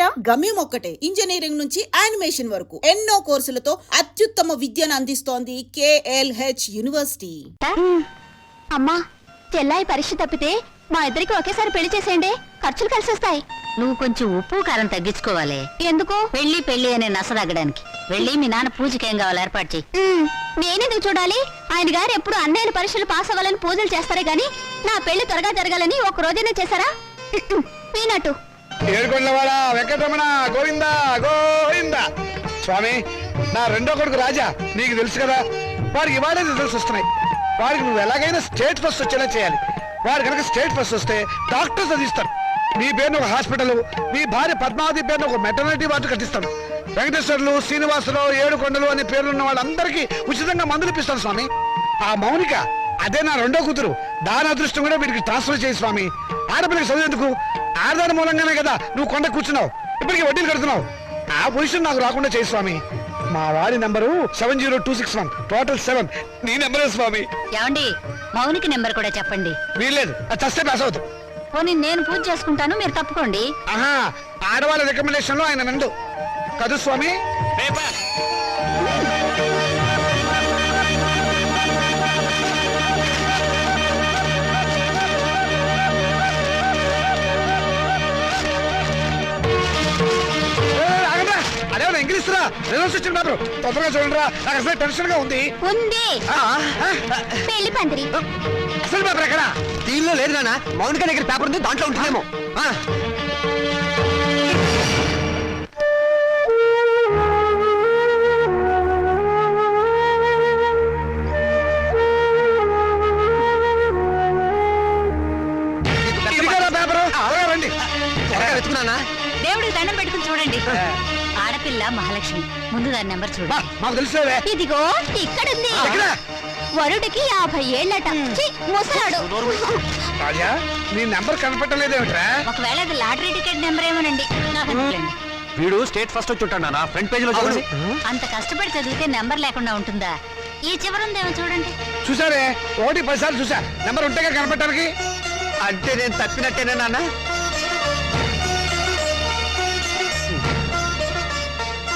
పేరా? గమ్యం ఒక్కటే, ఇంజనీరింగ్ నుంచి యానిమేషన్ వరకు ఎన్నో కోర్సులతో అత్యుత్తమ విద్యను అందిస్తోంది KLH యూనివర్సిటీ. అమ్మా, చెల్లాయి పరీక్ష తప్పితే మా ఇద్దరికి ఒకేసారి పెళ్లి చేసేయండి, ఖర్చులు కలిసి వస్తాయి. నువ్వు కొంచెం ఉప్పు కారం తగ్గించుకోవాలి. ఎందుకు? పెళ్లి అనే నస తగ్గడానికి. వెళ్ళి మీ నాన్న పూజకి ఏం కావాలి ఏర్పాటు చేయి. నేనెందుకు చూడాలి? ఆయన గారు ఎప్పుడు అన్నయ్యల పరీక్షలు పాస్ అవ్వాలని పూజలు చేస్తారే గాని నా పెళ్లి త్వరగా జరగాలని ఒక రోజైనా చేశారా? పీనట్టు ఏడుకొండలవాడ వెంకటరమణ గోవింద గోవింద. స్వామి, నా రెండో కొడుకు రాజా, నీకు తెలుసు కదా, వాడికి ఇవాళే రిజల్ట్స్ వస్తున్నాయి. వాడికి నువ్వు ఎలాగైనా స్టేట్ ఫస్ట్ వచ్చేలా చేయాలి. వాడు కనుక స్టేట్ ఫస్ట్ వస్తే డాక్టర్స్ అందిస్తారు. నీ పేరును ఒక హాస్పిటల్, మీ భార్య పద్మావతి పేరును ఒక మెటర్నిటీ వార్డు కట్టిస్తాను. వెంకటేశ్వర్లు, శ్రీనివాసరావు, ఏడుకొండలు అనే పేర్లున్న వాళ్ళందరికీ ఉచితంగా మందులు ఇప్పిస్తాను స్వామి. ఆ మౌనిక, అదే నా రెండో కూతురు, దాని అదృష్టం కూడా వీటికి ట్రాన్స్ఫర్ చేయి స్వామి. ఆడపిల్లకి చదివేందుకు? ఆడదాని మూలంగానే కదా నువ్వు కొండ కూర్చున్నావు, ఇప్పటికి వడ్డీలు కడుతున్నావు. ఆ పొజిషన్ నాకు రాకుండా చేయి స్వామి. మా వారి నెంబరు 70261, టోటల్ 7. నీ నెంబరే స్వామి. ఏమండి, మౌనికి నెంబర్ కూడా చెప్పండి. వీల్లేదు, అది చస్తే పాస్ అవుతావు. పోనీ నేను పూజ చేసుకుంటాను, మీరు తప్పుకోండి. ఆహా, ఆడవాళ్ళ రికమెండేషన్ లో ఆయన నందు కదు స్వామి. అదేమన్నా ఇంగ్లీష్రా రిజల్ట్స్ వచ్చిన పేపర్ తొందరగా చూడండి రా, నాకు అసలు టెన్షన్ గా ఉంది. పెళ్లి పందిరి అసలు పేపర్ ఎక్కడ? దీనిలో లేదు నాన్న, మౌనిక దగ్గర పేపర్ ఉంది, దాంట్లో ఉంటుందేమో. దేవుడికి దండం పెట్టుకుని చూడండి. ఆడపిల్ల మహాలక్ష్మి, ముందు దాని నెంబర్ చూడండి. మాకు తెలుసులే. ఇదిగో ఇక్కడుంది. వరుడికి 50 ఏళ్ళట. ముసలాడు. రాజా, నీ నెంబర్ కనపట్టలేదేమిట్రా? ఒకవేళ అది లాటరీ టికెట్ నెంబర్ ఏమోనండి. నాకు అనుకోలేండి. వీడు స్టేట్ ఫస్ట్ వచ్చి ఉంటాడు నాన్న, ఫ్రంట్ పేజ్ లో చూడండి. అంత కష్టపడి చదివితే నెంబర్ లేకుండా ఉంటుందా? ఈ చివరుందేమో చూడండి. చూసారే, 1 10 సార్లు చూసా, నెంబర్ ఉంటేగా కనపడటానికి. అంటే నేను తప్పినట్టేనా నాన్న?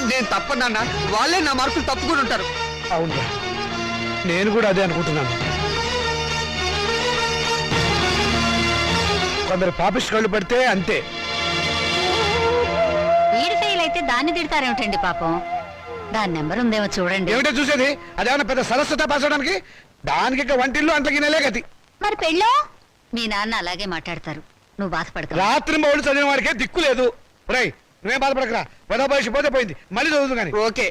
నేను తప్పనన్నా, వాళ్ళే నా మార్కులు తప్పుకొని ఉంటారు. అవును, నేను కూడా అదే అనుకుంటున్నాను. కొందరు పాపిస్ట్ కళ్ళు పడితే అంతే. వీడి ఫెయిల్ అయితే దాన్ని తిడతారేమిటండి పాపం. దాని నెంబర్ ఉందేమో చూడండి. ఏమిటో చూసేది? అదేమన్నా పెద్ద సరస్వత పాస్ అవడానికి? దానికి ఇక వంటిల్లు అంతకి నెలే గతి. మరి పెళ్ళో? మీ నాన్న అలాగే మాట్లాడతారు, నువ్వు బాధపడతావు. రాత్రి మౌడు చదివిన వాడికే దిక్కు లేదు. రై, నువ్వేం బాధపడకరా, పెద్ద భవిష్య పోతే పోయింది, మళ్ళీ చదువుతు కానీ. ఓకే.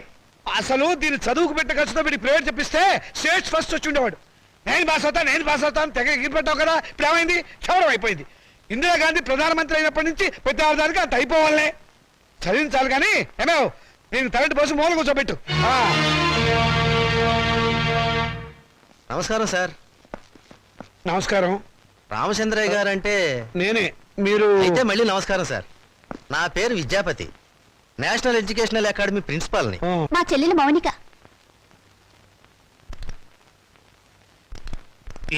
అసలు దీన్ని చదువుకు పెట్టే ఖర్చుతో వీడి ప్రైవేట్ చెప్పిస్తే స్టేట్ ఫస్ట్ వచ్చి ఉండేవాడు. నేను పాస్ అవుతాను తెగ ఎగిరిపెట్టావు కదా, ఇప్పుడు ఏమైంది? క్షవరం అయిపోయింది. ఇందిరాగాంధీ ప్రధానమంత్రి అయినప్పటి నుంచి ప్రతి ఆడదానికి అంత అయిపోవాలనే. చదివించాలి కానీ ఏమేవ్, నేను తరటి బస్సు మూల కూర్చోబెట్టు. నమస్కారం సార్. నమస్కారం. రామచంద్రయ్య గారు అంటే నేనే. మీరు అయితే మళ్ళీ నమస్కారం సార్. నా పేరు విద్యాపతి, నేషనల్ ఎడ్యుకేషనల్ అకాడమీ ప్రిన్సిపాల్ని. మా చెల్లెలు మౌనిక.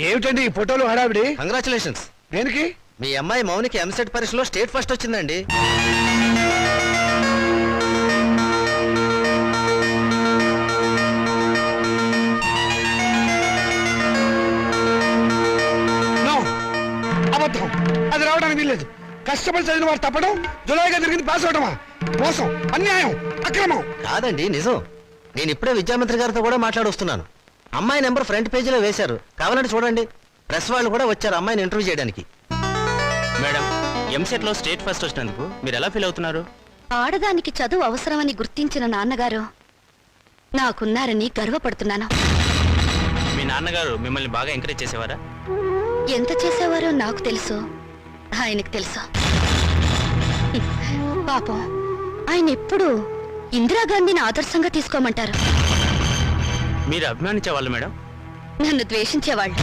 ఏమిటండి ఈ ఫోటోలు హడావిడి? కంగ్రాచులేషన్స్. దేనికి? మీ అమ్మాయి మౌనికి ఎంసెట్ పరీక్షలో స్టేట్ ఫస్ట్ వచ్చిందండి. అబద్ధం, అది రావడానికి వీల్లేదు. కష్టపడి చదివిన వారు తప్పడం, జులైగా జరిగింది పాస్ అవడమా? మోసం, అన్యాయం, అక్రమం. కాదండి, నిజం. నేను ఇప్పుడే విద్యామంత్రి గారితో కూడా మాట్లాడొస్తున్నాను. అమ్మాయి నెంబర్ ఫ్రంట్ పేజీలో వేశారు, కావాలంటే చూడండి. ప్రెస్ వాళ్ళు కూడా వచ్చారు అమ్మాయిని ఇంటర్వ్యూ చేయడానికి. మేడం, ఎంసెట్ లో స్టేట్ ఫస్ట్ వచ్చినందుకు మీరు ఎలా ఫీల్ అవుతున్నారు? ఆడదానికి చదువు అవసరమని గుర్తించిన నాన్నగారు నాకున్నారని గర్వపడుతున్నాను. మీ నాన్నగారు మిమ్మల్ని బాగా ఎంకరేజ్ చేసేవారా? ఎంత చేసేవారో నాకు తెలుసు, ఆయనకు తెలుసు. పాపం, ఆయన ఎప్పుడు ఇందిరాగాంధీని ఆదర్శంగా తీసుకోమంటారు. మీరు అభిమానించేవాళ్ళు మేడం? నన్ను ద్వేషించేవాళ్ళు.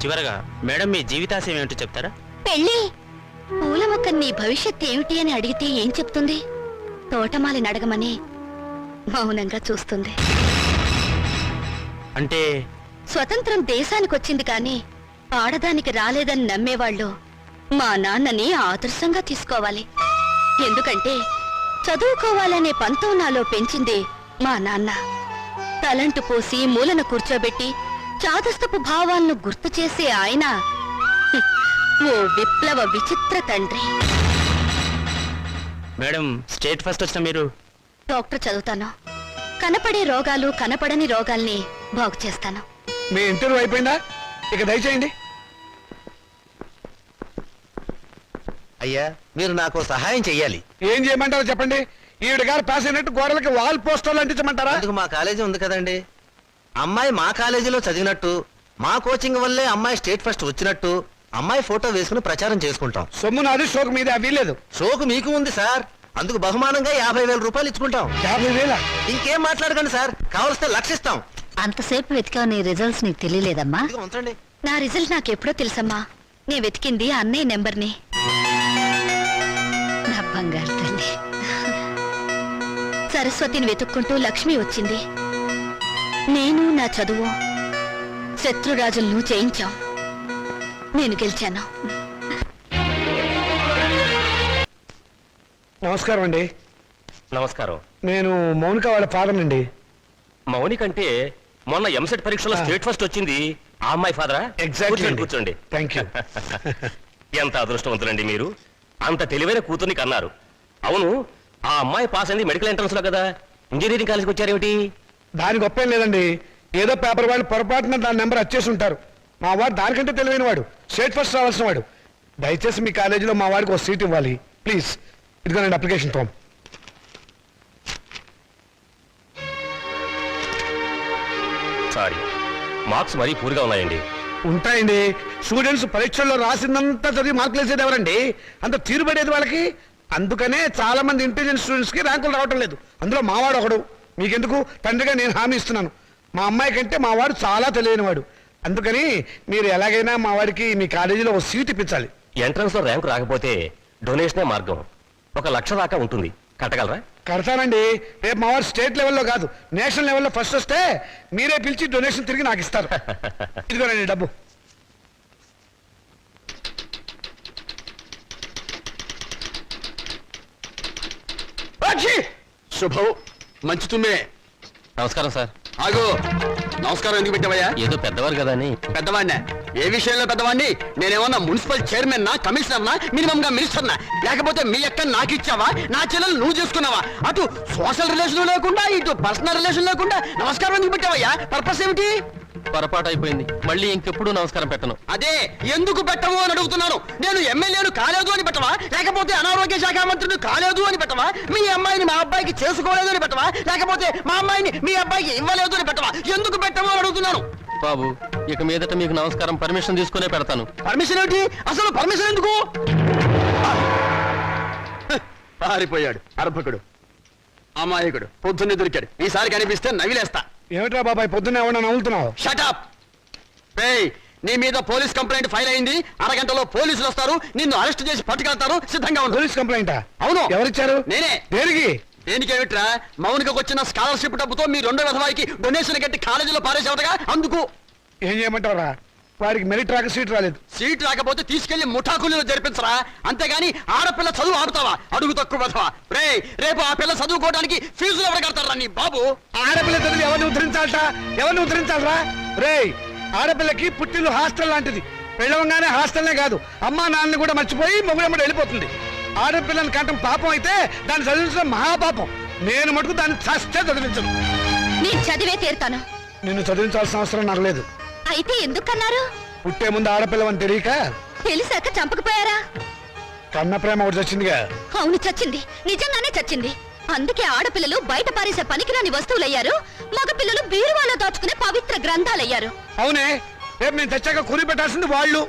చివరగా మేడం, మీ జీవితాశయం ఏమిటో చెప్తారా? పెళ్ళి. పూల మొక్క నీ భవిష్యత్ ఏమిటి అని అడిగితే ఏం చెప్తుంది? తోటమాలిని అడగమని మౌనంగా చూస్తుంది. అంటే స్వతంత్రం దేశానికి వచ్చింది కానీ ఆడదానికి రాలేదని నమ్మేవాళ్ళు మా నాన్నని ఆదర్శంగా తీసుకోవాలి. ఎందుకంటే చదువుకోవాలనే పంతం నాలో పెంచింది మా నాన్న. తలంటు పోసి మూలన కూర్చోబెట్టి చాదస్తపు భావాలను గుర్తు చేసే ఆయన ఓ విప్లవ విచిత్ర తండ్రి. మేడం స్టేట్ ఫస్ట్ వచ్చిన మీరు డాక్టర్ చదువుతాను. కనపడే రోగాలు కనపడని రోగాల్ని బాగు చేస్తాను. మీ ఇంటర్వ్యూ అయిపోయిందా? ఇక దయచేయండి. అయ్యా మీరు నాకు సహాయం చెయ్యాలి. ఏం చేయమంటారో చెప్పండి. ఈవిడ గారు పాస్ అయినట్టు గోడలకి వాల్ పోస్టర్లు అంటించమంటారా? అందుకు మా కాలేజీ ఉంది కదండి. అమ్మాయి మా కాలేజీలో చదివినట్టు, మా కోచింగ్ వల్లే అమ్మాయి స్టేట్ ఫస్ట్ వచ్చినట్టు అమ్మాయి ఫోటో వేసుకుని ప్రచారం చేసుకుంటాం. సొమ్ము నాది, షోకు మీద అవి లేదు. షోకు మీకు ఉంది సార్, అందుకు బహుమానంగా 50,000 రూపాయలు ఇచ్చుకుంటాం. 50,000? ఇంకేం మాట్లాడకండి సార్, కావలిస్తే లక్షిస్తాం. అంతసేపు వెతికావు, నీ రిజల్ట్స్ నీకు తెలియలేదమ్మా? ఇదిగో ఉంచండి. నా రిజల్ట్ నాకెప్పుడో తెలుసమ్మా. నే వెతికింది అన్నయ్య నెంబర్ని. నా బంగారు తల్లి. సరస్వతిని వెతుక్కుంటూ లక్ష్మి వచ్చింది. నేను నా చదువు శత్రురాజులను జయించాం. నేను గెలిచాను. నమస్కారం అండి. నమస్కారం. నేను మౌనిక వాళ్ళ ఫాదర్ అండి. మౌనిక అంటే మొన్న ఎంసెట్ పరీక్షలో స్టేట్ ఫస్ట్ వచ్చింది ఆ అమ్మాయి ఫాదరా? ఎగ్జాక్ట్లీ. కూర్చోండి. Thank you. ఎంత అదృష్టవంతులండి మీరు, అంత తెలివైన కూతుర్ని కన్నారు. అవును, ఆ అమ్మాయి పాస్ అయింది మెడికల్ ఎంట్రన్స్ లో కదా, ఇంజనీరింగ్ కాలేజ్కి వచ్చారేమిటి? దాని గొప్ప ఏం లేదండి. ఏదో పేపర్ వాళ్ళు పొరపాటున దాని నెంబర్ వచ్చేసి ఉంటారు. మా వాడు దానికంటే తెలివైన వాడు, స్టేట్ ఫస్ట్ రావాల్సిన వాడు. దయచేసి మీ కాలేజీలో మా వాడికి ఒక సీట్ ఇవ్వాలి ప్లీజ్. ఇదిగోనండి అప్లికేషన్ ఫామ్. సారీ, మార్క్స్ మరీ పూర్గా ఉన్నాయండి. ఉంటాయండి. స్టూడెంట్స్ పరీక్షల్లో రాసిందంతా చదివి మార్కులు వేసేది ఎవరండి? అంత తీరుబడేది వాళ్ళకి. అందుకనే చాలా మంది ఇంటెలిజెంట్ స్టూడెంట్స్ కి ర్యాంకులు రావటం లేదు. అందులో మావాడు ఒకడు. మీకెందుకు, తండ్రిగా నేను హామీ ఇస్తున్నాను. మా అమ్మాయి కంటే మా వాడు చాలా తెలియనివాడు. అందుకని మీరు ఎలాగైనా మా వాడికి మీ కాలేజీలో ఒక సీట్ ఇప్పించాలి. ఎంట్రన్స్ లో ర్యాంకు రాకపోతే డొనేషనే మార్గం. 1,00,000 దాకా ఉంటుంది, కట్టగలరా? కడతానండి. రేపు మా వాడు స్టేట్ లెవెల్లో కాదు, నేషనల్ లెవెల్లో ఫస్ట్ వస్తే మీరే పిలిచి డొనేషన్ తిరిగి నాకు ఇస్తారు. ఇదిగోనండి డబ్బు. శుభం. మంచి తుమ్మే. నమస్కారం సార్. ఆగు. నమస్కారం ఎందుకు పెట్టావయ్యా? ఏదో పెద్దవారు కదా అని. పెద్దవాడినా? ఏ విషయంలో పెద్దవాడిని? నేనేమన్నా మున్సిపల్ చైర్మన్ నా, కమిషనర్ నా, మినిమం గా మినిస్టర్ నా? లేకపోతే మీ అక్క నాకు ఇచ్చావా, నా చెల్లెలు నువ్వు చేసుకున్నావా? అటు సోషల్ రిలేషన్ లేకుండా, ఇటు పర్సనల్ రిలేషన్ లేకుండా నమస్కారం ఎందుకు పెట్టావయ్యా? పర్పస్ ఏమిటి? పొరపాటు అయిపోయింది, మళ్ళీ ఇంకెప్పుడు నమస్కారం పెట్టను. అదే ఎందుకు పెట్టవు అని అడుగుతున్నాను. నేను ఎమ్మెల్యేను కాలేదు అని పెట్టవా, లేకపోతే అనారోగ్య శాఖ మంత్రిని కాలేదు అని పెట్టవా, మీ అమ్మాయిని మా అబ్బాయికి చేసుకోలేదు అని పెట్టవా, లేకపోతే మా అమ్మాయిని మీ అబ్బాయికి ఇవ్వలేదు అని పెట్టవా? ఎందుకు పెట్టవు అని అడుగుతున్నాను. బాబు, ఇక మీదట మీకు నమస్కారం పర్మిషన్ తీసుకునే పెడతాను. పర్మిషన్ ఏమిటి? అసలు పర్మిషన్ ఎందుకు? పారిపోయాడు అర్భకుడు, అమాయకుడు, పొద్దున్నే దొరికాడు. ఈసారి కనిపిస్తే నవిలేస్తా. ఏమిట్రా బాబాయ్ పొద్దున్న ఏమన్నా నవ్వుతున్నావు? షటప్. నీ మీద పోలీస్ కంప్లైంట్ ఫైల్ అయింది. అరగంటలో పోలీసులు వస్తారు, నిన్ను అరెస్ట్ చేసి పట్టుకెళ్తారు. సిద్ధంగా ఉండు. పోలీస్ కంప్లైంటా? అవును. ఎవరిచ్చారు? నేనే. దేనికి? దేనికేమిట్రా, మౌనికకు వచ్చిన స్కాలర్షిప్ డబ్బుతో మీ రెండో విధవాయికి డొనేషన్ కట్టి కాలేజీలో పారేసేవటగా. అందుకు ఏం చేయమంటారా? వాడికి మెరిట్ రాక సీట్ రాలేదు. సీట్ రాకపోతే తీసుకెళ్లి ముఠాకులు జరిపించరా, అంతేగాని ఆడపిల్ల చదువు ఆపుతావా? అడుగు తక్కువ విధవా. రేపు ఆ పిల్ల చదువుకోవడానికి ఫీజులు ఎవరు కడతారా నీ బాబు? ఆడపిల్ల చదివి ఎవరిని ఉద్ధరించాలట? ఎవరిని ఉద్ధరించాలరా? రేయ్, ఆడపిల్లకి పుట్టిల్లు హాస్టల్ లాంటిది. పెళ్ళవంగానే హాస్టల్నే కాదు, అమ్మా నాన్నని కూడా మర్చిపోయి మొగుడమ్మడి వెళ్ళిపోతుంది. ఆడపిల్లని కంటం పాపం అయితే దాన్ని చదివించడం మహాపాపం. నేను మటుకు దాన్ని చస్తే చదివించను. నేను చదివే తీరుతాను. నిన్ను చదివించాల్సిన అవసరం నాకు లేదు. అయితే ఎందుకన్నారు? పుట్టే ముందు ఆడపిల్లవని తెలియక తెలిసాక చంపకపోయారా? కన్న ప్రేమ ఒకటి వచ్చిందిగా. అవును, చచ్చింది. నిజంగానే చచ్చింది. అందుకే ఆడపిల్లలు బయట పారేసే పనికిరాని వస్తువులయ్యారు, మగపిల్లలు బీరువాలో దాచుకునే పవిత్ర గ్రంథాలయ్యారు. అవునే, రేపు నేను చచ్చాక కూలి పెట్టాల్సింది వాళ్ళు.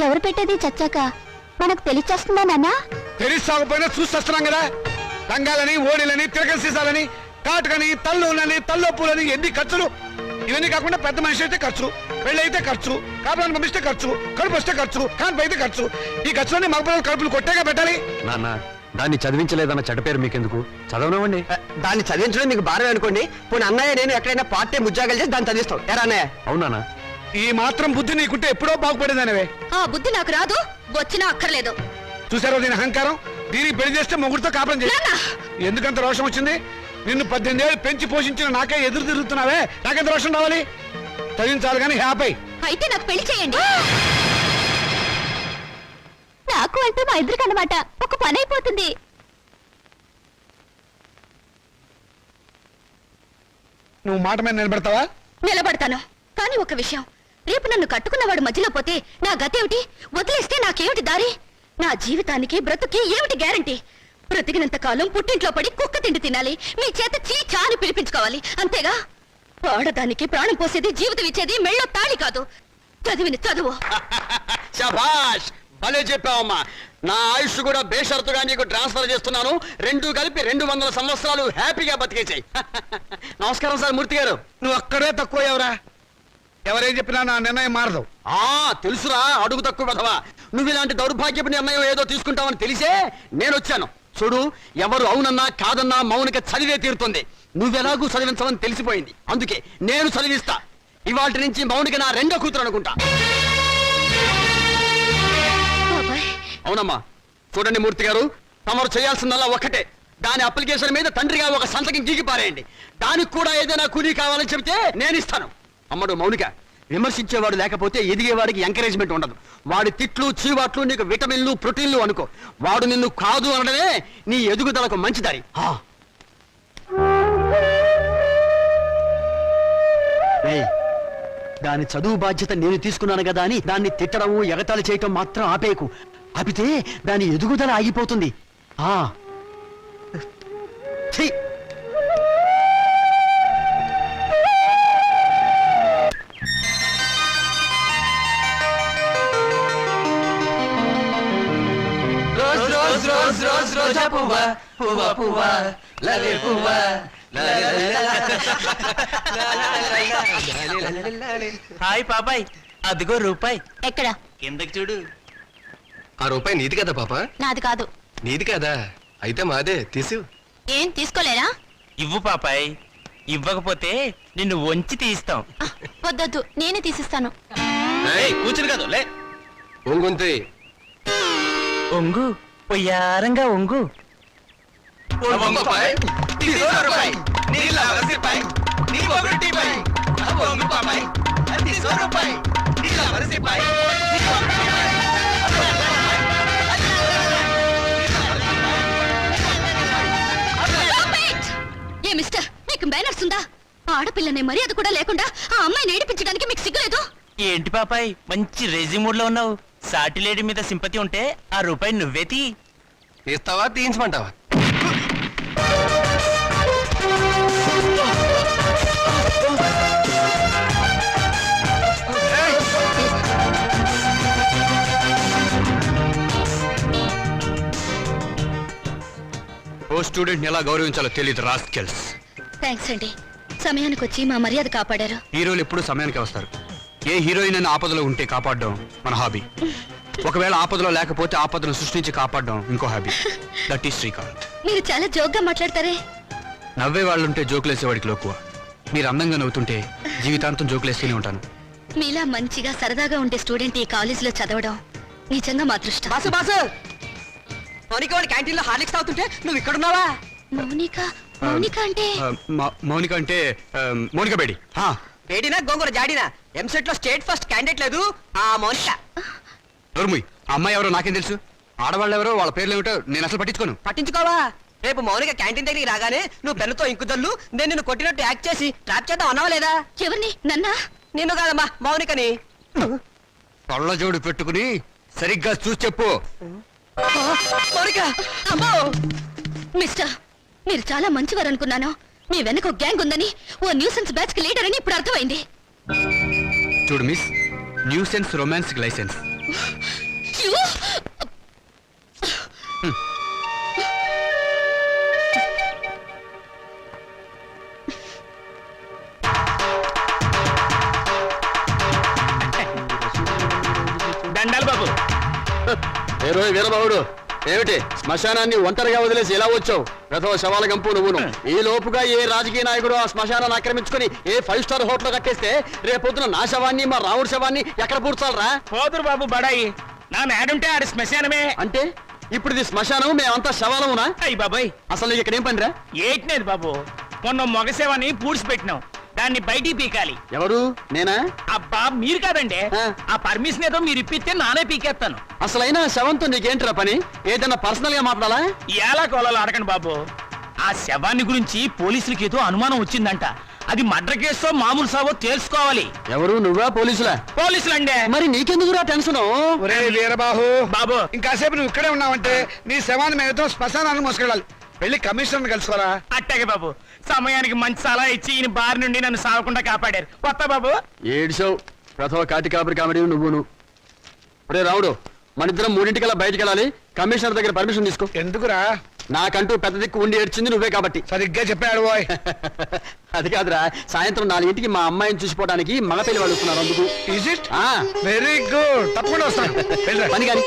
ఎవరు పెట్టేది చచ్చాక మనకు తెలిచేస్తుందా నాన్న? తెలిసి సాగుపోయినా చూస్తున్నాం కదా. రంగాలని, ఓడిలని, తిరగ సీసాలని, కాటుకని, తల్లులని, తల్లొప్పులని, ఎన్ని ఖర్చులు. ఇవన్నీ కాకుండా పెద్ద మనిషి అయితే ఖర్చు, పెళ్ళి అయితే ఖర్చు, కాపురాన్ని పంపిస్తే ఖర్చు, కడుపు వస్తే ఖర్చు, కాన్పు అయితే ఖర్చు. ఈ ఖర్చులన్నీ మగపిల్లలు కడుపులు కొట్టేగా పెట్టాలి. నాన్న, దాన్ని చదివించలేదన్న చెడ్డ పేరు మీకెందుకు? చదవనివ్వండి. దాన్ని చదివించడం మీకు భారం అనుకోండి. పోనీ అన్నయ్య నేను ఎక్కడైనా పార్ట్ టైం ఉద్యోగాలు చేసి దాన్ని చదివిస్తాం. ఎరా అన్నయ్య? అవునా? ఈ మాత్రం బుద్ధి నీకుంటే ఎప్పుడో బాగుపడేదానివే. ఆ బుద్ధి నాకు రాదు, వచ్చినా అక్కర్లేదు. చూసారో దీని అహంకారం? దీనికి పెళ్లి చేస్తే మొగుడితో కాపురం చేయి. ఎందుకంత రోషం వచ్చింది? నిన్ను 18 ఏళ్ళు పెంచి పోషించిన నాకే ఎదురు తిరుగుతున్నావే, నాకెంత రోషం రావాలి? చదివించాలి కానీ హ్యాపీ. అయితే నాకు పెళ్లి చేయండి. నాకు అంటే మా ఇద్దరికి అన్నమాట ఒక పని అయిపోతుంది. నువ్వు మాట మీద నిలబెడతావా? నిలబడతాను, కానీ ఒక విషయం, రేపు నన్ను కట్టుకున్నవాడు మధ్యలో పోతే నా గతేమిటి? వదిలేస్తే నాకేమిటి దారి? నా జీవితానికి బ్రతుకి ఏమిటి గ్యారంటీ? బ్రతికినంత కాలం పుట్టింట్లో పడి కుక్క తిండి తినాలి, మీ చేత చీచా అని పిలిపించుకోవాలి, అంతేగా? ఆడదానికి ప్రాణం పోసేది, జీవితం ఇచ్చేది మెళ్ళో తాళి కాదు, చదివిన చదువు. శభాష్, భలే చెప్పావమ్మా. నా ఆయుష్ కూడా బేషరతుగా నీకు ట్రాన్స్ఫర్ చేస్తున్నాను. రెండు కలిపి 200 సంవత్సరాలు హ్యాపీగా బతికేసాయి. నమస్కారం సార్ మూర్తి గారు. నువ్వు అక్కడే తక్కువ ఎవరా? ఎవరేం చెప్పినా నా నిర్ణయం మారదు. తెలుసురా, అడుగు తక్కువ కదవా. నువ్వు ఇలాంటి దౌర్భాగ్యపు నిర్ణయం ఏదో తీసుకుంటావని తెలిసే నేను వచ్చాను. చూడు, ఎవరు అవునన్నా కాదన్నా మౌనిక చదివే తీరుతుంది. నువ్వెలాగూ చదివించవని తెలిసిపోయింది, అందుకే నేను చదివిస్తా. ఇవాటి నుంచి మౌనిక నా రెండో కూతురు అనుకుంటా. బాబాయ్, అవునమ్మా. చూడండి మూర్తి గారు, తమరు చేయాల్సిందల్లా ఒక్కటే. దాని అప్లికేషన్ మీద తండ్రిగా ఒక సంతకం గీకి పారేయండి. దానికి కూడా ఏదైనా కూలీ కావాలని చెబితే నేను ఇస్తాను. అమ్మడు మౌనిక, విమర్శించేవాడు లేకపోతే ఎదిగేవాడికి ఎంకరేజ్మెంట్ ఉండదు. వాడి తిట్లు చీవాట్లు నీకు విటమిన్లు ప్రోటీన్లు అనుకో. వాడు నిన్ను కాదు అనడమే నీ ఎదుగుదలకు మంచి దారి. దాని చదువు బాధ్యత నేను తీసుకున్నాను కదా అని దాన్ని తిట్టడం ఎగతాళి చేయటం మాత్రం ఆపేయకు. ఆపితే దాని ఎదుగుదల ఆగిపోతుంది. ఛీ! రోజా పువ్వా పువ్వా పువ్వా లలే పువ్వా. హాయ్ పాపాయ్, అదిగో రూపాయి. ఎక్కడ? కిందకి చూడు. ఆ రూపాయి నీది కదా పాప? నాది కాదు. నీది కదా, అయితే మాదే, తీసు. ఏం తీసుకోలేరా? ఇవ్వు పాపాయ్, ఇవ్వకపోతే నిన్ను వంచి తీస్తాం. వద్దొద్దు, నేనే తీసిస్తాను. కూర్చుని కాదు లే. ఒంగుంతి ఒంగు, పొయ్యారంగా ఒంగు. ఏ మిస్టర్, మీకు మేనర్స్ ఉందా? ఆడపిల్లనే మర్యాద కూడా లేకుండా ఆ అమ్మాయిని ఏడిపించడానికి మీకు సిగ్గులేదు? ఏంటి పాపాయ్, మంచి రెజిమూడ్ లో ఉన్నావు. సాటి లేడీ మీద సింపతి ఉంటే ఆ రూపాయి నువ్వే తీ. తీస్తావా తీయించమంటావా? ఓ స్టూడెంట్ ఎలా గౌరవించాలో తెలియదు రాస్కెల్స్. థ్యాంక్స్ అండి, సమయానికి వచ్చి మా మర్యాద కాపాడారు. హీరోలు ఎప్పుడు సమయానికి వస్తారు. ఏ హీరోయిన్ అని ఆపదలో ఉంటే కాపాడడం మన హాబీ. ఒకవేళ ఆపదలో లేకపోతే ఆపదను సృష్టించి కాపాడడం ఇంకో హాబీ. That is Srikanth. మీరు చాలా జోక్గా మాట్లాడతారే. నవ్వే వాళ్ళుంటే జోకులేసేవాడికి లోకువ. మీరు అందంగా నవ్వుతుంటే జీవితాంతం జోకులేస్తూనే ఉంటాను. మీలా మంచిగా సరదాగా ఉండే స్టూడెంట్ ఈ కాలేజీలో చదవడం నిజంగా మా అదృష్టం. బాసు బాసు, మౌనిక వాడి క్యాంటీన్ లో హార్లిక్స్ తాగుతుంటే నువ్వు ఇక్కడున్నావా? మౌనిక? మౌనిక అంటే? మౌనిక అంటే మౌనిక బేడి. వేడినా గోంగూర జాడినా ఎంసెట్ లో స్టేట్ ఫస్ట్ క్యాండిడేట్ లేదు ఆ మౌనిక. నోర్ముయ్, ఆ అమ్మాయి ఎవరో నాకేం తెలుసు? ఆడవాళ్ళు ఎవరో, వాళ్ళ పేర్లు ఏమిటో నేను అసలు పట్టించుకోను. పట్టించుకోవా? రేపు మౌనిక క్యాంటీన్ దగ్గరికి రాగానే నువ్వు పెన్నుతో ఇంకుదల్లు నేను నిన్ను కొట్టినట్టు యాక్ట్ చేసి ట్రాప్ చేద్దాం అన్నావా లేదా? ఎవరిని? నన్నా? నిన్ను కాదమ్మా, మౌనికని. కళ్ళజోడు పెట్టుకుని సరిగ్గా చూసి చెప్పు. మౌనిక, అమ్మో! మిస్టర్, మీరు చాలా మంచివారు అనుకున్నాను. మీ వెనక ఒక గ్యాంగ్ ఉందని, ఓ న్యూసెన్స్ బ్యాచ్ కి లీడర్ అని ఇప్పుడు అర్థమైంది. చూడు miss, nuisance romance license. You? దండాలు బాబు. వీరబాబుడు, ఏమిటి శ్మశానాన్ని ఒంటరిగా వదిలేసి ఎలా వచ్చావు? రథవ శవాల గంపు నువ్వును. ఈ లోపుగా ఏ రాజకీయ నాయకుడు ఆ శ్మశానాన్ని ఆక్రమించుకుని ఏ 5 స్టార్ హోటల్ కట్టేస్తే రేపొద్దున నా శవాన్ని మా రావుడి శవాన్ని ఎక్కడ పూడ్చాలరా? పోదురు బాబు బడాయి, నా మేడుంటే ఆడి శ్మశానమే. అంటే ఇప్పుడు ఇది శ్మశానం మేమంతా శవాలమునా అయ్యి బాబాయ్ అసలు నీకు ఇక్కడ ఏం పనిరా ఏట్లేదు బాబు మొన్న మొగసేవని పూడ్చిపెట్టినాం దాన్ని బయటికి పీకాలి ఎవరు నేనా అబ్బా మీరు కాదండి ఆ. ఆ పర్మిషన్ ఏదో మీరు ఇప్పిస్తే నానే పీకేస్తాను అసలైన శవంతో నీకేంట్రా పని ఏదైనా పర్సనల్ గా మాట్లాడాలా ఎలా కోలాలో అడగండి బాబు ఆ శవాన్ని గురించి పోలీసులకి ఏదో అనుమానం వచ్చిందంట అది మర్డర్ కేసో మామూలు సావో తెలుసుకోవాలి ఎవరు నువ్వా పోలీసులా పోలీసులండి మరి నీకెందుకురా టెన్షన్ ఒరే వీరబాహు బాబు ఇంకాసేపు నువ్వు ఇక్కడే ఉన్నావంటే నీ శవాన్ని మేమతో శ్మశానాన్ని మోసుకెళ్ళాలి వెళ్ళి కమిషనర్ కలుసుకోరా. అట్టాగే బాబు సమయానికి మంచి సలహా ఇచ్చి ఈయన బారి నుండి నన్ను సాగకుండా కాపాడారు కొత్త బాబు ఏడ్చావు ప్రథమ కాటి కాపరి కామెడీ నువ్వును ఒరే రావుడు మనిద్దరం 3:00 బయటికి వెళ్ళాలి కమిషనర్ దగ్గర పర్మిషన్ తీసుకో ఎందుకురా? నాకంటూ పెద్ద దిక్కు ఉండి ఏడ్చింది నువ్వే కాబట్టి సరిగ్గా చెప్పాడు బాయ్. అది కాదురా సాయంత్రం 4:00కి మా అమ్మాయిని చూసిపోవడానికి మగ పెళ్లి వాళ్ళు వస్తున్నారు అందుకు ఈజ్ ఇట్ ఆ, వెరీ గుడ్. తప్పకుండా వస్తాను. వెళ్ళిరా. పని కాని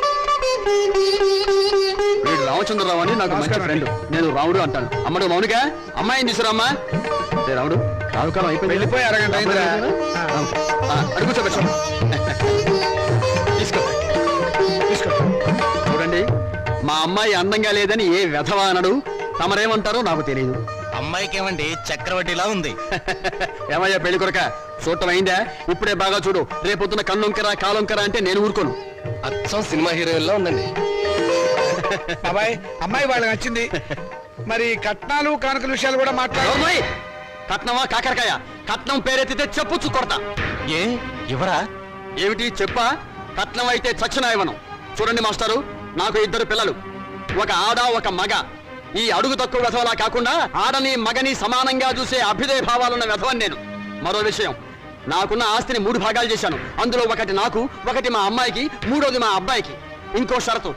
వీడు రామచంద్రరావు అని నాకు మంచి నమస్కారం ఫ్రెండ్ నేను రాముడు అంటాను అమ్మడు మౌనిక అమ్మాయిని తీసుకురామ్మా ఏ రాముడు రావుకాలం అయిపోయింది వెళ్ళిపోయి అరగంట అయిందిరా. అడుగు కూర్చోబెట్టు తీసుకో తీసుకో. చూడండి మా అమ్మాయి అందంగా లేదని ఏ వెధవా అనడు తమరేమంటారో నాకు తెలియదు అమ్మాయికి ఏమండి చక్రవడ్డీలా ఉంది. ఏమయ్యా పెళ్లి కొరక చూడటం అయిందా ఇప్పుడే బాగా చూడు రేపొద్దున కన్నొంకరా కాలొంకరా అంటే నేను ఊరుకోను అచ్చం సినిమా హీరోయిన్లో ఉందండి. బాబాయ్ అమ్మాయి వాళ్ళకి నచ్చింది. మరి కట్నాలు కానుకల విషయాలు కూడా మాట్లాడు. ఓయ్! కట్నమా కాకరకాయ కట్నం పేరెత్తితే చెప్పుచ్చు కొడతా ఏ ఎవరా? ఏమిటి చెప్పా కట్నం అయితే చచ్చిన ఇవ్వను చూడండి మాస్టారు నాకు 2 పిల్లలు ఒక ఆడ ఒక మగ ఈ అడుగు తక్కువ వెధవలా కాకుండా ఆడని మగని సమానంగా చూసే అభ్యుదయ భావాలున్న వెధవని నేను మరో విషయం నాకున్న ఆస్తిని 3 భాగాలు చేశాను అందులో ఒకటి నాకు ఒకటి మా అమ్మాయికి 3వది మా అబ్బాయికి ఇంకో షరతు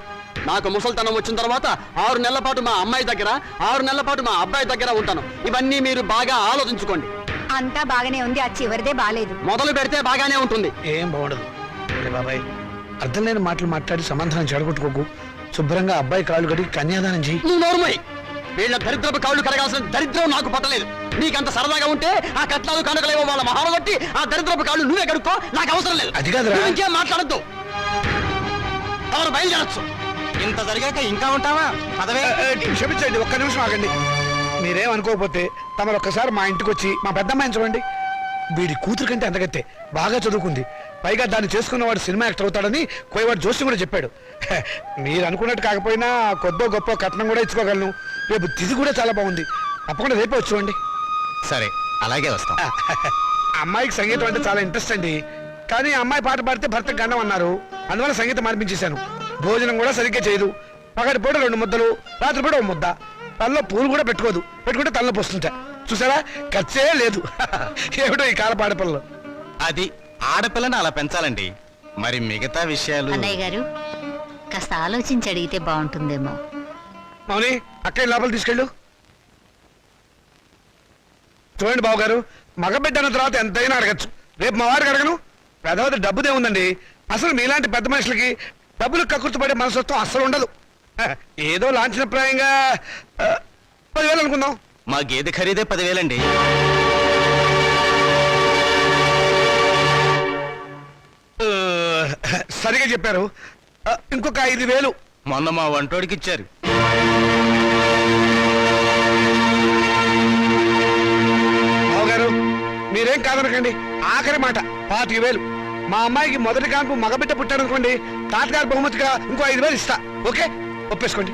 నాకు ముసల్తనం వచ్చిన తర్వాత 6 నెలల పాటు మా అమ్మాయి దగ్గర 6 నెలల పాటు మా అబ్బాయి దగ్గర ఉంటాను ఇవన్నీ మీరు బాగా ఆలోచించుకోండి అంతా బాగానే ఉంది ఆ చివరిదే బాలేదు మొదలు పెడితే బాగానే ఉంటుంది ఏం బాగుండదు. ఒరే బాబాయ్ అర్థం లేని మాటలు మాట్లాడి సమాధానం చెడగొట్టుకోకు. శుభ్రంగా అబ్బాయి కాళ్ళు కడిగి కన్యాదానం చెయ్యి. నువ్వు నోరుమోయ్ వీళ్ళ దరిద్రపు కాళ్ళు కడగాల్సిన దరిద్రం నాకు పట్టలేదు నీకంత సరదాగా ఉంటే ఆ కట్నాలు కనుకలేవో వాళ్ళ మహాలు బట్టి ఆ దరిద్రపు కాళ్ళు నువ్వే కడుక్కో నాకు అవసరం లేదు అది కాదురా. నువ్వు ఇంకేం మాట్లాడద్దు ఎవరు బయలుదేరచ్చు ఇంత జరిగాక ఇంకా ఉంటావా? పదవే. క్షమించండి, ఒక్క నిమిషం ఆగండి. మీరేం అనుకోకపోతే తమరు ఒక్కసారి మా ఇంటికి వచ్చి మా పెద్దమ్మాయిని చూడండి. వీడి కూతురు కంటే అంతగత్తే బాగా చదువుకుంది. పైగా దాన్ని చేసుకున్నవాడు సినిమా యాక్టర్ అవుతాడని కోయవాడు జోషి కూడా చెప్పాడు. మీరు అనుకున్నట్టు కాకపోయినా కొద్దో గొప్ప కట్నం కూడా ఇచ్చుకోగలను. రేపు తిథి కూడా చాలా బాగుంది. తప్పకుండా రేపే వచ్చి చూడండి. సరే అలాగే వస్తాం. అమ్మాయికి సంగీతం అంటే చాలా ఇంట్రెస్ట్ అండి. కానీ అమ్మాయి పాట పాడితే భర్తకు గండం అన్నారు. అందువల్ల సంగీతం మార్పించేశాను. భోజనం కూడా సరిగ్గా చేయదు. పగటి పూట 2 ముద్దలు, రాత్రి పూట 1 ముద్ద. తనలో పూలు కూడా పెట్టుకుంటే తనలో పోస్తుంటా. చూసారా ఖర్చే లేదు. ఏమిటో ఈ కాల పాడపిల్లలు. అది ఆడపిల్లని అలా పెంచాలండి. మరి మిగతా విషయాలు అన్నయ్య గారు కాస్త ఆలోచించి అడిగితే బాగుంటుందేమో మౌని అక్కయ్య లోపల తీసుకెళ్ళు. చూడండి బాబు గారు మగబిడ్డ అన్న తర్వాత ఎంతైనా అడగచ్చు. రేపు మా వారికి అడగను. పెద్దవారి డబ్బుదే ఉందండి. అసలు మీలాంటి పెద్ద మనుషులకి డబ్బులు కక్కుర్తిపడే మనసత్వం అస్సలు ఉండదు. ఏదో లాంఛనప్రాయంగా 10,000 అనుకుందాం. మా గేదె ఖరీదే 10,000 అండి. సరిగా చెప్పారు. ఇంకొక 5,000. మొన్న మా వంటోడికి ఇచ్చారు. బావగారు మీరేం కాదనకండి. ఆఖరి మాట 25,000. మా అమ్మాయికి మొదటి కాన్పు మగబిడ్డ పుట్టారనుకోండి తాతగారి బహుమతిగా ఇంకో 5,000 ఇస్తా. ఓకే ఒప్పేసుకోండి.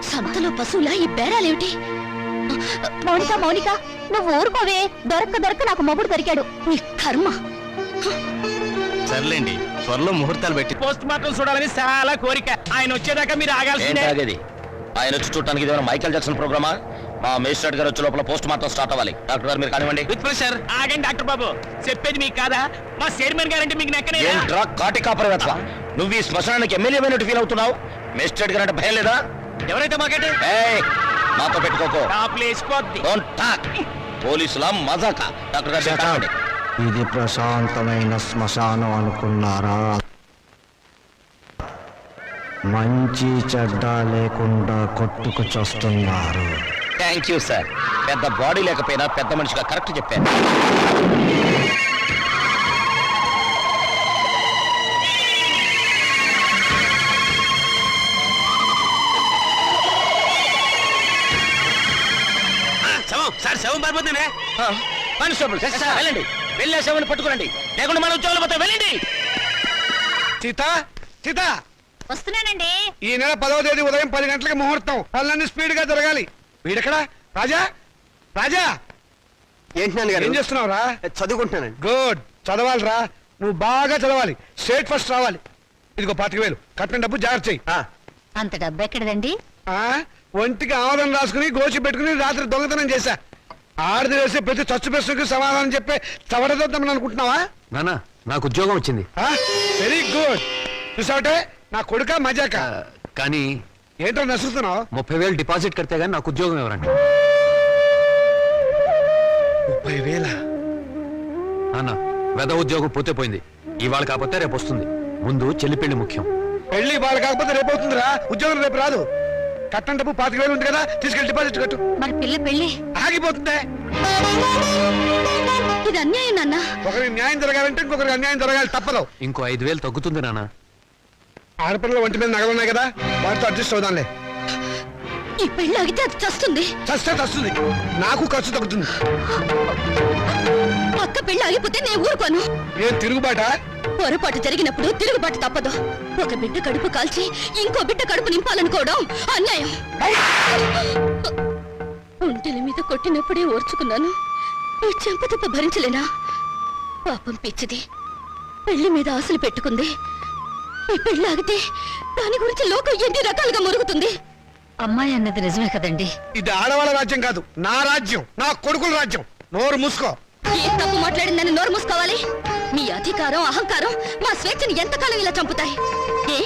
సంతలో పశువులా ఈ బేరాలేమిటి? మౌనిక నువ్వు ఊరుకోవే. దొరక్క నాకు మొగుడు దొరికాడు. నీ కర్మ. సర్లేండి త్వరలో ముహూర్తాలు పెట్టి పోస్ట్ మార్టం చూడాలని చాలా కోరిక ఆయన వచ్చేదాకా మీరు ఆగాల్సిందే. ఆయన వచ్చి చూడటానికి ఇదేమైనా మైకేల్ జాక్సన్ ప్రోగ్రామా? మా మేజిస్ట్రేట్ గారు వచ్చే లోపల పోస్ట్ మార్టం స్టార్ట్ అవ్వాలి. డాక్టర్ గారు మీరు కానివ్వండి. With pressure. ఆగండి డాక్టర్ బాబు చెప్పేది మీకు కాదా? మా చైర్మన్ గారంటే మీకు నెక్కనే. ఏంట్రా కాటి కాపరవేత్త, నువ్వు ఈ శ్మశానానికి ఎమ్మెల్యే అయినట్టు ఫీల్ అవుతున్నావు? మేజిస్ట్రేట్ గారు అంటే భయం లేదా? ఎవరైతే మాకంటే ఏయ్, నాతో పెట్టుకోకో. ప్లేస్ పోద్ది. Don't talk. పోలీసుల మజాక. డాక్టర్ గారు మీరు కానివ్వండి. ఇది ప్రశాంతమైన శ్మశానం అనుకున్నారా? మంచి చెడ్డ లేకుండా కొట్టుకు చస్తున్నారు. Thank you sir. పెద్ద బాడీ లేకపోయినా పెద్ద మనిషిగా కరెక్ట్ చెప్పాను. సార్ శవం పారిపోతేనే కానిస్టేబుల్ వెళ్ళండి, వెళ్ళి ఆ శవాన్ని పట్టుకురండి, లేకుండా మన ఉద్యోగాలు పోతే వెళ్ళండి. సీత సీత వస్తున్నానండి. ఈ నెల 10వ తేదీ ఉదయం 10 గంటలకు ముహూర్తం. పనులన్నీ స్పీడ్ గా జరగాలి. వీడెక్కడా? రాజా రాజా ఏంటి నాన్నగారు? ఏం చేస్తున్నావురా? చదువుకుంటున్నానండి. గుడ్, చదవాలిరా. నువ్వు బాగా చదవాలి, స్టేట్ ఫస్ట్ రావాలి. ఇదిగో 25,000 కట్టిన డబ్బు జాగ్రత్త చెయ్యి. అంత డబ్బు ఎక్కడదండి? ఒంటికి ఆమదం రాసుకుని గోచి పెట్టుకుని రాత్రి దొంగతనం చేశా. ఆడది వేసే ప్రతి చచ్చు ప్రశ్నకు సమాధానం చెప్పే చవడదొద్దామని అనుకుంటున్నావా? నాన్న నాకు ఉద్యోగం వచ్చింది. Very good. చూసావటే నా కొడుక మజాక. కానీ ఏంటో నసుకుతున్నావు? 30,000 డిపాజిట్ కడితే గానీ నాకు ఉద్యోగం ఎవరండి? 30,000? నాన్న వెద ఉద్యోగం పోతే పోయింది, ఇవాళ కాకపోతే రేపు వస్తుంది. ముందు చెల్లి పెళ్లి ముఖ్యం. పెళ్లి వాళ్ళు కాకపోతే రేపు అవుతుందిరా, ఉద్యోగం రేపు రాదు. కట్టం డబ్బు 25,000 ఉంది కదా, తీసుకెళ్ళి డిపాజిట్ కట్టు. మరి పిల్ల పెళ్ళి ఆగిపోతుందే. ఇది అన్యాయం నాన్న. ఒకరికి న్యాయం జరగాలంటే ఇంకొకరికి అన్యాయం జరగాలి, తప్పదు. ఇంకో 5,000 తగ్గుతుంది నాన్న. ఆడపిల్లల ఒంటి మీద నగలున్నాయి కదా, వాటితో అడ్జస్ట్ అవుదాంలే. ఈ పెళ్లి ఆగితే అది చస్తుంది. చస్తే చస్తుంది, నాకు ఖర్చు తగ్గుతుంది. అక్క పెళ్లి ఆగిపోతే నేను ఊరుకోను. ఏం తిరుగుబాట? పొరపాటు జరిగినప్పుడు తిరుగుబాటు తప్పదు. ఒక బిడ్డ కడుపు కాల్చి ఇంకో బిడ్డ కడుపు నింపాలనుకోవడం అన్యాయం. ఒంటెల మీద కొట్టినప్పుడే ఓర్చుకున్నాను, ఈ చెంపదెబ్బ భరించలేనా? పాపం పిచ్చిది, పెళ్లి మీద ఆశలు పెట్టుకుంది. ఈ పెళ్లి ఆగితే దాని గురించి లోకం ఎన్ని రకాలుగా మురుగుతుంది. అమ్మాయి అన్నది నిజమే కదండి. ఇది ఆడవాళ్ళ రాజ్యం కాదు, నా రాజ్యం, నా కొడుకుల రాజ్యం. నోరు మూసుకో. ఏ తప్పు మాట్లాడిందని నోరు మూసుకోవాలి? మీ అధికారం అహంకారం మా స్వేచ్ఛని ఎంతకాలం ఇలా చంపుతాయి? ఏ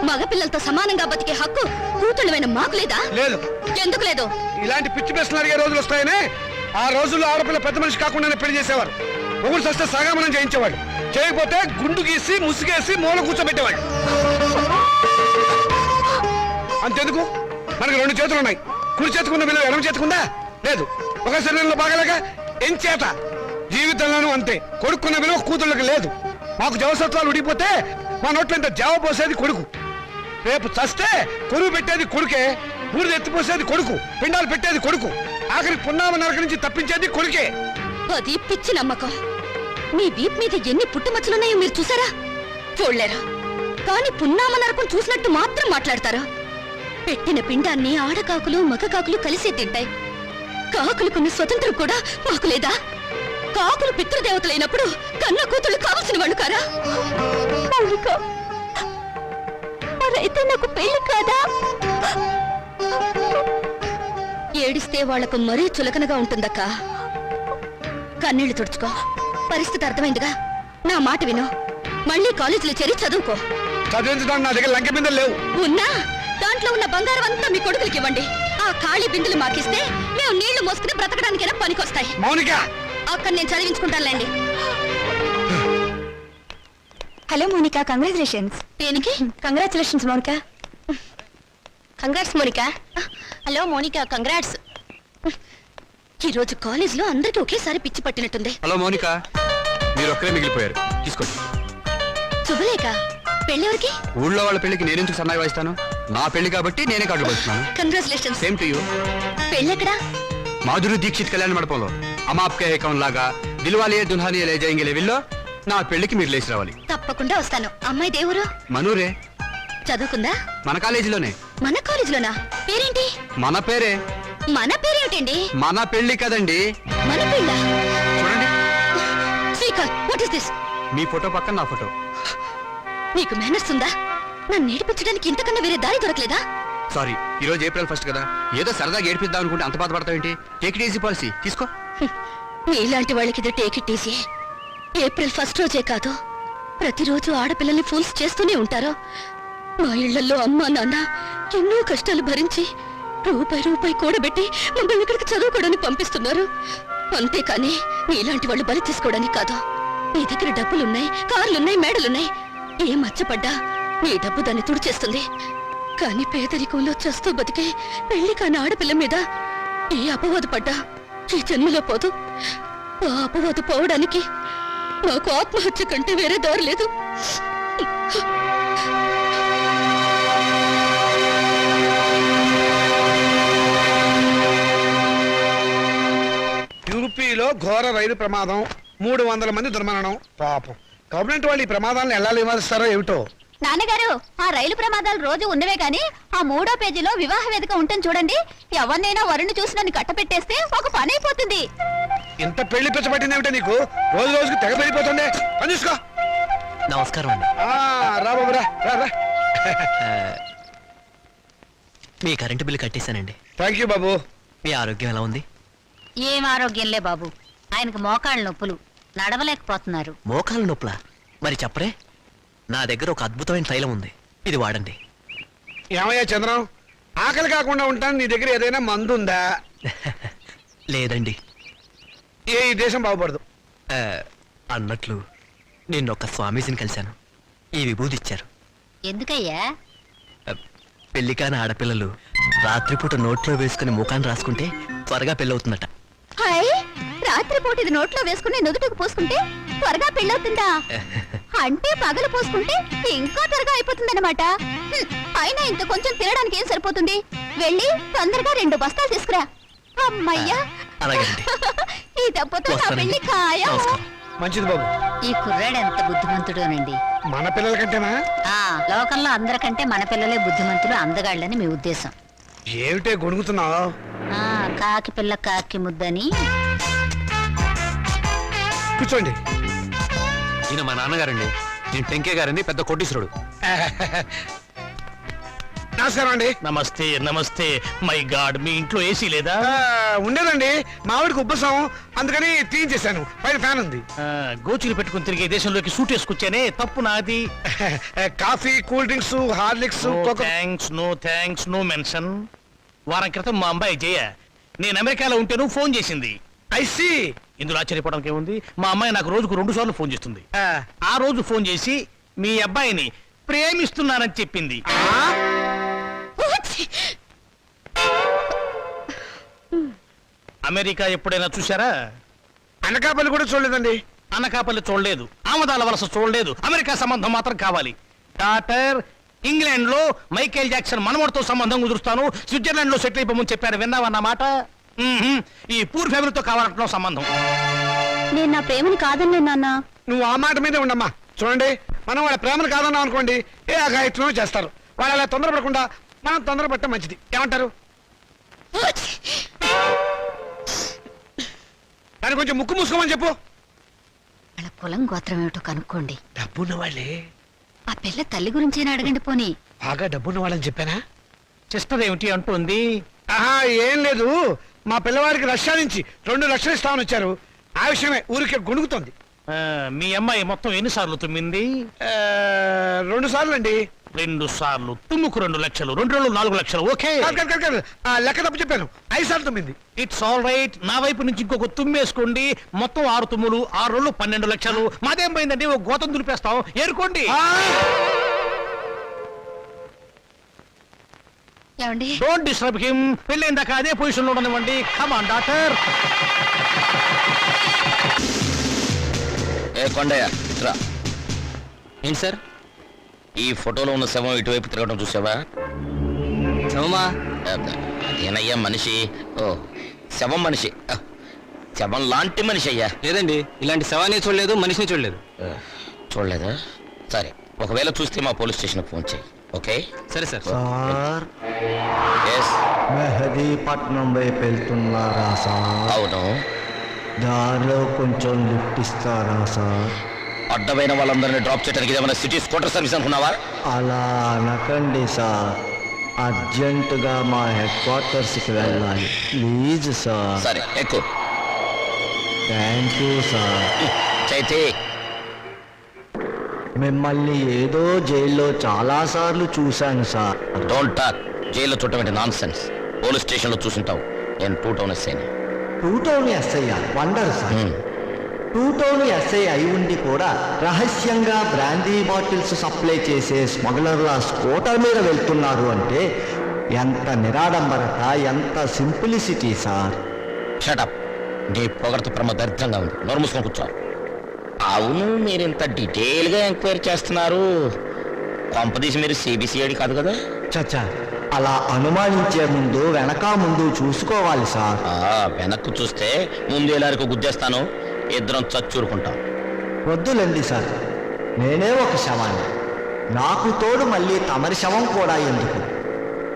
మగపిల్లలతో సమానంగా బతికే హక్కు కూతుళ్ళమైన మాకు లేదా? లేదు. ఎందుకు లేదు? ఇలాంటి పిచ్చి ప్రశ్నలు అడిగే రోజులు వస్తాయనే ఆ రోజుల్లో ఆడపిల్ల పెద్ద మనిషి కాకుండానే పెళ్లి చేసేవారు. ఒకరు చస్తే సగామనం చేయించేవాడు, చేయకపోతే గుండు గీసి ముసుగేసి మూల కూర్చోబెట్టేవాడు. అంతెందుకు, మనకి 2 చేతులు ఉన్నాయి. కుడి చేతుకున్న విలువ ఎడమ చేతుకుందా? లేదు. ఒక శరీరంలో బాగలేక ఎంచేత జీవితంలోనూ అంతే. కొడుకున్న విలువ కూతుళ్ళకి లేదు. మాకు జవసత్వాలు ఉడిపోతే మా నోట్లో ఇంత జావ పోసేది కొడుకు. రేపు చస్తే కొరువు పెట్టేది కొడుకే, ఊరిది ఎత్తిపోసేది కొడుకు, పిండాలు పెట్టేది కొడుకు, ఆఖరికి పున్నామ నరక నుంచి తప్పించేది కొడుకే. అది పిచ్చి నమ్మకం. మీ వీప్ మీద ఎన్ని పుట్టుమచ్చలున్నాయో మీరు చూసారా? చూడలేరా? కానీ పున్నామ నరకం చూసినట్టు మాత్రం మాట్లాడతారా? పెట్టిన పిండాన్ని ఆడకాకులు మగకాకులు కలిసే తింటాయి. కాకులకున్న స్వతంత్రం కూడా మాకు లేదా? కాకులు పితృదేవతలైనప్పుడు కన్న కూతుళ్ళు కావలసిన వాళ్ళు కారా? మరైతే నాకు పెళ్లి కాదా? ఏడిస్తే వాళ్లకు మరీ చులకనగా ఉంటుందక్క. కన్నీళ్లు తుడుచుకో. పరిస్థితి అర్థమైందిగా. నా మాట విను, మళ్ళీ కాలేజీలో చేరి చదువుకో. చదివించడానికి నా దగ్గర లంకె బిందెలు లేవు. ఉన్నా దాంట్లో ఉన్న బంగారం అంతా మీ కొడుకులకి ఇవ్వండి. ఆ ఖాళీ బిందులు మాకిస్తే మేము నీళ్లు మోసుకుని బ్రతకడానికైనా పనికొస్తాయి. మౌనిక, అక్కడ నేను చదివించుకుంటానులేండి. Hello Monica, congratulations. దేనికి? Congratulations Monica. Congrats Monica. Hello Monica, congrats. ఈరోజు కాలేజ్ లో అందరికి ఒకేసారి పిచ్చి పట్టినట్టుంది. హలో మౌనిక, మీరు ఒక్కరే మిగిలిపోయారు, తీసుకోండి. శుభలేఖ, పెళ్ళెవరికి? ఊళ్ళో వాళ్ళ పెళ్లికి నేనెందుకు సన్నాయి వాయిస్తాను? నా పెళ్లి కాబట్టి నేనే కార్డులు పంచుతున్నాను. కంగ్రాచులేషన్స్. Same to you. పెళ్ళెక్కడా? మాధురి దీక్షిత్ కళ్యాణ మండపంలో అమాప్కే ఏకం లాగా దిల్వాలియే దుల్హానియే లే జాయింగే విల్లో నా పెళ్లికి మీరు లేచి రావాలి. తప్పకుండా వస్తాను. అమ్మాయి దేవురు? మనూరే. చదువుకుందా? మన కాలేజీలోనే. మన కాలేజీలోనా? పేరేంటి? మన పేరే. మన పేరేమిటండి? మన పెళ్లి కదండి. మన పెళ్ళ? చూడండి. Srikanth, what is this? Me photo పక్కన నా ఫోటో. నీకు మేనర్స్ ఉందా? నన్ను ఏడిపించడానికి ఇంతకన్నా వేరే దారి దొరకలేదా? సారీ, ఈ రోజు April 1 కదా, ఏదో సరదాగా ఏడిపిద్దాం అనుకుంటే అంత బాధపడతావేంటి? టేక్ ఇట్ ఈజీ పాలసీ, తీసుకో. ఇలాంటి వాళ్ళకి ఇది టేక్ ఇట్ ఈజీ. April 1 రోజే కాదు, ప్రతిరోజు ఆడపిల్లల్ని ఫూల్స్ చేస్తూనే ఉంటారు. మా ఇళ్లలో అమ్మా నాన్న ఎన్నో కష్టాలు భరించి రూపాయి కూడబెట్టి మమ్మల్ని ఇక్కడికి చదువుకోవడానికి పంపిస్తున్నారు. అంతేకాని నీలాంటి వాళ్ళు బలి తీసుకోవడానికి కాదు. నీ దగ్గర డబ్బులున్నాయి, కార్లున్నాయి, మేడలున్నాయి. ఏ మచ్చపడ్డా నీ డబ్బు దాన్ని తుడిచేస్తుంది. కానీ పేదరికంలో చస్తూ బతికే పెళ్లి కాని ఆడపిల్ల మీద ఏ అపవాదు పడ్డా ఈ జన్మలో పోదు. ఆ అపవాదు పోవడానికి నాకు ఆత్మహత్య కంటే వేరే దారి లేదు. ఘోర రైలు ప్రమాదం, 300 మంది దుర్మరణం. పాపం గవర్నమెంట్ వాళ్ళు ఈ ప్రమాదాలను ఎలా విమర్శిస్తారో ఏమిటో. నాన్నగారు, ఆ రైలు ప్రమాదాలు రోజు ఉన్నవే గాని ఆ 3వ పేజీలో వివాహ వేదిక ఉంటుంది చూడండి. ఎవరినైనా వరుణ్ చూసి నన్ను కట్టపెట్టేస్తే ఒక పని అయిపోతుంది. ఇంత పెళ్లి పిచ్చ పట్టింది ఏమిటో నీకు? రోజు రోజుకి తెగ పెరిగిపోతుంది. పని చూసుకో. నమస్కారం అండి. రా బాబు రా రా రా. మీ కరెంటు బిల్లు కట్టేశానండి. థ్యాంక్ యూ బాబు. మీ ఆరోగ్యం ఎలా ఉంది? ఏం ఆరోగ్యంలే బాబు, ఆయనకు మోకాళ్ళ నొప్పులు, నడవలేకపోతున్నారు. మోకాల నొప్పులా? మరి చెప్పరే, నా దగ్గర ఒక అద్భుతమైన తైలం ఉంది, ఇది వాడండి. ఏమయ్యా చంద్రం, ఆకలి కాకుండా ఉంటాను, నీ దగ్గర ఏదైనా మందు ఉందా? లేదండి. ఈ దేశం బాగుపడదు. అన్నట్లు నిన్నొక్క స్వామీజీని కలిశాను, ఈ విభూది ఇచ్చారు. ఎందుకయ్యా? పెళ్లి కాని ఆడపిల్లలు రాత్రిపూట నోట్లో వేసుకుని ముఖాన్ని రాసుకుంటే త్వరగా పెళ్ళవుతుందట. హాయ్, రాత్రిపూట ఇది నోట్లో వేసుకుని నుదుటికి పోసుకుంటే త్వరగా పెళ్ళవుతుందా? అంటే పగలు పోసుకుంటే ఇంకా త్వరగా అయిపోతుందన్నమాట. అయినా ఇంత కొంచెం తినడానికి ఏం సరిపోతుంది? వెళ్ళి తొందరగా 2 బస్తాలు తీసుకురా. అమ్మయ్యా, అలాగేనండి. ఈ దెబ్బతో నా వస్తానండి. పెళ్లి ఖాయం. నమస్కారం. మంచిది బాబు. ఈ కుర్రాడు ఎంత బుద్ధిమంతుడోనండి. మన పిల్లల కంటేనా? లోకంలో అందరికంటే మన పిల్లలే బుద్ధిమంతులు, అందగాళ్ళని మీ ఉద్దేశం. ఏమిటే గొణుగుతున్నావు? కాకి పిల్ల కాకి ముద్దని. కూర్చోండి. ఈయన మా నాన్నగారండి. నేను టెంకే గారండి, పెద్ద కోటీశ్వరుడు. నమస్కారం అండి. నమస్తే నమస్తే. మై గాడ్, మీ ఇంట్లో ఏసీ లేదా? ఉండేదండి, మావిడికి ఉబ్బసం, అందుకని తీయించేశాను. పైన ఫ్యాన్ ఉంది. గోచులు పెట్టుకుని తిరిగే దేశంలోకి సూట్ వేసుకొచ్చానే, తప్పు నాది. Coffee, cool drinks, Horlicks, no thanks, no mention. వారం క్రితం మా అమ్మాయి జయ నేను అమెరికాలో ఉంటేను ఫోన్ చేసింది. ఐసి. ఇందులో ఆశ్చర్యపోవడానికి ఏముంది? మా అమ్మాయి నాకు రోజుకు 2 సార్లు ఫోన్ చేస్తుంది. ఆ రోజు ఫోన్ చేసి మీ అబ్బాయిని ప్రేమిస్తున్నానని చెప్పింది. అమెరికా ఎప్పుడైనా చూసారా? అనకాపల్లి కూడా చూడలేదండి. అనకాపల్లి చూడలేదు, ఆమదాల వలస చూడలేదు, అమెరికా సంబంధం మాత్రం కావాలి. డాక్టర్, ఇంగ్లాండ్ లో మైకేల్ జాక్సన్ మనవడితో సంబంధం కుదురుస్తాను, స్విట్జర్లాండ్ లో సెటిల్ అయిపోమని చెప్పారు. విన్నావన్నమాట. ఈ పూర్ ఫ్యామిలీతో కావాలంటున్నావు సంబంధం. నేను నా ప్రేమని కాదన్నే నాన్న. నువ్వు ఆ మాట మీదే ఉండమ్మా. చూడండి, మనం వాళ్ళ ప్రేమను కాదన్నాం అనుకోండి, ఏ అఘాయిత్యం చేస్తారు. వాళ్ళు అలా తొందరపడకుండా మనం తొందరపడటం మంచిది. ఏమంటారు? దాని కొంచెం ముక్కు మూసుకోమని చెప్పు. వాళ్ళ కులం గోత్రం ఏమిటో కనుక్కోండి. డబ్బున్న వాళ్ళే. ఆ పిల్ల తల్లి గురించేనా అడగండి పోనీ. బాగా డబ్బున్న వాళ్ళని చెప్పానా? సిస్టర్ ఏమిటి అంటుంది? ఆహా, ఏం లేదు. మా పిల్లవాడికి రష్యా నుంచి 2 లక్షలు ఇస్తామని వచ్చారు. ఆ విషయమే ఊరికే గొణుగుతోంది. మీ అమ్మాయి మొత్తం ఎన్నిసార్లు తుమ్మింది? 2 సార్లు అండి. 2 సార్లు తుమ్ముకు 2 లక్షలు, 2 రోజులు 4 లక్షలు. ఓకే, లెక్క తప్పు చెప్పాను. 5 సార్లు తుమ్మింది. It's all right. నా వైపు నుంచి ఇంకొక తుమ్మేసుకోండి. మొత్తం 6 తుమ్ములు, 6 రోజులు 12 లక్షలు. మాదేం పోయిందండి, ఒక గోతం దులిపేస్తాం. ఏరుకోండి. ఏమండి? Don't disturb him. పెళ్ళైన దాకా అదే పొజిషన్ లో ఉండనివ్వండి. Come on doctor. ఏ కొండయ్య రా. ఏంటి సార్? ఈ ఫోటోలో ఉన్న శవం ఇటువైపు తిరగడం చూసావా? శవమా? అదేనయ్యా మనిషి. ఓ, శవం మనిషి. శవం లాంటి మనిషి అయ్యా. లేదండి, ఇలాంటి శవాన్ని చూడలేదు, మనిషిని చూడలేదు. చూడలేదా? సరే, ఒకవేళ చూస్తే మా పోలీస్ స్టేషన్కి ఫోన్ చేయి. ఓకే? సరే సార్. Sir, yes. మెహదీపట్నం వైపు వెళ్తున్నారా సార్? అవును. దారిలో కొంచెం లిఫ్ట్ ఇస్తారా సార్? అడ్డమైన వాళ్ళందరినీ డ్రాప్ చేయడానికి ఏమైనా సిటీ స్కూటర్ సర్వీస్ అనుకున్నావా? అలా అనకండి సార్, అర్జెంటుగా మా హెడ్ క్వార్టర్స్కి వెళ్ళాలి. Please sir. సరే, ఎక్కువ. Thank you sir. చైతే, మిమ్మల్ని ఏదో జైల్లో చాలాసార్లు చూశాను సార్. Don't talk. జైల్లో చూడటం నాన్ సెన్స్. పోలీస్ స్టేషన్లో చూసుంటావు. నేను 2 టౌన్ ఎస్ఐని. 2 town SI wonder sir. 2 town SI అయి ఉండి కూడా రహస్యంగా బ్రాందీ బాటిల్స్ సప్లై చేసే స్మగ్లర్ల స్కూటర్ మీద వెళ్తున్నారు అంటే ఎంత నిరాడంబరత, ఎంత సింప్లిసిటీ సార్. షటప్. నీ పొగడత ప్రమ దరిద్రంగా ఉంది. నోరు మూసుకొని కూర్చో. అవును, మీరు ఇంత డీటెయిల్గా ఎంక్వైరీ చేస్తున్నారు. కొంపదీసి మీరు సిబిసిఐడి కాదు కదా? చచ్చా, అలా అనుమానించే ముందు వెనక ముందు చూసుకోవాలి సార్. వెనక్కు చూస్తే ముందు ఎలారికి గుద్దేస్తాను, ఇద్దరం చచ్చూరుకుంటాం. వద్దులేండి సార్, నేనే ఒక శవాన్ని, నాకు తోడు మళ్ళీ తమరి శవం కూడా ఎందుకు?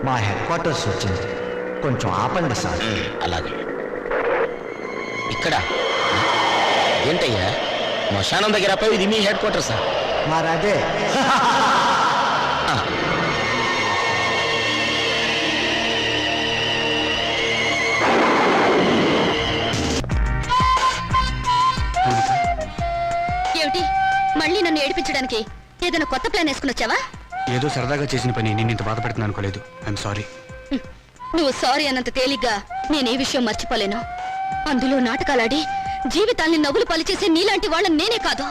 మా హెడ్ క్వార్టర్స్ వచ్చింది, కొంచెం ఆపండి సార్. అలాగే. ఇక్కడ ఏంటయ్యా శ్మశానం దగ్గర పోయి ఇది మీ హెడ్ క్వార్టర్సా? మరదే. ఏమిటి మళ్ళీ నన్ను ఏడిపించడానికి ఏదైనా కొత్త ప్లాన్ వేసుకుని వచ్చావా? ఏదో సరదాగా చేసిన పని నేను ఇంత బాధపడుతున్నాను అనుకోలేదు. I'm sorry. నువ్వు సారీ అన్నంత తేలిగ్గా నేనే విషయం మర్చిపోలేను. అందులో నాటకాలాడి జీవితాల్ని నవ్వులు పలిచేసే నీలాంటి వాళ్ళని నేనే కాదు,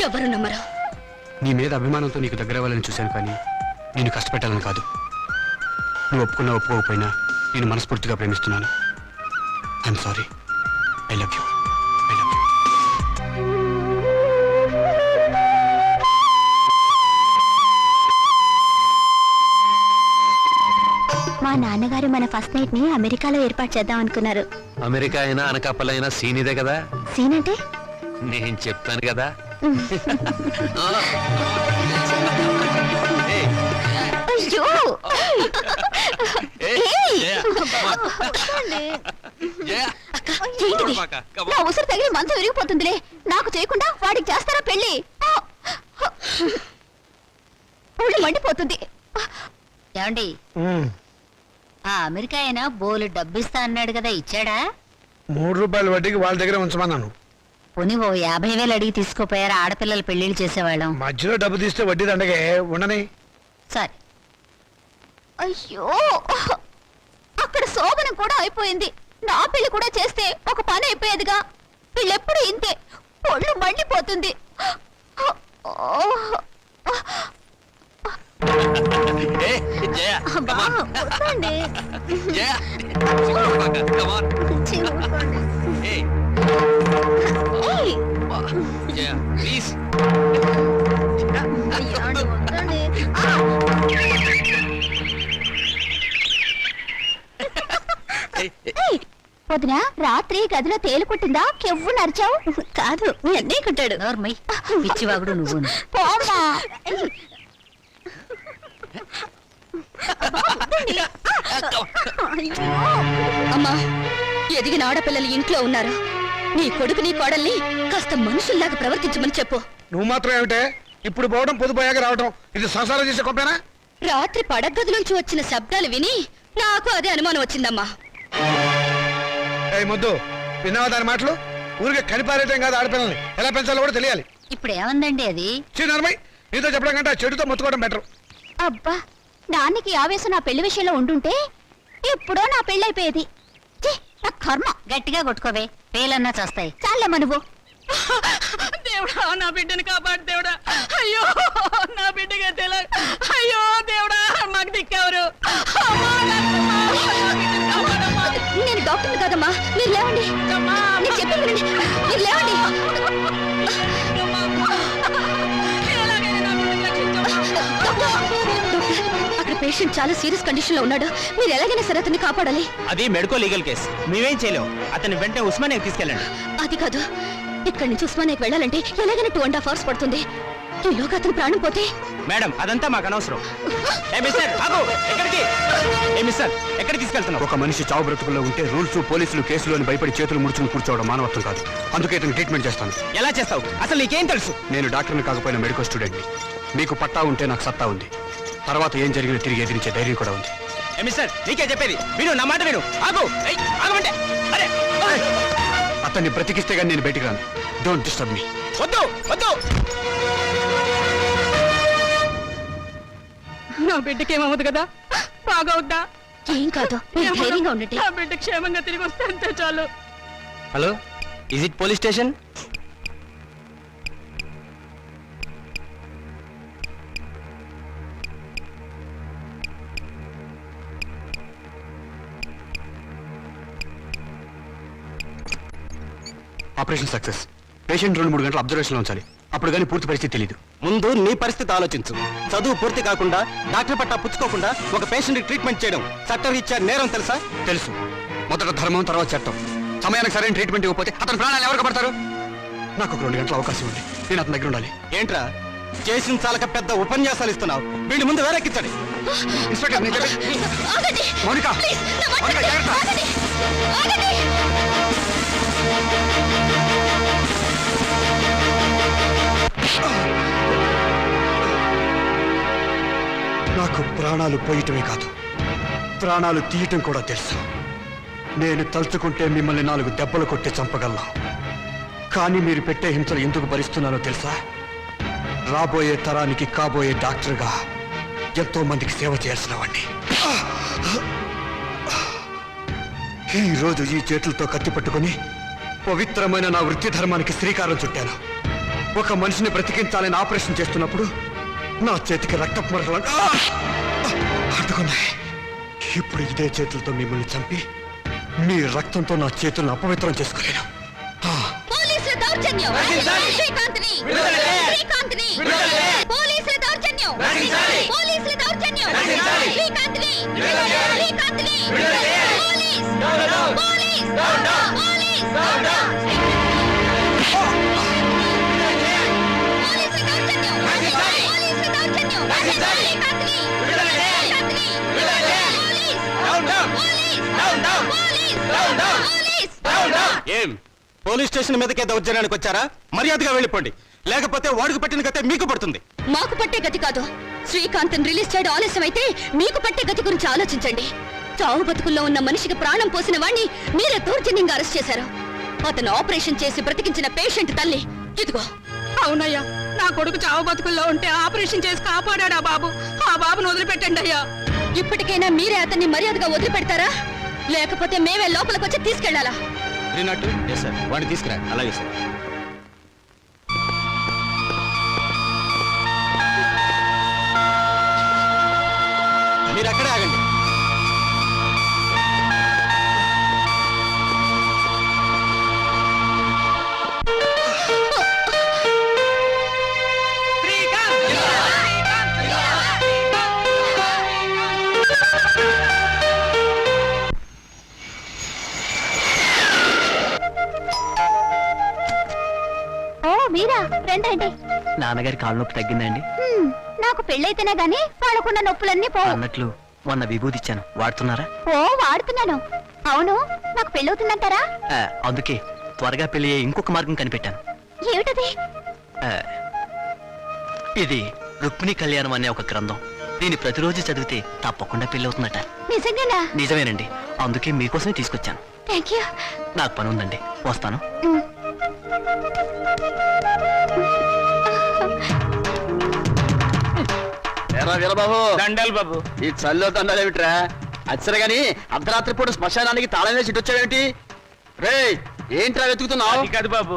ఎవరు నమ్మరు. నీ మీద అభిమానంతో నీకు దగ్గర అవ్వాలని చూశాను, కానీ నేను కష్టపెట్టాలని కాదు. నువ్వు ఒప్పుకున్నా ఒప్పుకోకపోయినా నేను మనస్ఫూర్తిగా ప్రేమిస్తున్నాను. I'm sorry. I love you. I love you. మా నాన్నగారు మన ఫస్ట్ నైట్ ని అమెరికాలో ఏర్పాటు చేద్దాం అనుకున్నారు. అమెరికా అయినా అనకాపలైనా సీన్ ఇదే కదా. సీన్ అంటే నేను చెప్తాను కదా. అయ్యో ఏంటిది? నా ఉసురు తగిలి మంచం విరిగిపోతుందిలే. నాకు చేయకుండా వాడికి చేస్తారా పెళ్లి? ఒళ్ళు మండిపోతుంది. ఏమండి, ఆ అమెరికా అయినా బోలు డబ్బిస్తా అన్నాడు కదా, ఇచ్చాడా? 3 రూపాయల వడ్డీకి వాళ్ళ దగ్గర ఉంచమన్నాను. పోనీ ఓ 50,000 అడిగి తీసుకోపోయారా? ఆడపిల్లలు పెళ్లిళ్ళు చేసేవాళ్ళం. మధ్యలో డబ్బు తీస్తే వడ్డీ దండగే ఉండని. సరే. అయ్యో, అక్కడ శోభనం కూడా అయిపోయింది. నా పెళ్లి కూడా చేస్తే ఒక పని అయిపోయేదిగా. వీళ్ళెప్పుడు ఇంతే, ఒళ్ళు మండిపోతుంది. అబ్బా, వద్దండి. చివుకోండి. ఏయ్. అయ్యో, వద్దండి. వదినా, రాత్రి గదిలో తేలు కుట్టిందా? కెవ్వు నరిచావు? కాదు, మీ అన్నయ్య కుట్టాడు. నోర్మై, పిచ్చివాగుడు నువ్వు. పోమ్మా. అమ్మా, ఎదిగిన ఆడపిల్లలు ఇంట్లో ఉన్నారు. నీ కొడుకుని కోడల్ని కాస్త మనుషుల్లాగా ప్రవర్తించమని చెప్పు. నువ్వు మాత్రం ఏమిటే ఇప్పుడు పోవడం పొదుపోయాక రావడం, ఇది సంసారం చేసే గొప్పేనా? రాత్రి పడగదిలోంచి వచ్చిన శబ్దాలు విని నాకు అదే అనుమానం వచ్చిందమ్మా. ముద్దు విన్నావా దాని మాటలు? ఊరికే కనిపారేయటం కాదు, ఆడపిల్లల్ని ఎలా పెంచాలో కూడా తెలియాలి. ఇప్పుడు ఏమందండి అది? చిన్నమ్మాయి నీతో చెప్పడం కంటే ఆ చెడుతో మొత్తుకోవడం బెటర్. అబ్బా, నాన్నకి ఆవేశం నా పెళ్లి విషయంలో ఉండుంటే ఎప్పుడో నా పెళ్ళైపోయేది. నా కర్మ. గట్టిగా కొట్టుకోవే, పేలన్నా చేస్తాయి. చాలమ్మా నువ్వు. దేవుడా, నా బిడ్డని కాపాడు దేవుడా. అయ్యో, నా బిడ్డగా తెల. అయ్యో దేవుడా, మాకు దిక్కెవరు? నేను డాక్టర్ని కాదమ్మా, మీరు లేవండి. నేను చెప్పి వినండి, మీరు లేవండి. అక్కడ పేషెంట్ చాలా సీరియస్ కండిషన్ లో ఉన్నాడు. మీరు ఎలాగైనా సరే అతన్ని కాపాడాలి. అది మెడికో లీగల్ కేసు, మేమేం చేయలేం. అతన్ని వెంటనే ఉస్మానియాకి తీసుకెళ్ళండి. అది కాదు, ఇక్కడి నుంచి ఉస్మానియాకి వెళ్ళాలంటే ఎలాగైనా 2.5 hours పడుతుంది. ఈలోగా అతని ప్రాణం పోతే? మేడం, అదంతా మాకు అనవసరం. ఎక్కడికి తీసుకెళ్తున్నావు? ఒక మనిషి చావు బ్రతుకుల్లో ఉంటే రూల్స్, పోలీసులు, కేసులు అని భయపడి చేతులు ముడుచుకుని కూర్చోవడం మానవత్వం కాదు. అందుకే ఇతను ట్రీట్మెంట్ చేస్తాను. ఎలా చేస్తావు? అసలు నీకేం తెలుసు? నేను డాక్టర్ని కాకపోయినా మెడికల్ స్టూడెంట్ని. మీకు పట్టా ఉంటే నాకు సత్తా ఉంది. తర్వాత ఏం జరిగినా తిరిగి ఎదిరించే ధైర్యం కూడా ఉంది. నీకే చెప్పేది విను, నా మాట విను. ఆగమంటే అతన్ని బ్రతికిస్తే గానీ నేను బయటికి రాను. Don't disturb me. వద్దు వద్దు. నా బిడ్డకేమవుతుంది కదా, బాగవుద్దా? ఏం కాదు, ధైర్యంగా ఉండండి. నా బిడ్డ క్షేమంగా తిరిగి వస్తే అంతే చాలు. Hello, is it police station? Operation success. Patient 2-3 గంటల అబ్జర్వేషన్లో ఉంచాలి. అప్పుడు కానీ పూర్తి పరిస్థితి తెలీదు. ముందు నీ పరిస్థితి ఆలోచించు. చదువు పూర్తి కాకుండా డాక్టర్ పట్టా పుచ్చుకోకుండా ఒక పేషెంట్ ట్రీట్మెంట్ చేయడం చట్టరీత్యా నేరం తెలుసా? తెలుసు. మొదట ధర్మం, తర్వాత చట్టం. సమయానికి సరైన ట్రీట్మెంట్ ఇవ్వకపోతే అతని ప్రాణాలు ఎవరు కాపాడతారు? నాకు ఒక 2 గంటల అవకాశం ఉంది. నేను అతని దగ్గర ఉండాలి. ఏంట్రా చేసిన చాలక పెద్ద ఉపన్యాసాలు ఇస్తున్నావు? వీడి ముందు వేరెక్కించండి. ఇన్స్పెక్టర్, నేను చెప్పేది- ఆగండి. మౌనిక, ప్లీజ్, నా మాట మౌనిక, వినండి. జాగ్రత్త. ఆగండి. ఆగండి. నాకు ప్రాణాలు పోయటమే కాదు, ప్రాణాలు తీయటం కూడా తెలుసు. నేను తలుచుకుంటే మిమ్మల్ని 4 దెబ్బలు కొట్టి చంపగలను. కానీ మీరు పెట్టే హింసలు ఎందుకు భరిస్తున్నానో తెలుసా? రాబోయే తరానికి కాబోయే డాక్టర్గా ఎంతో మందికి సేవ చేయాల్సిన వాడిని. ఈ రోజు ఈ చేతులతో కత్తి పట్టుకుని పవిత్రమైన నా వృత్తి ధర్మానికి శ్రీకారం చుట్టాను. ఒక మనిషిని బ్రతికించాలని ఆపరేషన్ చేస్తున్నప్పుడు నా చేతికి రక్తపు మరకలు అడ్డుకున్నాయి. ఇప్పుడు ఇదే చేతులతో మిమ్మల్ని చంపి మీ రక్తంతో నా చేతులను అపవిత్రం చేసుకోలేను. పోలీసుల దౌర్జన్యం. శ్రీకాంత్ని. శ్రీకాంత్ని. పోలీసుల దౌర్జన్యం. పోలీసుల దౌర్జన్యం. శ్రీకాంత్ని. శ్రీకాంత్ని. పోలీస్. పోలీస్. పోలీస్. పోలీసుల దౌర్జన్యం. పోలీసుల దౌర్జన్యం. శ్రీకాంత్ని. శ్రీకాంత్ని. పోలీస్. పోలీస్. పోలీస్. ఏం పోలీస్ స్టేషన్ మీదకే దౌర్జన్యానికి వచ్చారా? మర్యాదగా వెళ్ళిపోండి, లేకపోతే వాడికి పట్టిన గతే మీకు పడుతుంది. మాకు పట్టే గతి కాదు. శ్రీకాంత్ రిలీజ్ చేయడం ఆలస్యం అయితే మీకు పట్టే గతి గురించి ఆలోచించండి. చావు బతుకుల్లో ఉన్న మనిషికి ప్రాణం పోసిన వాణ్ణి మీరే దౌర్జన్యంగా అరెస్ట్ చేశారు. అతను ఆపరేషన్ చేసి బ్రతికించిన పేషెంట్ తల్లి ఇదిగో. అవునయ్యా, నా కొడుకు చావు బతుకుల్లో ఉంటే ఆపరేషన్ చేసి కాపాడా బాబు. ఆ బాబును వదిలిపెట్టండి అయ్యా. ఇప్పటికైనా మీరే అతన్ని మర్యాదగా వదిలిపెడతారా, లేకపోతే మేమే లోపలికి వచ్చి తీసుకెళ్లాలా? వాడిని తీసుకురా. అలాగే సార్. మీరు అక్కడే ఆగండి. ఓ మీరా, రండి. నాన్నగారి కాలు నొప్పి తగ్గిందండి? నాకు పెళ్ళైతేనే గాని వాళ్ళకున్న నొప్పులన్నీ పో. అన్నట్లు మొన్న విభూతి ఇచ్చాను, వాడుతున్నారా? ఓ వాడుతున్నాను. అవును, నాకు పెళ్ళవుతుందంటారా? అందుకే త్వరగా పెళ్లి అయ్యే ఇంకొక మార్గం కనిపెట్టాను. ఏమిటది? ఆ, ఇది రుక్మిణి కళ్యాణం అనే ఒక గ్రంథం. దీన్ని ప్రతిరోజు చదివితే తప్పకుండా పెళ్లి అవుతుందట. నిజంగానా? నిజమేనండి, అందుకే మీకోసమే తీసుకొచ్చాను. Thank you. నాకు పని ఉందండి, వస్తాను. వీరబాబు, దండాలు బాబు. ఈ చల్లో దండాలేమిట్రా? అచ్చరే గాని అర్ధరాత్రి పూట శ్మశానానికి తాళం వేసి వచ్చావేమిటి? రే, ఏంట్రా వెతుకుతున్నావు? అది కాదు బాబు,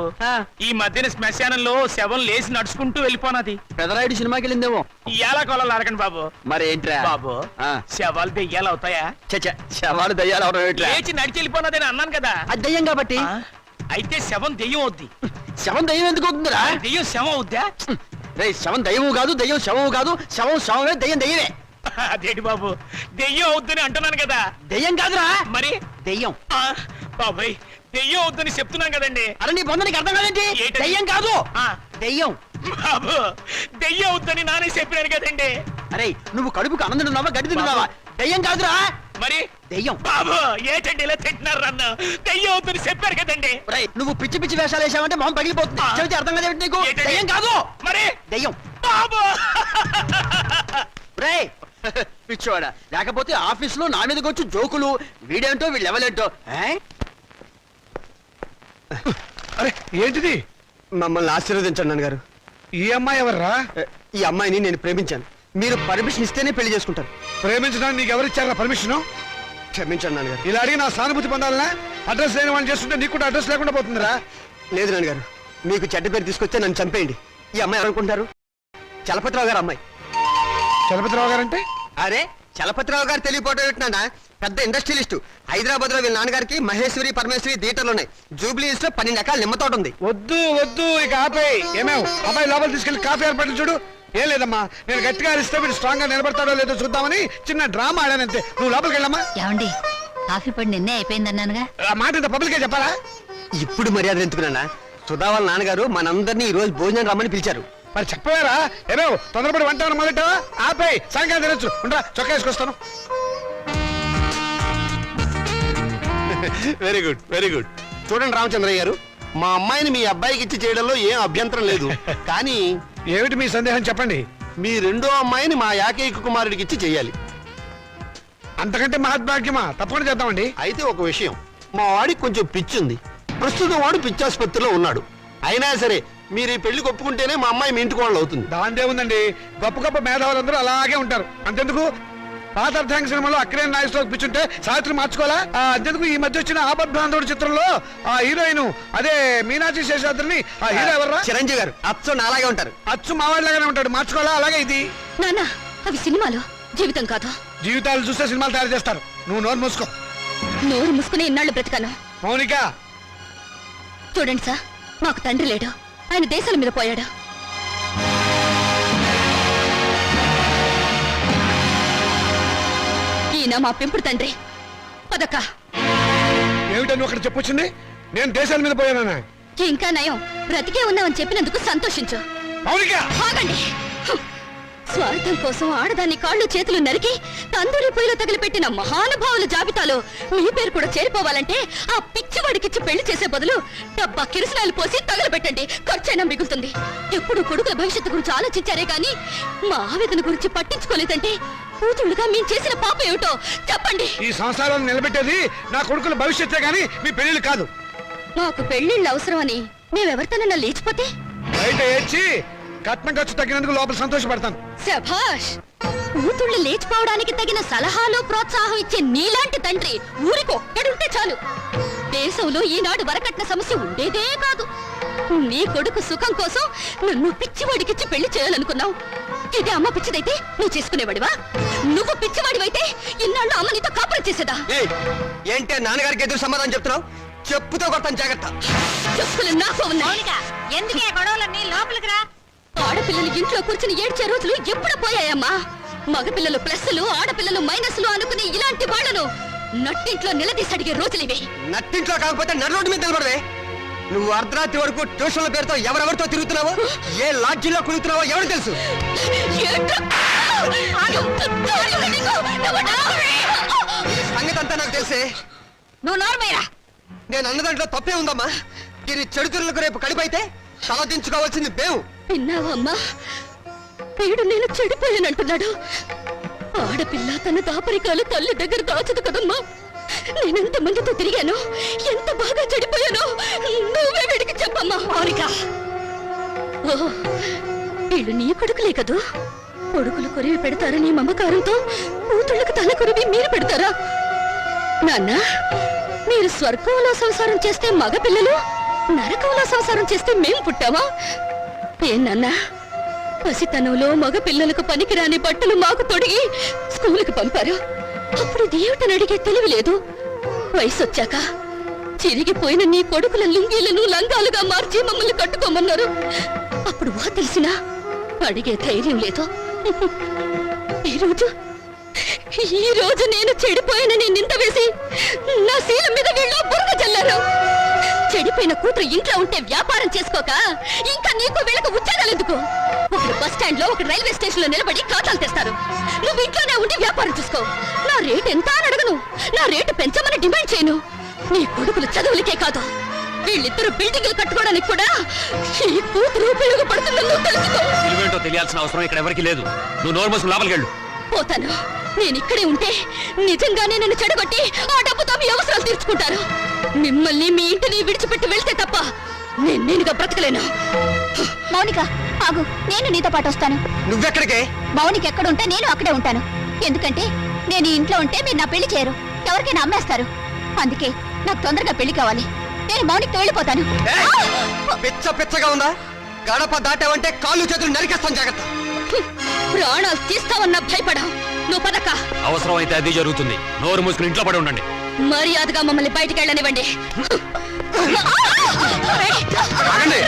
ఈ మధ్యన శ్మశానంలో శవం లేచి నడుచుకుంటూ వెళ్ళిపోనది. పెదరాయుడు సినిమాకి వెళ్ళిందేమో. ఇయాల కొలాలు అడగండి బాబు. మరి ఏంట్రా బాబు, ఆ. శవాలు దెయ్యాలు అవుతాయా? చచ్చ, శవాలు దయ్యాలు అవడం ఏమిట్రా? లేచి నడిచి వెళ్ళిపోనదని అన్నాను కదా. అది దయ్యం కాబట్టి. ఆ? అయితే శవం దెయ్యం అవుద్ది. శవం దయ్యం ఎందుకు అవుతుందిరా? దెయ్యం శవం అవుద్దా? రే, శవం దయ్యము కాదు, దయ్యం శవము కాదు. శవం శవమే, దయ్యం దయ్యమే. అదేంటి బాబు, దెయ్యం అవుద్దని అంటున్నాను కదా. దయ్యం కాదురా, మరి దయ్యం. ఆ, బాబాయ్, దెయ్యం అవుద్దని చెప్తున్నాను కదండి. అరే నీ బొందనికి అర్థం కాదేంటి? ఏంటది? దయ్యం కాదు, ఆ. దయ్యం. బాబు, దెయ్యం అవుద్దని నానే చెప్పినాను కదండి. అరే, నువ్వు కడుపుకు అన్నం తింటున్నావా, గడ్డి తింటున్నావా? దయ్యం కాదురా, మరి దయ్యం. బాబు, ఏంటండి ఇలా తింటున్నారు అన్న? దెయ్యం అవుద్దని చెప్పారు కదండి. రే, నువ్వు పిచ్చి పిచ్చి వేషాలు వేసావంటే మొహం పగిలిపోతుంది. ఆ. చెబితే అర్థం కాదేమిటి నీకు? ఏంటది? దయ్యం కాదు, మరి దయ్యం. బాబు. రే పిచ్చోడా, లేకపోతే ఆఫీసులో నా మీదకి వచ్చి జోకులు, వీడేంటో వీళ్ళు ఎవలేంటో. అరే ఏంటిది? మమ్మల్ని ఆశీర్వదించండి నాన్నగారు. ఈ అమ్మాయి ఎవర్రా? ఈ అమ్మాయిని నేను ప్రేమించాను. మీరు పర్మిషన్ ఇస్తేనే పెళ్లి చేసుకుంటాను. ప్రేమించడానికి నీకు ఎవరిచ్చారా పర్మిషన్? క్షమించండి నాన్నగారు. ఇలా అడిగి నా సానుభూతి పొందాలనా? అడ్రస్ లేని వాళ్ళు చేస్తుంటే నీకు కూడా అడ్రస్ లేకుండా పోతుందిరా. లేదు నాన్నగారు, మీకు చెడ్డ పేరు తీసుకొస్తే నన్ను చంపేయండి. ఈ అమ్మాయి ఎవరనుకుంటారు? చలపతిరావు గారు అమ్మాయి. చలపతిరావు గారంటే? అరే, చలపతిరావు గారు తెలియపోవడం ఏంటన్నా? పెద్ద ఇండస్ట్రియలిస్ట్. హైదరాబాద్ లో వీళ్ళ నాన్నగారికి మహేశ్వరి పరమేశ్వరి థియేటర్లు ఉన్నాయి. జూబ్లీ హిల్స్ లో 12 ఎకరాల నిమ్మ తోట ఉంది. వద్దు వద్దు ఇక ఆపేయ్. ఏమేవ్ అబ్బాయి లోపల తీసుకెళ్లి కాఫీ ఏర్పాట్లు చూడు. ఏం లేదమ్మా, నేను గట్టిగా అరిస్తే మీరు స్ట్రాంగ్ గా నిలబడతాడో లేదో చూద్దామని చిన్న డ్రామా ఆడానంతే. నువ్వు లోపలికి వెళ్ళమ్మా. ఏమండి కాఫీ పడి నిన్నే అయిపోయిందన్నానుగా. ఆ మాట ఇంత పబ్లికే చెప్పాలా? ఇప్పుడు మర్యాద ఎందుకున్నా? సుధా వాళ్ళ నాన్నగారు మనందరినీ ఈ రోజు భోజనం రమ్మని పిలిచారు. మరి చెప్పవేరా? ఏమేవ్ తొందరపడి వంట మొదలెట్టావా? ఆపేయ్, సాయంకాలం తినొచ్చు. ఉండరా, చొక్కా వేసుకొస్తాను. Very good very good. చూడండి రామచంద్రయ్య గారు, మా అమ్మాయిని మీ అబ్బాయికి ఇచ్చి చేయడంలో ఏం అభ్యంతరం లేదు. కానీ ఏమిటి మీ సందేహం చెప్పండి. మీ రెండో అమ్మాయిని మా ఏకైక కుమారుడికి ఇచ్చి చెయ్యాలి. అంతకంటే మహద్భాగ్యమా? తప్పకుండా చేద్దామండి. అయితే ఒక విషయం, మా వాడికి కొంచెం పిచ్చుంది. ప్రస్తుతం వాడు పిచ్చాసుపత్రిలో ఉన్నాడు. అయినా సరే మీరు ఈ పెళ్లికి ఒప్పుకుంటేనే మా అమ్మాయి మీ ఇంటికి వాళ్ళు అవుతుంది. దాందే ఉందండి, గొప్ప గొప్ప మేధావులందరూ అలాగే ఉంటారు. అంతెందుకు పాత అర్థాంగ సినిమాలో అక్కడే నాయకులకు పిచ్చుంటే సావిత్రి మార్చుకోవాలా? అంతెందుకు ఈ మధ్య వచ్చిన ఆపద్బాంధవుడు చిత్రంలో ఆ హీరోయిన్ అదే మీనాక్షి శేషాద్రిని ఆ హీరో ఎవర్రా? చిరంజీవి గారు అచ్చో నాలాగే ఉంటారు. అచ్చు మావాడిలాగానే ఉంటాడు. మార్చుకోవాలా? అలాగే ఇది నాన్న అవి సినిమాలు, జీవితం కాదు. జీవితాలు చూస్తే సినిమాలు తయారు చేస్తారు. నువ్వు నోరు మూసుకో. నోరు మూసుకుని ఇన్నాళ్ళు బ్రతికాను. మౌనిక, చూడండి సార్, మాకు తండ్రి లేడు, ఆయన దేశాల మీద పోయాడు. ఈయన మా పెంపుడు తండ్రి. పదక్క. ఏమిటని ఒకటి చెప్పొచ్చింది? నేను దేశాల మీద పోయానా? ఇంకా నయం బ్రతికే ఉన్నామని చెప్పినందుకు సంతోషించు. మౌనిక, ఆగండి. హ్. స్వార్థం కోసం ఆడదాన్ని కాళ్ళు చేతులు నరికి తందూరి పొయ్యిలో తగిలిపెట్టిన మహానుభావుల జాబితాలో మీ పేరు కూడా చేరిపోవాలంటే ఆ పిచ్చివాడికిచ్చి పెళ్లి చేసే బదులు డబ్బా కిరసనాలు పోసి తగలబెట్టండి. ఖర్చైనా మిగులుతుంది. ఎప్పుడు కొడుకుల భవిష్యత్తు గురించి ఆలోచించారే గాని మా ఆవేదన గురించి పట్టించుకోలేదంటే కూతుళ్ళుగా మేము చేసిన పాప ఏమిటో చెప్పండి. ఈ సంసారాన్ని నిలబెట్టేది నా కొడుకుల భవిష్యత్తే గాని మీ పెళ్లిళ్ళు కాదు. మాకు పెళ్లిళ్ళు అవసరమని మేమెవరితోనన్నా లేచిపోతే బయట ఏడ్చి కట్నం ఖర్చు తగ్గినందుకు లోపల సంతోషపడతాను. శభాష్. కూతుళ్ళు లేచిపోవడానికి తగిన సలహాలు ప్రోత్సాహం ఇచ్చే నీలాంటి తండ్రి ఊరికి ఒక్కడుంటే చాలు. దేశంలో ఈనాడు వరకట్న సమస్య ఉండేదే కాదు. నీ కొడుకు సుఖం కోసం నన్ను పిచ్చివాడికిచ్చి పెళ్లి చేయాలనుకున్నావు. ఇదే అమ్మ పిచ్చిదైతే నువ్వు చేసుకునేవాడివా? నువ్వు పిచ్చివాడివైతే ఇన్నాళ్ళు అమ్మ నీతో కాపురం చేసేదా? ఏంటే నాన్నగారికి ఎదురు సమాధానం చెప్తున్నావు? చెప్పుతో కొడతాను, జాగ్రత్త. చెప్పులు నాకు ఉన్నాయి. ఎందుకే గొడవలన్నీ? లోపలికి రా. ఆడపిల్లలు ఇంట్లో కూర్చుని ఏడ్చే రోజులు ఎప్పుడు పోయాయమ్మా? మగపిల్లలు ప్లస్లు, ఆడపిల్లలు మైనస్లు అనుకునే ఇలాంటి వాళ్లను నట్టింట్లో నిలదీసి అడిగే రోజులివి. నట్టింట్లో కాకపోతే నడు రోడ్డు మీద నిలబడవే. నువ్వు అర్ధరాత్రి వరకు ట్యూషన్ల పేరుతో ఎవరెవరితో తిరుగుతున్నావో, ఏ లాడ్జీలో కుదురుతున్నావో ఎవరు తెలుసు? సంగతి అంతా నాకు తెలిసే. నువ్వు నోర్మేరా. నేను అన్న దాంట్లో తప్పే ఉందమ్మా. దీని చెడుతురులకు రేపు కడిపైతే తలదించుకోవాల్సింది మేము. విన్నావమ్మా? వీడు నేను చెడిపోయానంటున్నాడు. ఆడపిల్ల తన దాపరికాలు తల్లి దగ్గర దాచదు కదమ్మా. నేనెంత మందితో తిరిగాను, ఎంత బాగా చెడిపోయానో నువ్వే వీడికి చెప్పమ్మా. మౌనిక, ఓ వీళ్ళు నీ కొడుకులే కదూ. కొడుకులు కొరివి పెడతారని మమకారంతో కూతుళ్ళకు తల కొరివి మీరు పెడతారా? నాన్న, మీరు స్వర్గంలో సంసారం చేస్తే మగపిల్లలు, నరకంలో సంసారం చేస్తే మేం పుట్టావా? ఏనన్నా, పసితనంలో మగ పిల్లలకు పనికిరాని బట్టలు మాకు తొడిగి స్కూలుకు పంపారు. అప్పుడు దేవుటని అడిగే తెలివి లేదు. వయసొచ్చాక చిరిగిపోయిన నీ కొడుకుల లుంగీలను లంగాలుగా మార్చి మమ్మల్ని కట్టుకోమన్నారు. అప్పుడు వా తెలిసినా అడిగే ధైర్యం లేదు. ఈ రోజు నేను చెడిపోయానని నింద వేసి నా శీలం మీద వీళ్ళు బురద చల్లారు. చెడిపోయిన కూతురు ఇంట్లో ఉంటే వ్యాపారం చేసుకోక ఇంకా నీకు వీళ్ళకు ఉద్యోగాలు ఎందుకు? ఒకరు బస్ స్టాండ్ లో, ఒకరు రైల్వే స్టేషన్ లో నిలబడి ఖాతాలు తెస్తారు. నువ్వు ఇంట్లోనే ఉండి వ్యాపారం చూసుకో. నా రేటు ఎంత అని అడగను, నా రేటు పెంచమని డిమాండ్ చేయను. నీ కొడుకులు చదువులకే కాదు, వీళ్ళిద్దరు బిల్డింగ్లు కట్టుకోవడానికి కూడా ఈ కూతురు ఉపయోగపడుతుందని నువ్వు తెలుసుకో. ఇవేంటో తెలియాల్సిన అవసరం ఇక్కడ ఎవరికి లేదు. నువ్వు నోరు మూసుకుని లోపలికి వెళ్ళు. పోతాను. నేను ఇక్కడే ఉంటే నిజంగానే నన్ను చెడగొట్టి ఆ డబ్బుతో మీ అవసరాలు తీర్చుకుంటారు. మిమ్మల్ని మీ ఇంటిని విడిచిపెట్టి వెళ్తే తప్ప నేనుగా బ్రతకలేను. మౌనిక ఆగు, నేను నీతో పాటు వస్తాను. నువ్వెక్కడికే? మౌనిక ఎక్కడుంటే నేను అక్కడే ఉంటాను. ఎందుకంటే నేను ఈ ఇంట్లో ఉంటే మీరు నా పెళ్లి చేయరు, ఎవరికైనా అమ్మేస్తారు. అందుకే నాకు తొందరగా పెళ్లి కావాలి. నేను మౌనికతో వెళ్ళిపోతాను. పిచ్చ పిచ్చగా ఉందా? గడప దాటావంటే కాళ్ళు చేతులు నరికేస్తాను, జాగ్రత్త. ప్రాణాలు తీస్తావన్నా భయపడా నువ్వు పదక్క. అవసరమైతే అది జరుగుతుంది. నోరు మూసుకుని ఇంట్లో పడి ఉండండి. మర్యాదగా మమ్మల్ని బయటికి వెళ్ళనివ్వండి. ఆగండి.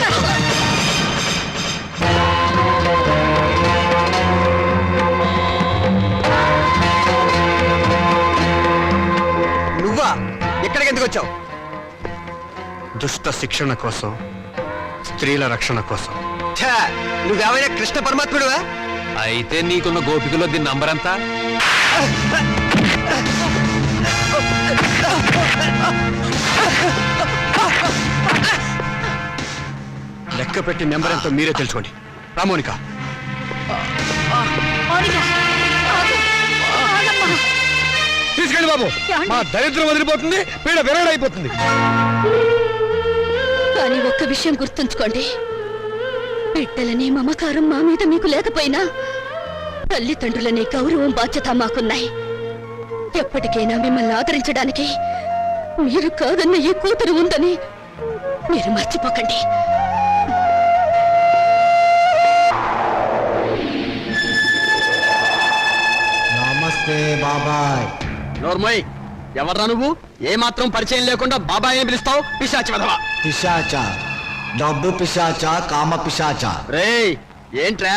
నువ్వా ఎక్కడికి ఎందుకు వచ్చావు? దుష్ట శిక్షణ కోసం, స్త్రీల రక్షణ కోసం. ఛా, నువ్వేమైనా కృష్ణ పరమాత్ముడువా? అయితే నీకున్న గోపికలో దీని నంబర్ ఎంత? లెక్క పెట్టి నెంబర్ ఎంతో మీరే తెలుసుకోండి. రామోనిక, తీసుకెళ్ళి బాబు. మా దరిద్రం వదిలిపోతుంది, పీడ విరగడైపోతుంది. కానీ ఒక్క విషయం గుర్తుంచుకోండి, బిడ్డలనే మమకారం మా మీద మీకు లేకపోయినా తల్లిదండ్రులనే గౌరవం బాధ్యత మాకున్నాయి. ఎప్పటికైనా మిమ్మల్ని ఆదరించడానికి మీరు కాదన్న ఈ కూతురు ఉందని మీరు మర్చిపోకండి. నమస్తే బాబాయ్. నోర్మయ్, ఎవర్రా నువ్వు? ఏ మాత్రం పరిచయం లేకుండా బాబాయ్ అని పిలుస్తావు? పిశాచి వెధవా. పిశాచ, డబ్బు పిశాచ, కామ పిశాచ. రేయ్, ఏంట్రా?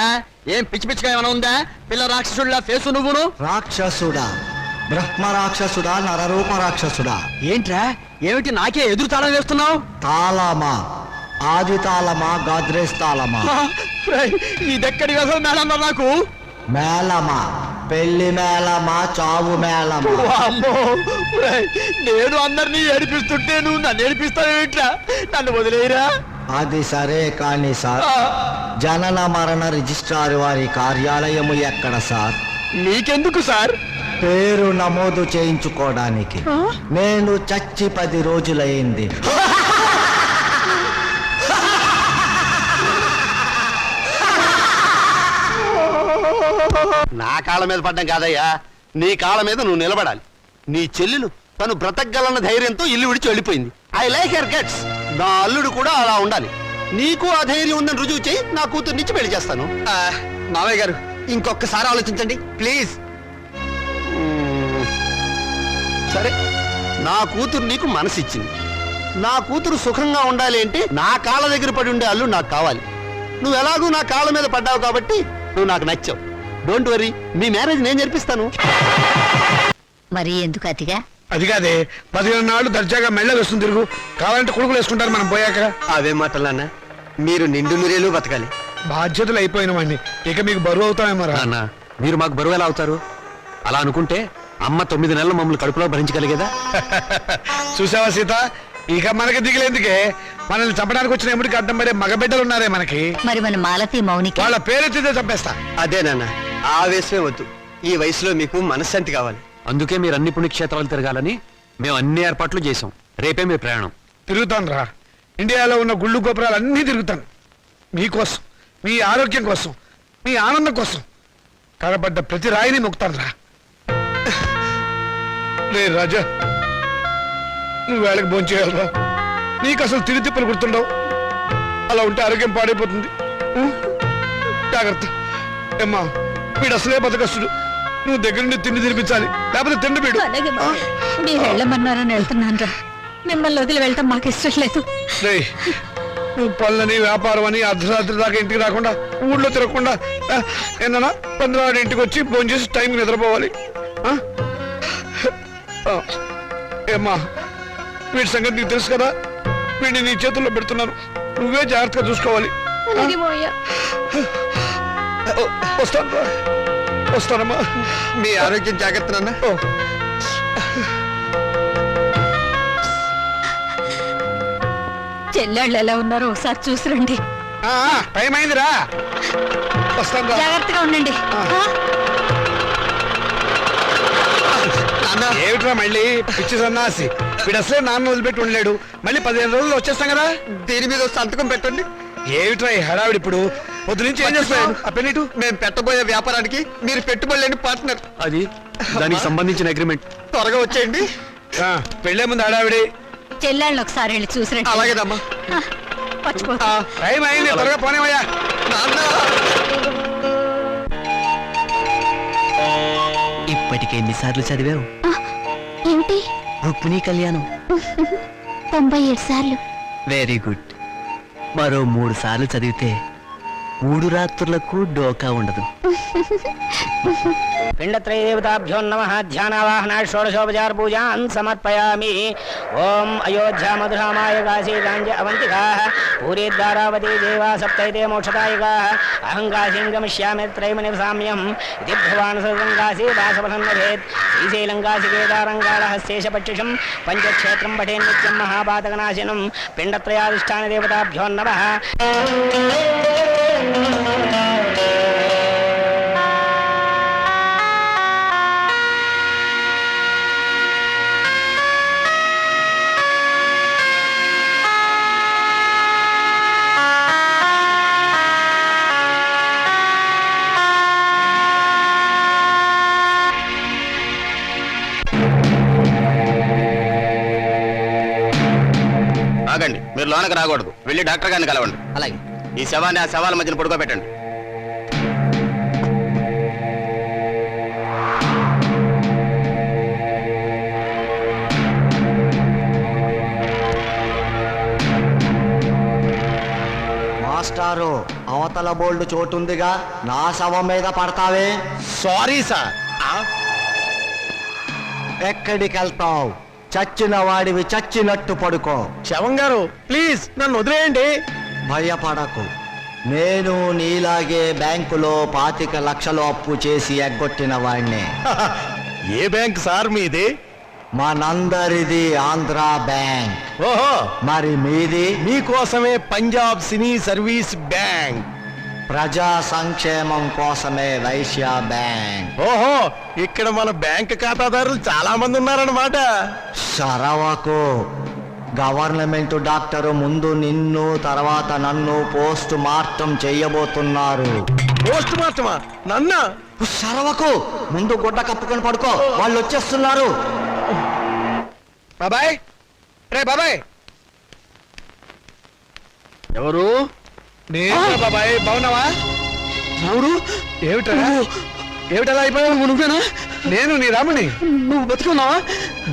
ఏం పిచ్చి పిచ్చిగా ఏమైనా ఉందా? పిల్ల రాక్షసుడిలా ఫేసు నువ్వును. రాక్షసుడా, బ్రహ్మ రాక్షసుడా, నరరూప రాక్షసుడా. ఏంట్రా? ఏమిటి నాకే ఎదురు తాళం వేస్తున్నావు? తాళమా, ఆది తాళమా, గాద్రేజ్ తాళమా. ఇదెక్కడి వ్యసం మేడం నాకు? మేళమా, పెళ్లి మేళమా, చావు మేళమా. అమ్మో, నేను అందరినీ ఏడిపిస్తుంటే నువ్వు నన్ను ఏడిపిస్తావేంట్రా? నన్ను వదిలేయరా. అది సరే కానీ సార్, జనన మరణ రిజిస్ట్రార్ వారి కార్యాలయము ఎక్కడ సార్? నీకెందుకు సార్? పేరు నమోదు చేయించుకోవడానికి. నేను చచ్చి 10 రోజులైంది. నా కాళ్ళ మీద పడ్డం కాదయ్యా, నీ కాళ్ళ మీద నువ్వు నిలబడాలి. నీ చెల్లెలు తను బ్రతకగలన్న ధైర్యంతో ఇల్లు విడిచి వెళ్ళిపోయింది. I like her guts. నా అల్లుడు కూడా అలా ఉండాలి. నీకు ఆ ధైర్యం ఉందని రుజువు చేయి, నా కూతుర్నిచ్చి పెళ్లి చేస్తాను. మావయ్య గారు, ఇంకొకసారి ఆలోచించండి ప్లీజ్. సరే, నా కూతురు నీకు మనసిచ్చింది. నా కూతురు సుఖంగా ఉండాలి అంటే నా కాళ్ళ దగ్గర పడి ఉండే అల్లు నాకు కావాలి. నువ్వు ఎలాగూ నా కాళ్ళ మీద పడ్డావు కాబట్టి నువ్వు నాకు నచ్చావు. డోంట్ వరీ, మీ మ్యారేజ్ నేను జరిపిస్తాను. మరి ఎందుకు అతిగా? అది కాదే, 15 నాళ్ళు దర్జాగా మెళ్ళ వస్తుంది తిరుగు. కావాలంటే కొడుకులు వేసుకుంటారు మనం పోయాక. అవే మాటలన్నా, మీరు నిండు నూరేళ్ళు బతకాలి. బాధ్యతలు అయిపోయిన వాడిని ఇక మీకు బరువు అవుతామేమో రా. నాన్న, మీరు మాకు బరువు ఎలా అవుతారు? అలా అనుకుంటే అమ్మ 9 నెలలు మమ్మల్ని కడుపులో భరించగలిగేదా? చూసావా సీత, ఇక మనకి దిగులేందుకే. మనల్ని చంపడానికి వచ్చిన ఎముడికి అడ్డం పడే మగబిడ్డలు ఉన్నారే మనకి. మరి మన మాలతి మౌనిక వాళ్ళ పేరెత్తితే చంపేస్తా. అదే నాన్న, ఆవేశమే వద్దు. ఈ వయసులో మీకు మనశ్శాంతి కావాలి. అందుకే మీరు అన్ని పుణ్యక్షేత్రాలు తిరగాలని మేము అన్ని ఏర్పాట్లు చేసాం. రేపే మీ ప్రయాణం. తిరుగుతాను రా. ఇండియాలో ఉన్న గుళ్ళు గోపురాలు అన్నీ తిరుగుతాను. మీకోసం, మీ ఆరోగ్యం కోసం, మీ ఆనందం కోసం కనబడ్డ ప్రతి రాయిని మొక్కుతాను రా. రే రాజా, నువ్వు వేళకి భోంచేయాలరా. నీకు అసలు తిరుతిప్పలు గుర్తుండవు. అలా ఉంటే ఆరోగ్యం పాడైపోతుంది. జాగ్రత్త. ఏమ్మా, వీడు అసలే బతకస్తుడు. నువ్వు దగ్గర నుండి తిండి తినిపించాలి, లేకపోతే తిండి వీడు. మీరు వెళ్ళమన్నారని వెళ్తున్నాను రా. మిమ్మల్ని వదిలి వెళ్ళటం మాకు ఇష్టం లేదు. రే, నువ్వు పనులని వ్యాపారం అని అర్ధరాత్రి దాకా ఇంటికి రాకుండా ఊళ్ళో తిరగకుండా ఏమన్నా 15 ఇంటికి వచ్చి ఫోన్ చేసి టైంకి నిద్రపోవాలి. ఏమ్మా, వీడి సంగతి నీకు తెలుసు కదా. వీడిని నీ చేతుల్లో పెడుతున్నాను, నువ్వే జాగ్రత్తగా చూసుకోవాలి. వస్తాను, వస్తానమ్మా. మీ ఆరోగ్యం జాగ్రత్త నాన్న. చెల్లెళ్ళు ఎలా ఉన్నారో ఒకసారి చూసిరండి. టైం అయిందిరా, వస్తాను. జాగ్రత్తగా ఉండండి. ఏమిట్రా మళ్ళీ పిచ్చి సన్నాసి. వీడు అసలే నాన్న వదిలిపెట్టి ఉండలేడు. మళ్ళీ 15 రోజులు వచ్చేస్తాం కదా. దీని మీద సంతకం పెట్టండి. ఏమిట్రా ఈ హడావిడి? ఇప్పుడు పొద్దు నుంచి ఏం చేస్తాడు ఆ పెన్నిటు? మేము పెట్టబోయే వ్యాపారానికి మీరు పెట్టుబడి లేని పార్ట్నర్. అది దానికి సంబంధించిన అగ్రిమెంట్. త్వరగా వచ్చేయండి. పెళ్ళే ముందు హడావిడి. చెల్లెళ్ళని ఒకసారి వెళ్ళి చూసిరండి. అలాగేదమ్మా. మర్చిపో. టైం అయింది, త్వరగా పోనేవయ్యా. నాన్న ఇప్పటికే ఎన్నిసార్లు చదివావు? ఏమిటి? రుక్మిణీ కళ్యాణం. 97 సార్లు. Very good. మరో 3 సార్లు చదివితే 3 రాత్రులకు డోకా ఉండదు. పిండత్రయదేవతాభ్యో నమః. ధ్యానావాహనా షోడశోపచార పూజాన్ సమర్పయామి. ఓం అయోధ్యా మధురామాయ కాశీ గాంజ అవంతికాః పూరీ ద్వారావతి దేవా సప్తైతే మోక్షదాయకాః. అహం కాశీం గమిష్యామి త్రైమనివసామ్యం ఇది భగవాన్ సర్వం కాశీ వాసవనం నభేత్. శ్రీశైలం కాశీ కేదారంగాళహస్తేశపక్షిషం పంచక్షేత్రం పఠేన్ నిత్యం మహాపాతకనాశనం. పిండత్రయాధిష్టాన దేవతాభ్యో నమః. ఆగండి, మీరు లోనకి రాకూడదు. వెళ్ళి డాక్టర్ గారిని కలవండి. అలాగే. ఈ శవాన్ని ఆ శవాల మధ్యన పడుకోబెట్టండి. మాస్టారు, అవతల బోల్డ్ చోటుందిగా, నా శవం మీద పడతావే. Sorry sir. ఎక్కడికి వెళ్తావు? చచ్చిన వాడివి చచ్చినట్టు పడుకో. శవం గారు ప్లీజ్ నన్ను వదిలేయండి. భయపడకు, నేను నీలాగే బ్యాంకులో 25 లక్షలు అప్పు చేసి ఎగ్గొట్టిన వాడినే. ఏ బ్యాంక్ సార్ మీది? మనందరిది ఆంధ్ర బ్యాంక్. ఓహో, మరి మీది? మీకోసమే పంజాబ్ సినీ సర్వీస్ బ్యాంక్. ప్రజా సంక్షేమం కోసమే వైశ్య బ్యాంక్. ఓహో, ఇక్కడ మన బ్యాంక్ ఖాతాదారులు చాలా మంది ఉన్నారన్నమాట. సరవకు. గవర్నమెంట్ డాక్టరు ముందు నిన్ను, తర్వాత నన్ను పోస్ట్ మార్టం చెయ్యబోతున్నారు. పోస్ట్ మార్టమా? నన్నా? సరవకు, ముందు గుడ్డ కప్పుకొని పడుకో, వాళ్ళు వచ్చేస్తున్నారు. బాబాయ్, రే బాబాయ్. ఎవరు? నేను బాబాయ్. బాగున్నావా? ఎవరు? ఏమిటా ఏమిటలా అయిపోయావు? నువ్వేనా? నేను నీ రాముని. నువ్వు బతుకున్నావా?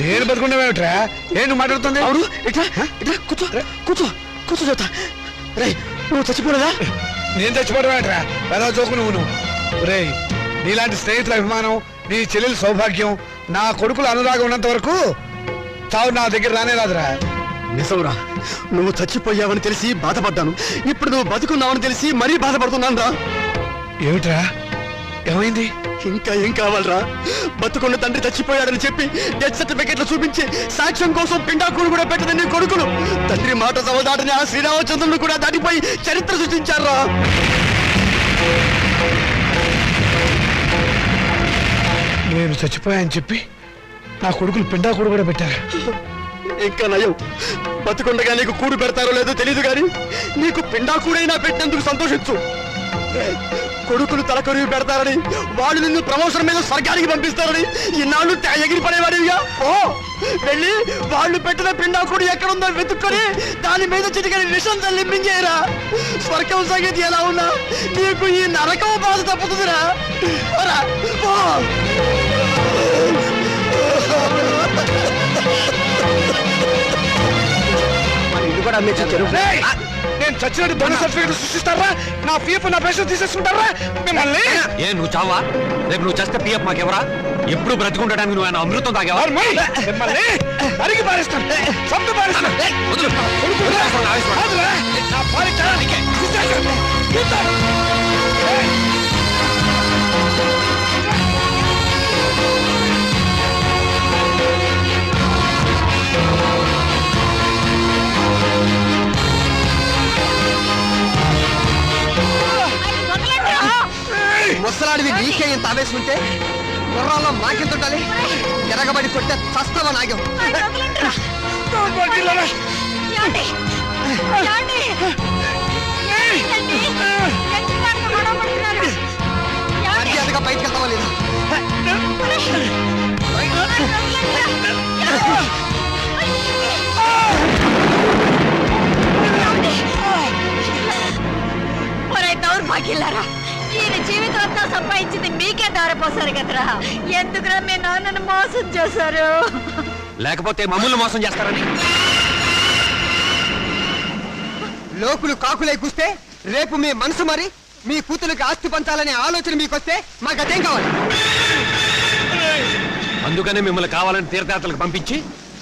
నేను బతుకున్నావేమిట్రా? నేను మాట్లాడుతుంది. ఎవరు? ఇట్లా ఇట్లా కూర్చో కూర్చో కూర్చో చెప్తా. రే, నువ్వు చచ్చిపోలేదా? నేను చచ్చిపోవడమేట్రా? ఎలా చూకు నువ్వు. రే, నీలాంటి స్నేహితుల అభిమానం, నీ చెల్లెల సౌభాగ్యం, నా కొడుకుల అనురాగం ఉన్నంత వరకు చావు నా దగ్గర రానే రాదురా. నిజంరా, నువ్వు చచ్చిపోయావని తెలిసి బాధపడ్డాను. ఇప్పుడు నువ్వు బతుకున్నావని తెలిసి మరీ బాధపడుతున్నాను రా. ఏమిట్రా? ఏమైంది? ఇంకా ఏం కావాలరా? బతుకున్న తండ్రి చచ్చిపోయాడని చెప్పి డెత్ సర్టిఫికెట్లు చూపించి సాక్ష్యం కోసం పిండాకుడు కూడా పెట్టదని కొడుకులు తండ్రి మాట సవదాటని ఆ శ్రీరామచంద్రుని కూడా దాటిపోయి చరిత్ర సృష్టించారా. నేను చచ్చిపోయాని చెప్పి నా కొడుకులు పిండాకుడు కూడా పెట్టారు. ఇంకా నయం, బతుకుండగా నీకు కూడు పెడతారో లేదో తెలియదు కానీ నీకు పిండాకుడైనా పెట్టినందుకు సంతోషించు. కొడుకులు తలకొరివి పెడతారని, వాళ్ళు నిన్ను ప్రమోషన్ మీద స్వర్గానికి పంపిస్తారని ఇన్నాళ్ళు ఎగిరి పడేవాడివిగా. ఓ, వెళ్ళి వాళ్ళు పెట్టిన పిండాకుడు ఎక్కడుందో వెతుక్కొని దాని మీద చిటికని విషం తల్లింపించేయరా. స్వర్గం సంగతి ఎలా ఉన్నా నీకు ఈ నరకం బాధ తప్పుతుందిరా. ఇది కూడా అమ్మే చచ్చారు. నేను చచ్చినట్టు దొంగ సర్టిఫికెట్ సృష్టిస్తారా? నా పీఎఫ్ నా పెన్షన్ తీసేసుకుంటారా మిమ్మల్ని? ఏ నువ్వు చావా? రేపు నువ్వు చస్తే పిఎఫ్ మాకెవరా? ఎప్పుడు బ్రతికుండడానికి నువ్వు ఆయన అమృతం తాగేవా? మిమ్మల్ని అరిగి పారేస్తాను, చంపి పారేస్తాను. నా భార్య చాలానికే తీసేస్తాను. ముసలాడివి నీకే ఇంత ఆవేశం గుర్రాల్లో మాకెంత ఉండాలి? ఎరగబడి కొట్టే చస్తావా నాగం? మర్యాదగా బయటకు వెళ్తావా లేదా? దౌర్భాగ్యులారా, ఈయన జీవితం అంతా సంపాదించింది మీకే దారిపోసారు కదరా. ఎందుకురా మీ నాన్నను మోసం చేశారు? లేకపోతే మమ్మల్ని మోసం చేస్తారని. లోకులు కాకులై కూస్తే రేపు మీ మనసు మరి మీ కూతురికి ఆస్తి పంచాలనే ఆలోచన మీకొస్తే మాకు అదేం కావాలి? అందుకనే మిమ్మల్ని కావాలని తీర్థయాత్రలకు పంపించి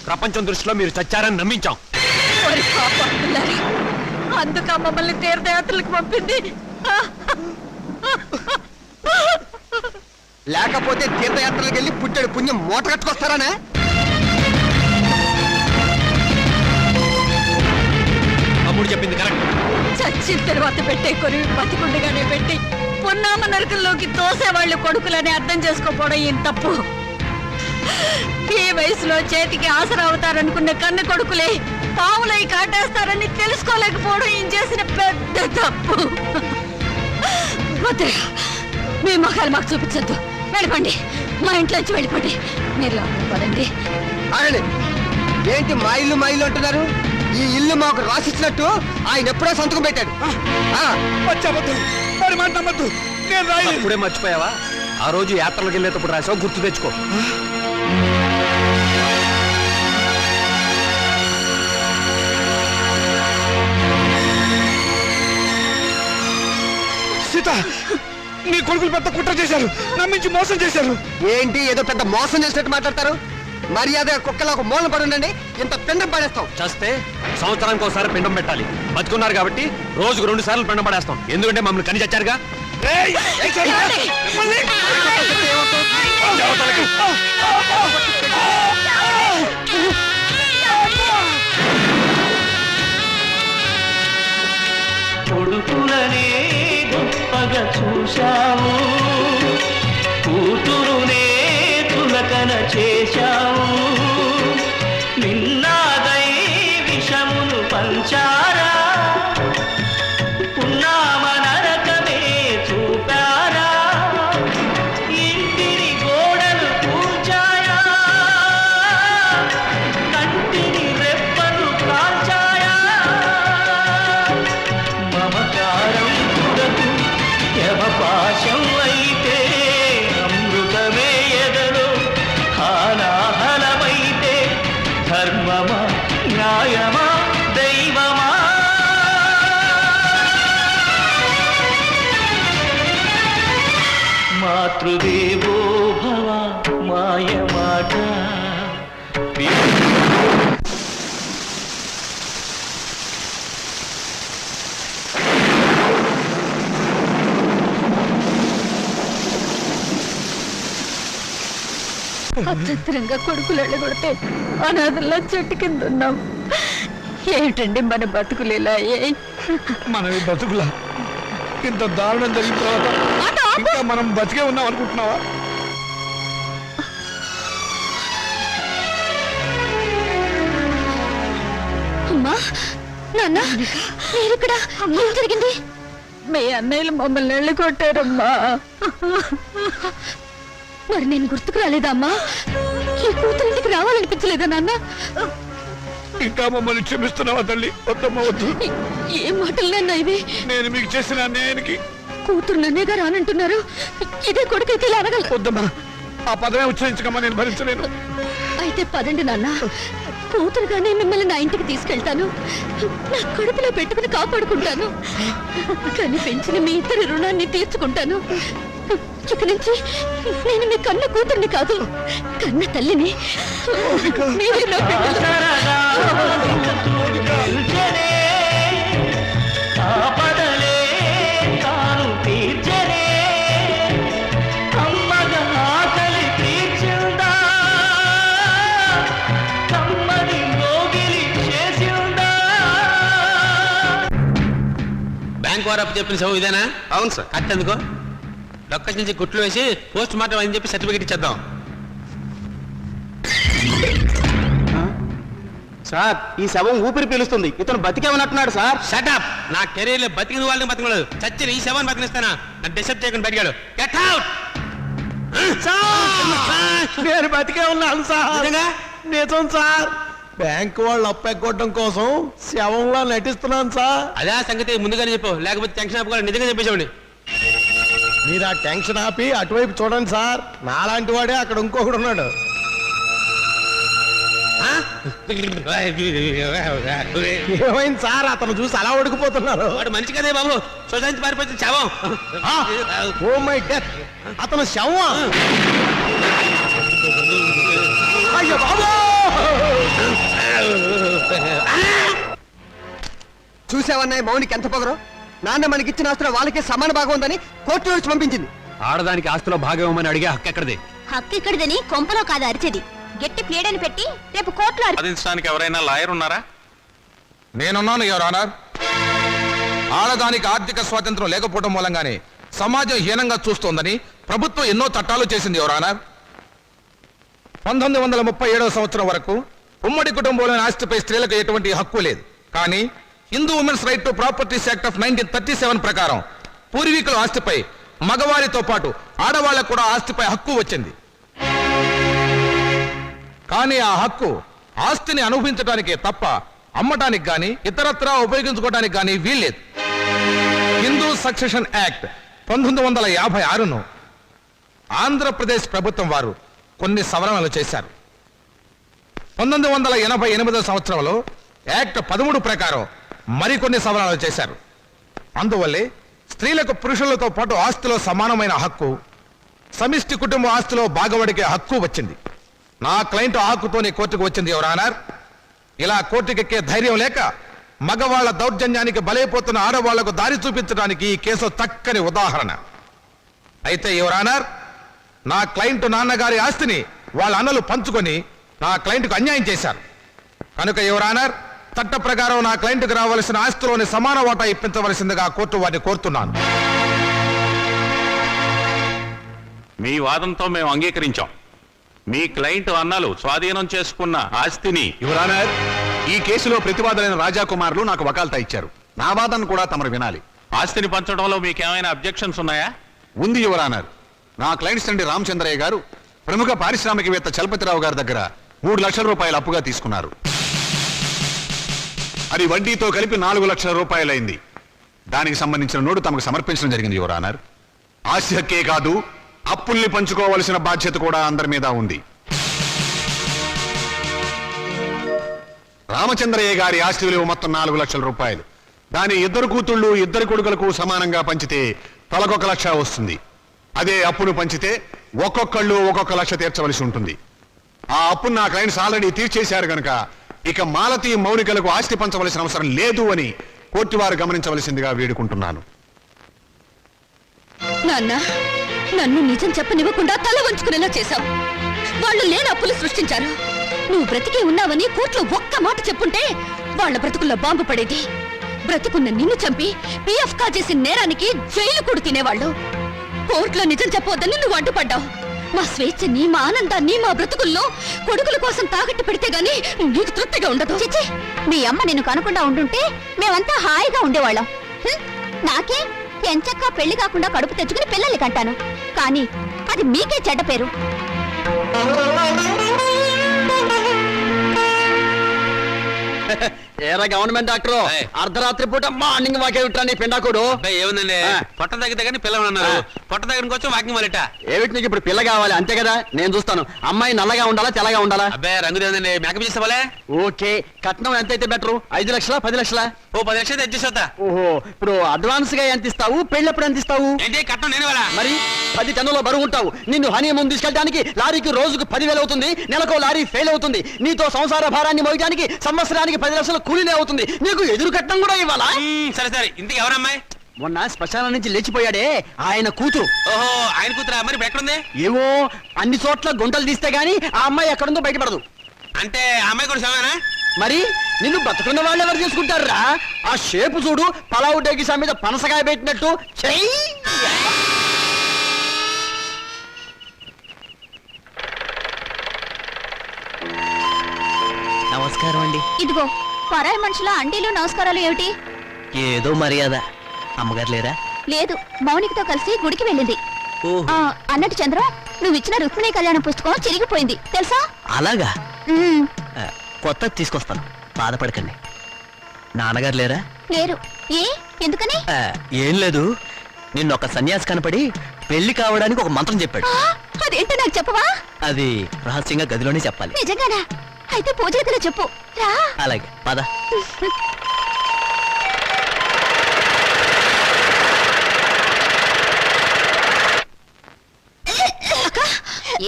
ప్రపంచం దృష్టిలో మీరు చచ్చారని నమ్మించాం. ఓరి పాపంలారా, అందుక మమ్మల్ని తీర్థయాత్రలకు పంపింది. లేకపోతే తీర్థయాత్రలకు వెళ్ళి పుట్టెడు పుణ్యం మూట కట్టుకొస్తారానే? తమ్ముడు చెప్పింది కరెక్ట్. చచ్చిన తర్వాత పెట్టే కొరివి బతికుండగానే పెట్టి పున్నామ నరకంలోకి తోసేవాళ్ళు కొడుకులని అర్థం చేసుకోపోవడం ఏం తప్పు. ఈ వయసులో చేతికి ఆసరా అవుతారనుకున్న కన్న కొడుకులే పావులై కాటేస్తారని తెలుసుకోలేకపోవడం ఏం చేసిన పెద్ద తప్పు. వద్దురా, మీ మొఖాలు మాకు చూపించద్దు. వెళ్ళిపోండి, మా ఇంట్లోంచి వెళ్ళిపోండి. మీరు లోపలికి పదండి. ఆగండి. ఏంటి మా ఇల్లు అంటున్నారు? ఈ ఇల్లు మాకు రాసిచ్చినట్టు ఆయన ఎప్పుడో సంతకం పెట్టాడు. మరి మాట నమ్మద్దు. నేను రాయలేదు. ఇప్పుడే మర్చిపోయావా? ఆ రోజు యాత్రలకు వెళ్ళేటప్పుడు రాసావు, గుర్తు తెచ్చుకో. సీత, నీ కొడుకులు పెద్ద కుట్ర చేశారు, నమ్మించి మోసం చేశారు. ఏంటి ఏదో పెద్ద మోసం చేసినట్టు మాట్లాడతారు? మర్యాద కుక్కలా ఒక మూలం పడి ఉండండి. ఇంత పిండం పడేస్తాం. చేస్తే సంవత్సరానికి ఒకసారి పిండం పెట్టాలి. బతుకున్నారు కాబట్టి రోజుకు 2 సార్లు పిండం పడేస్తాం. ఎందుకంటే మమ్మల్ని కని చచ్చారుగా. ఏయ్, ఏయ్ సీత, మిమ్మల్ని- కొడుకులనే గొప్పగా చూశావు, కూతురునే తులకన చేశావు. నిన్నాదై విషమును పంచారా, పున్నామ నరకమే చూపారా. ఇంటిని గోడలు కూర్చాయా, కంటిని రెప్పలు కాల్చాయా. మమకారం కుడకు యమపాశం అయితే, అమృతమే ఎదలో హాలాహలమైతే, ధర్మమా న్యాయమా దైవమా. మాతృదేవో భవ మాయ మాట. అత్యంతరంగా కొడుకులు వెళ్ళగొడితే అనాథల్లా చెట్టు కింద ఉన్నాం. ఏమిటండి మన బతుకులు ఇలా? మనవి బతుకులా? ఇంత దారుణం జరిగిన తర్వాత ఇంకా మనం బతికే ఉన్నాం అనుకుంటున్నావా? అమ్మా, నాన్న, మీరిక్కడ ఏం జరిగింది? మీ అన్నయ్యలు మమ్మల్ని వెళ్ళగొట్టారమ్మా. మరి నేను గుర్తుకు రాలేదా అమ్మా? ఈ కూతురింటికి రావాలనిపించలేదా నాన్న? ఇంకా మమ్మల్ని క్షమిస్తున్నావా తల్లి? వద్దమ్మా, వద్దు. ఏ మాటలు నాన్న ఇవి? నేను మీకు చేసిన అన్యాయానికి కూతురు నన్నేగా రానంటున్నారు. ఇదే కొడుకైతే ఇలా అనగలరు. వద్దమ్మా, ఆ పదమే ఉచ్చరించకమ్మా, నేను భరించలేను. అయితే పదండి నాన్న, కూతురుగానే మిమ్మల్ని నా ఇంటికి తీసుకెళ్తాను. నా కడుపులో పెట్టుకుని కాపాడుకుంటాను. కానీ పెంచిన మీ ఇద్దరి రుణాన్ని తీర్చుకుంటాను. ఇక నుంచి నేను మీ కన్న కూతుర్ని కాదు, కన్న తల్లిని. మీరే నా బిడ్డలు. ఆపదలే తాను తీర్చనే, అమ్మగా ఆకలి తీర్చిందా, కమ్మని మోగిలి చేసిందా. బ్యాంక్ వారు అప్పు చెప్పిన సభ ఇదేనా? అవును సార్. కట్టెందుకో లొకేషన్ నుంచి గుట్లు వేసి పోస్ట్ మార్టం అని చెప్పి సర్టిఫికెట్ ఇచ్చేద్దాం. సార్, ఈ శవం ఊపిరి పీలుస్తుంది. ఇతను బతికేమన్నట్టున్నాడు సార్. షటప్! నా కెరీర్ లో బతికిన వాళ్ళని బతికలేదు, చచ్చిన ఈ శవాన్ని బతికిస్తానా? నా డిసెప్ట్ చేయకుండా బతికాడు. Get out! నేను బతికే ఉన్నాను సార్. నిజం సార్. బ్యాంకు వాళ్ళు అప్పు ఎగ్గొట్టడం కోసం శవంలా నటిస్తున్నాను సార్. అదే సంగతి ముందుగానే చెప్పు, లేకపోతే టెన్షన్ అప్పుకోవాలి. నిజంగా చెప్పేసామండి. మీరు ఆ టెన్షన్ ఆపి అటువైపు చూడండి సార్, నాలాంటి వాడే అక్కడ ఇంకొకడు ఉన్నాడు. ఏమైంది సార్? అతను చూసి అలా ఉడికిపోతున్నారు. వాడు మంచి కదే బాబు, సొసైటీ పారిపోతుంది శవం. ఓ మై డెత్, అతను శవం. అయ్యో బాబు! చూసావన్నాయి మౌనికి ఎంత పొగరు. నాన్న మనకిచ్చిన ఆస్తులు వాళ్ళకే సమాన భాగం ఉందని కోర్టు నుంచి పంపించింది. ఆడదానికి ఆస్తిలో భాగం ఇవ్వమని అడిగే హక్కు ఎక్కడిది? హక్కు ఇక్కడిదని కొంపలో కాదు అరిచేది. గట్టి ప్లేడని పెట్టి రేపు కోర్టులో సాధించడానికి ఎవరైనా లాయర్ ఉన్నారా? నేనున్నాను యువర్ ఆనర్. ఆడదానికి ఆర్థిక స్వాతంత్రం లేకపోవడం మూలంగానే సమాజం హీనంగా చూస్తోందని ప్రభుత్వం ఎన్నో చట్టాలు చేసింది యువర్ ఆనర్. 1937 సంవత్సరం వరకు ఉమ్మడి కుటుంబంలోని ఆస్తిపై స్త్రీలకు ఎటువంటి హక్కు లేదు. కానీ Hindu women's right to properties act of 1937 ప్రకారం పూర్వీకుల ఆస్తిపై మగవారితో పాటు ఆడవాళ్లకు కూడా ఆస్తిపై హక్కు వచ్చింది. కానీ ఆ హక్కు ఆస్తిని అనుభవించడానికే తప్ప అమ్మటానికి గాని ఇతరత్రా ఉపయోగించుకోవడానికి గాని వీల్లేదు. హిందూ సక్సెషన్ యాక్ట్ 1956ను ఆంధ్రప్రదేశ్ ప్రభుత్వం వారు కొన్ని సవరణలు చేశారు. 1988 సంవత్సరంలో యాక్ట్ 13 ప్రకారం మరికొన్ని సవరణలు చేశారు. అందువల్లే స్త్రీలకు పురుషులతో పాటు ఆస్తిలో సమానమైన హక్కు, సమిష్టి కుటుంబ ఆస్తిలో భాగవడికే హక్కు వచ్చింది. నా క్లయింట్ ఆ హక్కుతోనే కోర్టుకు వచ్చింది యువర్ ఆనర్. ఇలా కోర్టుకెక్కే ధైర్యం లేక మగవాళ్ల దౌర్జన్యానికి బలైపోతున్న ఆడవాళ్లకు దారి చూపించడానికి ఈ కేసు చక్కని ఉదాహరణ. అయితే యువర్ ఆనర్, నా క్లయింట్ నాన్నగారి ఆస్తిని వాళ్ళ అన్నలు పంచుకొని నా క్లయింట్కు అన్యాయం చేశారు. కనుక యువర్ ఆనర్, చట్ట ప్రకారం నా క్లయింట్కి రావాల్సిన ఆస్తిలోని సమాన వాటా ఇప్పించవలసిందిగా కోర్టు వారిని కోరుతున్నాను. మీ వాదంతో మేము అంగీకరించాం. మీ క్లయింట్ అన్నలు స్వాధీనం చేసుకున్న ఆస్తిని యువర్ ఆనర్, ఈ కేసులో ప్రతివాదులైన రాజాకుమారులు నాకు వకాల్తా ఇచ్చారు. నా వాదన కూడా తమరు వినాలి. ఆస్తిని పంచడంలో మీకేమైనా అబ్జెక్షన్స్ ఉన్నాయా? ఉంది యువర్ ఆనర్. నా క్లయింట్స్ తండ్రి రామచంద్రయ్య గారు ప్రముఖ పారిశ్రామికవేత్త చలపతిరావు గారి దగ్గర 3 లక్షల రూపాయలు అప్పుగా తీసుకున్నారు. అది వడ్డీతో కలిపి 4 లక్షల రూపాయలైంది. దానికి సంబంధించిన నోటు తమకు సమర్పించడం జరిగింది యువర్ ఆనర్. ఆస్తి హక్కే కాదు, అప్పుల్ని పంచుకోవలసిన బాధ్యత కూడా అందరి మీద ఉంది. రామచంద్రయ్య గారి ఆస్తి విలువ మొత్తం 4 లక్షల రూపాయలు. దాని 2 కూతుళ్ళు 2 కొడుకులకు సమానంగా పంచితే తలకొక 1 లక్ష వస్తుంది. అదే అప్పును పంచితే ఒక్కొక్కళ్ళు 1 లక్ష తీర్చవలసి ఉంటుంది. ఆ అప్పును నా క్లయింట్స్ ఆల్రెడీ తీర్చేశారు గనక ఇక మాలతీ మౌనికలకు ఆస్తి పంచవలసిన అవసరం లేదు అని కోర్టు వారు గమనించవలసిందిగా వేడుకుంటున్నాను. నాన్న, నన్ను నిజం చెప్పనివ్వకుండా తల వంచుకునేలా చేశావు. వాళ్ళు లేని అప్పులు సృష్టించారు. నువ్వు బ్రతికే ఉన్నావని కోర్టులో ఒక్క మాట చెప్పుంటే వాళ్ళ బ్రతుకుల్లో బాంబు పడేది. బ్రతుకున్న నిన్ను చంపి పిఎఫ్ కాజేసిన నేరానికి జైలు కూడా తినేవాళ్ళు. కోర్టులో నిజం చెప్పవద్దని నువ్వు అడ్డుపడ్డావు. మా స్వేచ్ఛని, మా ఆనందాన్ని, మా బ్రతుకుల్లో కొడుకుల కోసం తాకట్టు పెడితే గానీ నీకు తృప్తిగా ఉండదు. చిచ్చి, మీ అమ్మ నిన్ను కనుకుండా ఉండుంటే మేమంతా హాయిగా ఉండేవాళ్ళం. నాకే ఎంచక్క పెళ్లి కాకుండా కడుపు తెచ్చుకుని పిల్లల్ని కంటాను. కానీ అది మీకే చెడ్డ పేరు. ఏరా గవర్నమెంట్ డాక్టర్, అర్ధరాత్రి పూట మార్నింగ్ వాక్ ఏమిటా పిండాకుడు? ఏముందండి, పొట్ట తగ్గితే కానీ పిల్లలు అన్నారు. పొట్ట దగ్గర వచ్చి వాకింగ్ వాళ్ళట. ఏమిటి నీకు ఇప్పుడు పిల్ల కావాలి అంతే కదా? నేను చూస్తాను. అమ్మాయి నల్లగా ఉండాలా తెల్లగా ఉండాలా? అబ్బాయి రంగు లేదండి, మేకప్ చేసేవాళ్ళే. ఓకే, కట్నం ఎంత అయితే బెటరు? 5 లక్షలా 10 లక్షలా? ఓ 10 లక్షలు తెచ్చేస్తా. ఓహో, ఇప్పుడు అడ్వాన్స్ గా ఎంత ఇస్తావు? పెళ్ళప్పుడు ఎంత ఇస్తావు? ఏంటి కట్నం నేను వాళ్ళ? మరి 10 టన్నుల బరువు ఉంటావు. నిన్ను హనీమూన్ తీసుకెళ్ళడానికి లారీకి రోజుకు 10,000 అవుతుంది. నెలకు లారీ ఫెయిల్ అవుతుంది. నీతో సంసార భారాన్ని మోయడానికి సంవత్సరానికి 10 లక్షల కూలీనే అవుతుంది. నీకు ఎదురు కట్నం కూడా ఇవ్వాలా? సరే సరే, ఇంటికి ఎవరమ్మాయి? మొన్న శ్మశానం నుంచి లేచిపోయాడే ఆయన కూతురు. ఓహో, ఆయన కూతురా? మరి ఇప్పుడు ఎక్కడుంది? ఏవో అన్ని చోట్ల గుంటలు తీస్తే గానీ ఆ అమ్మాయి ఎక్కడుందో బయటపడదు. అంటే ఆ అమ్మాయి కూడా సమానా? మరి నిన్ను బతుకున్న వాళ్ళు ఎవరు చేసుకుంటారా? ఆ షేపు చూడు, పలావు డేగిసా మీద పనసకాయ పెట్టినట్టు. చెయ్యి. నమస్కారం అండి. ఇదిగో పరాయి మనుషుల అండీలు నమస్కారాలు ఏమిటి? ఏదో మర్యాద. అమ్మగారు లేరా? లేదు, మౌనికతో కలిసి గుడికి వెళ్ళింది. ఓహో, అన్నట్టు చంద్ర, నువ్వు ఇచ్చిన రుక్మిణి కళ్యాణ పుస్తకం చిరిగిపోయింది తెలుసా? అలాగా? కొత్త తీసుకొస్తాను, బాధపడకండి. నాన్నగారు లేరా? లేరు. ఏ ఎందుకని? ఏం లేదు, నిన్న ఒక సన్యాసి కనపడి పెళ్లి కావడానికి ఒక మంత్రం చెప్పాడు. అదేంటో నాకు చెప్పవా? అది రహస్యంగా గదిలోనే చెప్పాలి. నిజంగానా? అయితే పూజ గదిలో చెప్పు. రా. అలాగే పద.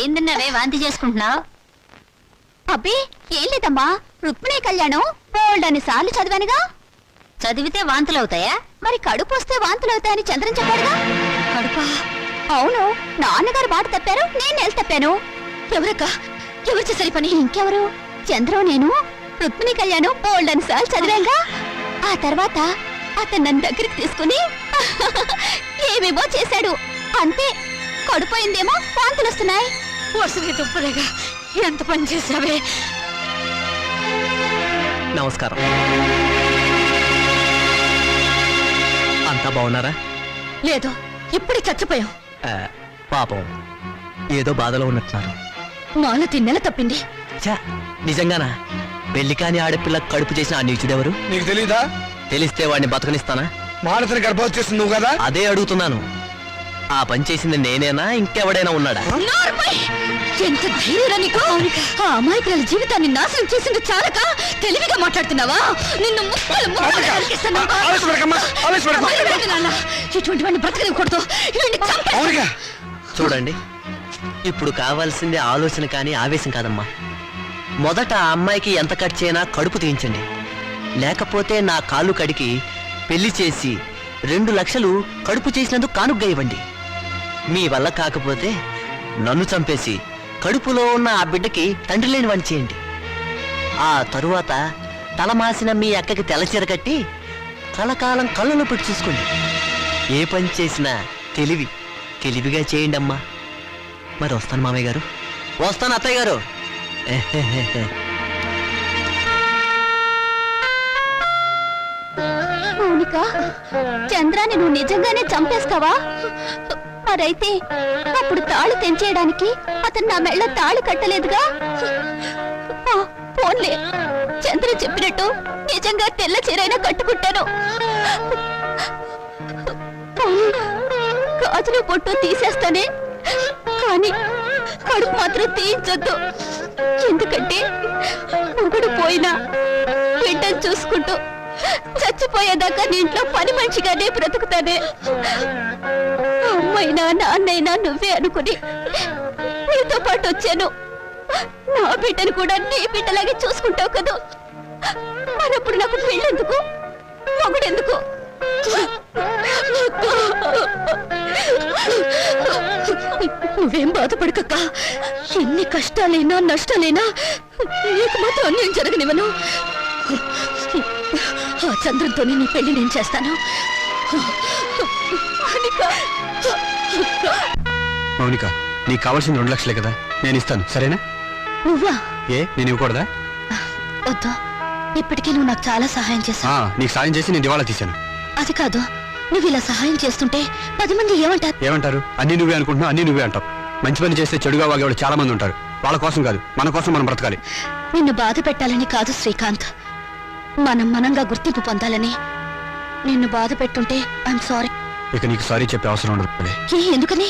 ఏందన్నావే వాంతి చేసుకుంటున్నావు? అబ్బే ఏం లేదమ్మా, రుక్మిణి కళ్యాణం బోల్డని సార్లు చదివానుగా. చదివితే వాంతులు అవుతాయా? మరి కడుపు వస్తే వాంతులు అవుతాయని చంద్రం చెప్పాడుగా. కడుపా? అవును, నాన్నగారు బాట తప్పారు, నేను నెల తప్పాను. ఎవరక్క? ఎవరు చేసరి పని? ఇంకెవరు? చంద్రం నేను రుక్మిణి కళ్యాణం బోల్డని సార్లు చదివాంగా. ఆ తర్వాత అతను నన్ను దగ్గరికి తీసుకుని ఏమేమో చేశాడు. అంతే, కడుపోయిందేమో వాంతులు వస్తున్నాయి. వసతి తుప్పలేగా ఎంత పని చేసావే. నమస్కారం. అంతా బాగున్నారా? లేదు, ఇప్పుడే చచ్చిపోయాం. పాపం ఏదో బాధలో ఉన్నట్టున్నారు. మాలతి నెల తప్పింది. ఛా, నిజంగానా? పెళ్లి కాని ఆడపిల్ల కడుపు చేసిన ఆ నీచుడెవరు? నీకు తెలీదా? తెలిస్తే వాడిని బతకనిస్తానా? మానసిని గర్భవతి చేస్తుంది నువ్వు కదా? అదే అడుగుతున్నాను. ఆ పని చేసింది నేనేనా, ఇంకెవడైనా ఉన్నాడా? ఎంత ధైర్యం నీకు! ఆ అమాయకుల జీవితాన్ని నాశనం చేసింది చాలక తెలివిగా మాట్లాడుతున్నావా? నిన్ను ముక్కలు ముక్కలు నరికేస్తాను. ఇటువంటి వాడిని బ్రతకనివ్వకూడదు. మౌనిక, చూడండి, ఇప్పుడు కావాల్సింది ఆలోచన కానీ ఆవేశం కాదమ్మా. మొదట ఆ అమ్మాయికి ఎంత ఖర్చైనా కడుపు తీయించండి. లేకపోతే నా కాలు కడికి పెళ్లి చేసి 2 లక్షలు కడుపు చేసినందుకు కానుగ్గా ఇవ్వండి. మీ వల్ల కాకపోతే నన్ను చంపేసి కడుపులో ఉన్న ఆ బిడ్డకి తండ్రి లేని వాడిని చేయండి. ఆ తరువాత తలమాసిన మీ అక్కకి తెల్లచీర కట్టి కలకాలం కళ్ళలో పెట్టి చూసుకోండి. ఏ పని చేసినా తెలివిగా చేయండి అమ్మా. మరి వస్తాను మామయ్య గారు. వస్తాను అత్తయ్య గారు. మౌనిక, చంద్రాన్ని నువ్వు నిజంగానే చంపేస్తావా? మరైతే అప్పుడు తాళి తెంచేయడానికి అతను నా మెళ్ళ తాళి కట్టలేదుగా. పోన్లే, చంద్ర చెప్పినట్టు నిజంగా తెల్ల చీరైనా కట్టుకుంటాను. గాజులు పొట్టు తీసేస్తానే, కానీ కడుపు మాత్రం తీయించొద్దు. ఎందుకంటే మొగుడు పోయినా బిడ్డను చూసుకుంటూ చచ్చిపోయేదాకా నీ ఇంట్లో పని మనిషిగానే బ్రతుకుతానే. అమ్మైనా నాన్నైనా నువ్వే అనుకుని నీతో పాటు వచ్చాను. నా బిడ్డను కూడా నీ బిడ్డలాగే చూసుకుంటావు కదా. మరప్పుడు నాకు పెళ్ళెందుకు, మొగుడెందుకు? నువ్వేం బాధపడకక్క. ఎన్ని కష్టాలైనా నష్టాలైనా నీకు మాత్రం అన్యాయం జరగనివ్వను. ఆ చంద్రంతోనే నీ పెళ్లి నేను చేస్తాను. మౌనిక, నీకు కావాల్సింది 2 లక్షలే కదా, నేను ఇస్తాను, సరేనా? నువ్వా? ఏ, నేను ఇవ్వకూడదా? వద్దు, ఇప్పటికీ నువ్వు నాకు చాలా సహాయం చేశావు. నీకు సాయం చేసి నేను దివాళా తీశాను. అది కాదు, నువ్వు ఇలా సహాయం చేస్తుంటే 10 మంది ఏమంటారు? అన్ని నువ్వే అనుకుంటున్నావు, అన్ని నువ్వే అంటావు. మంచి పని చేస్తే చెడుగా వాగేవాళ్ళు చాలా మంది ఉంటారు. వాళ్ళ కోసం కాదు, మన కోసం మనం బ్రతకాలి. నిన్ను బాధ పెట్టాలని కాదు శ్రీకాంత్, మనంగా గుర్తింపు పొందాలని. నిన్ను బాధ పెట్టుంటే ఐఎమ్ సారీ. ఇక నీకు సారీ చెప్పే అవసరం ఉండదు. ఎందుకని?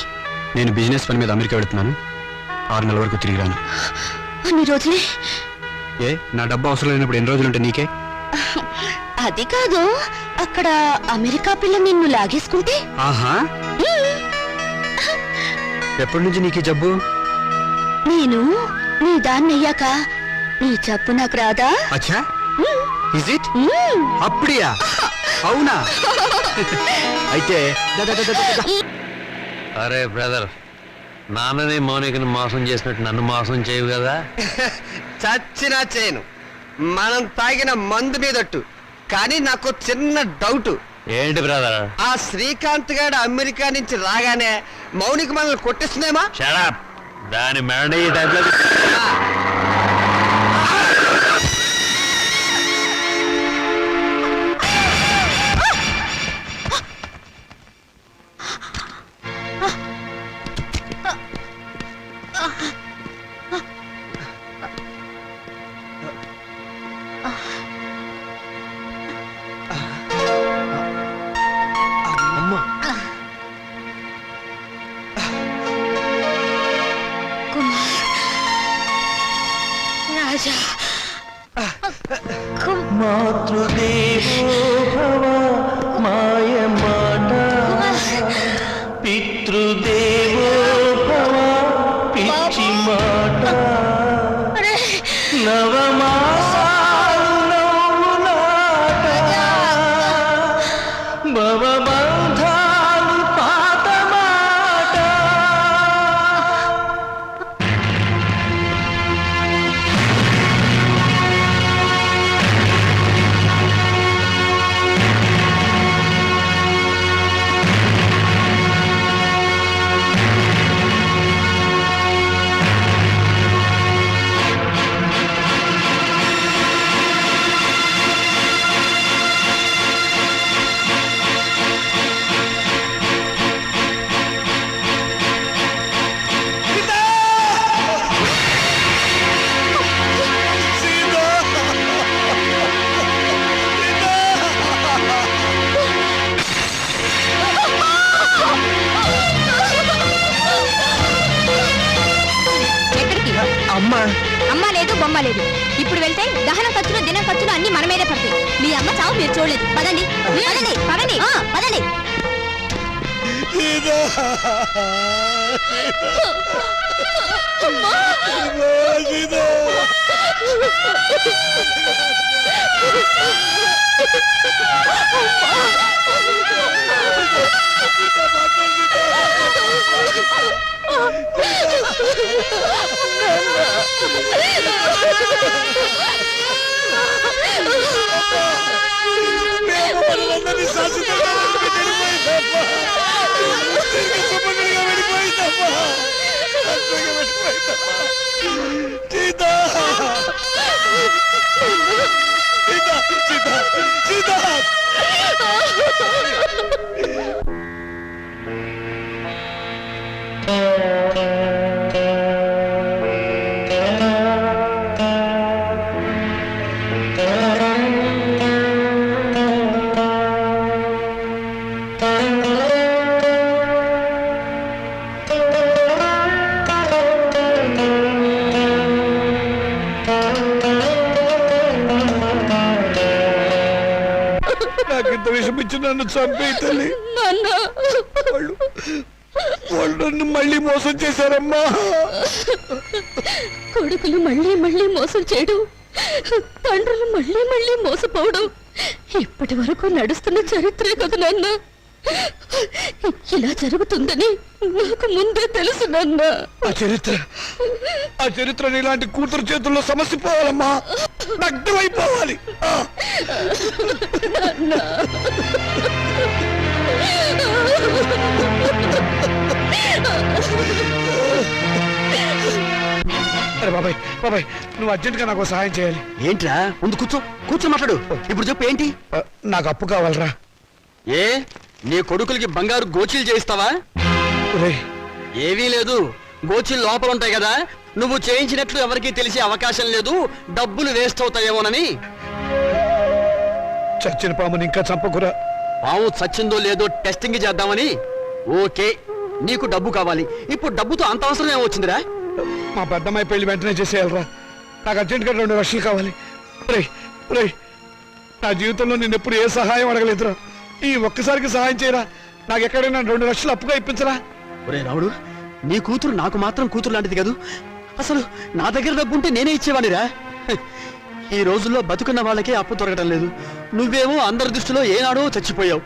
నేను బిజినెస్ పని మీద అమెరికా వెళుతున్నాను. 6 నెలల వరకు తిరిగి రాను. అన్ని రోజులే? ఏ, నా డబ్బు అవసరం లేనప్పుడు ఎన్ని రోజులుంటే నీకే? అది కాదు, అక్కడ అమెరికా పిల్ల నిన్ను లాగేసుకుంటే? ఆహా, ఎప్పటి నుంచి నీకు జబ్బు? నేను నీ దాన్ని అయ్యాక నీ జబ్బు నాకు రాదా? అచ్చా, ఇస్ ఇట్? అప్పుడియా? అవునా? అయితే అరే బ్రదర్, నాన్నని మౌనికని మోసం చేసినట్టు నన్ను మోసం చేయవు కదా? చచ్చినా చేయను, మనం తాగిన మందు మీదట్టు. కానీ నాకు చిన్న డౌట్. ఏంటి బ్రదర్? ఆ శ్రీకాంత్ గారు అమెరికా నుంచి రాగానే మౌనిక మనల్ని కొట్టిస్తుందేమా? షడప్, దాని మెడ ఈ టైంలో మాతృదేవో భవ మాయ మాట పితృదేవో భవ పిచ్చి మాట నవమాసాలు నవ్వులాట భవబంధాలు పాత మాట ఎక్కడికి? అమ్మా అమ్మ లేదు బొమ్మ లేదు. ఇప్పుడు వెళ్తే దహన ఖర్చులు దిన ఖర్చులు అన్ని మన మీదే పడతాయి. మీ అమ్మ చావు మీరు చూడలేదు. పదండి పదండి పదండి పదండి. నాకింత విషమిచ్చి నన్ను చంపే తల్లి. వాళ్ళు నన్ను మళ్ళీ మోసం చేశారమ్మా. కొడుకులు మళ్ళీ మళ్ళీ మోసం చేయడం, తండ్రులు మళ్ళీ మళ్ళీ మోసపోవడం ఇప్పటి వరకు నడుస్తున్న చరిత్రే కదా నాన్న. ఇలా జరుగుతుందని నాకు ముందే తెలుసు నాన్న. ఆ చరిత్ర ఇలాంటి కూతురు చేతుల్లో సమస్య పోవాలమ్మా, నగ్నమైపోవాలి. అరే బాబాయ్ బాబాయ్, నువ్వు అర్జెంట్గా నాకు సహాయం చేయాలి. ఏంట్రా ముందు కూర్చో మాట్లాడు. ఇప్పుడు చెప్పు ఏంటి? నాకు అప్పు కావాలరా. ఏ నీ కొడుకులకి బంగారు గోచీలు చేయిస్తావా? ఏవీ లేదు, గోచీలు లోపల ఉంటాయి కదా. నువ్వు చేయించినట్లు ఎవరికీ తెలిసే అవకాశం లేదు, డబ్బులు వేస్ట్ అవుతాయేమోనని. చచ్చిన పాముని ఇంకా చంపకురా. పాము చచ్చిందో లేదో టెస్టింగ్ చేద్దామని. ఓకే, నీకు డబ్బు కావాలి. ఇప్పుడు డబ్బుతో అంత అవసరం ఏమొచ్చిందిరా? మా పెద్దమ్మాయి పెళ్లి వెంటనే చేసేయాలరా. నాకు అర్జెంట్గా 2 లక్షలు కావాలి. నా జీవితంలో నేను ఎప్పుడు ఏ సహాయం అడగలేదురా. ఈ ఒక్కసారికి సహాయం చేయరా. నాకు ఎక్కడైనా 2 లక్షలు అప్పుగా ఇప్పించరా. ఒరే రావుడు, నీ కూతురు నాకు మాత్రం కూతురు లాంటిది కాదు. అసలు నా దగ్గర డబ్బు ఉంటే నేనే ఇచ్చేవాడిరా. ఈ రోజుల్లో బతుకున్న వాళ్ళకే అప్పు దొరకటం లేదు. నువ్వేమో అందరి దృష్టిలో ఏనాడో చచ్చిపోయావు.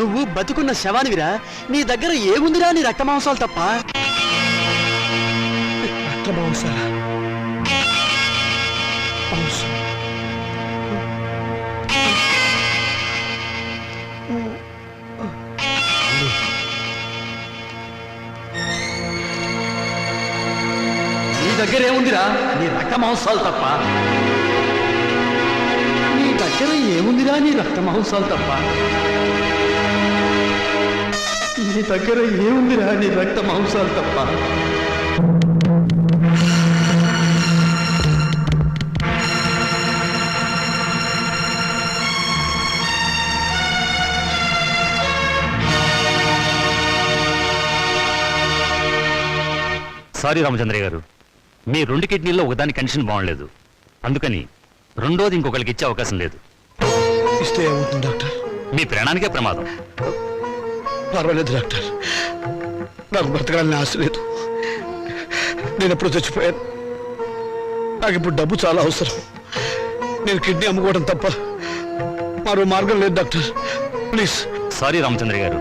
నువ్వు బతుకున్న శవానివిరా. నీ దగ్గర ఏముందిరా? నీ రక్త మాంసాలు తప్ప. రక్తమాంసాలా? నీ దగ్గర ఏముందిరా? నీ రక్త మాంసాలు తప్ప. నీ దగ్గర ఏముందిరా? నీ రక్త మాంసాలు తప్ప. నీ దగ్గర ఏముందిరా? నీ రక్త మాంసాలు తప్ప. సారీ రామచంద్రయ్య గారు, మీ 2 కిడ్నీల్లో ఒకదాని కండిషన్ బాగుండలేదు. అందుకని రెండోది ఇంకొకరికి ఇచ్చే అవకాశం లేదు. ఇస్తే ఏమవుతుంది డాక్టర్? మీ ప్రాణానికే ప్రమాదం. పర్వాలేదు డాక్టర్, నాకు బ్రతకాలని ఆశ లేదు. నేను ఎప్పుడు చచ్చిపోయాను. నాకు ఇప్పుడు డబ్బు చాలా అవసరం. నేను కిడ్నీ అమ్ముకోవడం తప్ప మరో మార్గం లేదు డాక్టర్. ప్లీజ్. సారీ రామచంద్ర గారు,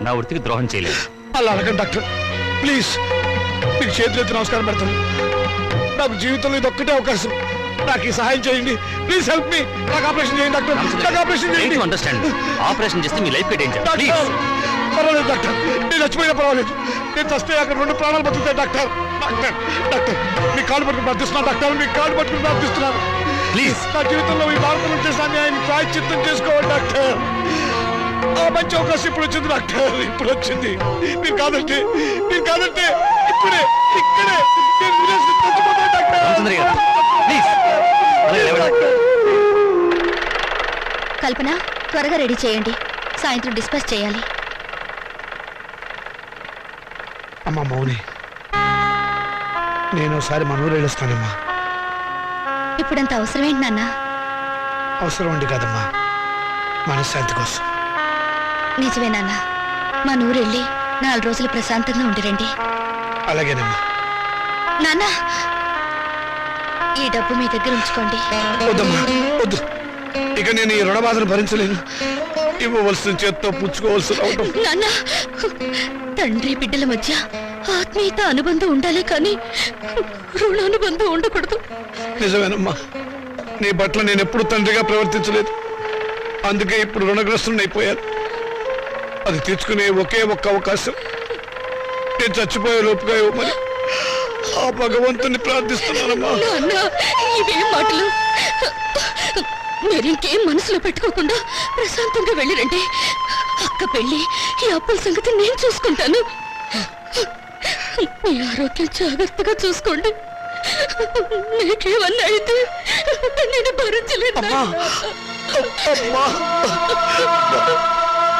నా వృత్తికి ద్రోహం చేయలేదు. అలా అనకండి డాక్టర్, ప్లీజ్. మీకు చేతులెత్తి నమస్కారం పెడతాను. నాకు జీవితంలో ఇది ఒక్కటే అవకాశం. నాకు ఈ సహాయం చేయండి. Please help me. నాకు ఆపరేషన్ చేయండి డాక్టర్. నాకు ఆపరేషన్ చేయండి. అండర్స్టాండ్. ఆపరేషన్ చేస్తే మీ లైఫ్ డేంజర్. డాక్టర్ పర్వాలేదు డాక్టర్, నేను చచ్చిపోయినా పర్వాలేదు. నేను చస్తే అక్కడ 2 ప్రాణాలు బతుకుతాయి డాక్టర్. డాక్టర్ డాక్టర్ మీ కాళ్ళు పట్టుకుని ప్రార్థిస్తున్నాను డాక్టర్. మీ కాళ్ళు పట్టుకుని ప్రార్థిస్తున్నాను. ప్లీజ్. నా జీవితంలో ఈ భారతంలో చేసిన అన్యాయాన్ని ప్రాయశ్చిత్తం చేసుకోవాలి డాక్టర్. ఆ మంచి అవకాశం ఇప్పుడు వచ్చింది డాక్టర్, ఇప్పుడు వచ్చింది. నేను కాదంటే ఇక్కడే నేను విదేశీ చచ్చిపోతాను డాక్టర్. రామచంద్ర గారు, ప్లీజ్. కల్పన, త్వరగా రెడీ చేయండి. సాయంత్రం డిస్పాచ్ చేయాలి. అమ్మా మౌని, నేను ఒకసారి మన ఊరు వెళ్ళొస్తానమ్మా. ఇప్పుడంత అవసరం ఏంటి నాన్న? అవసరం ఉండి కాదమ్మా, మనశ్శాంతి కోసం. నిజమే నాన్న, మా నూరెళ్ళి 4 రోజులు ప్రశాంతంగా ఉండిరండి. అలాగేనమ్మా. నాన్న, ఈ డబ్బు మీ దగ్గర ఉంచుకోండి. వద్దమ్మా వద్దు, ఇక నేను ఈ రుణ బాధను భరించలేను. ఇవ్వవలసిన చేత్తో పుచ్చుకోవలసిన నాన్న, తండ్రి బిడ్డల మధ్య ఆత్మీయత అనుబంధం ఉండాలి, కానీ రుణానుబంధం ఉండకూడదు. నిజమేనమ్మా, నీ పట్ల నేను ఎప్పుడు తండ్రిగా ప్రవర్తించలేదు. అందుకే ఇప్పుడు రుణగ్రస్తుని అయిపోయాను. అది తీర్చుకునే ఒకే ఒక్క అవకాశం నేను చచ్చిపోయే లోపుగా ఇవ్వమని ఆ భగవంతుని ప్రార్థిస్తున్నానమ్మా. నాన్న, ఇవేం మాటలు? మీరింకేం మనసులో పెట్టుకోకుండా ప్రశాంతంగా వెళ్ళిరండి. అక్క పెళ్ళి, ఈ అప్పుల సంగతి నేను చూసుకుంటాను. మీ ఆరోగ్యం జాగ్రత్తగా చూసుకోండి. మీకేమన్నా అయితే నేను భరించలేదు.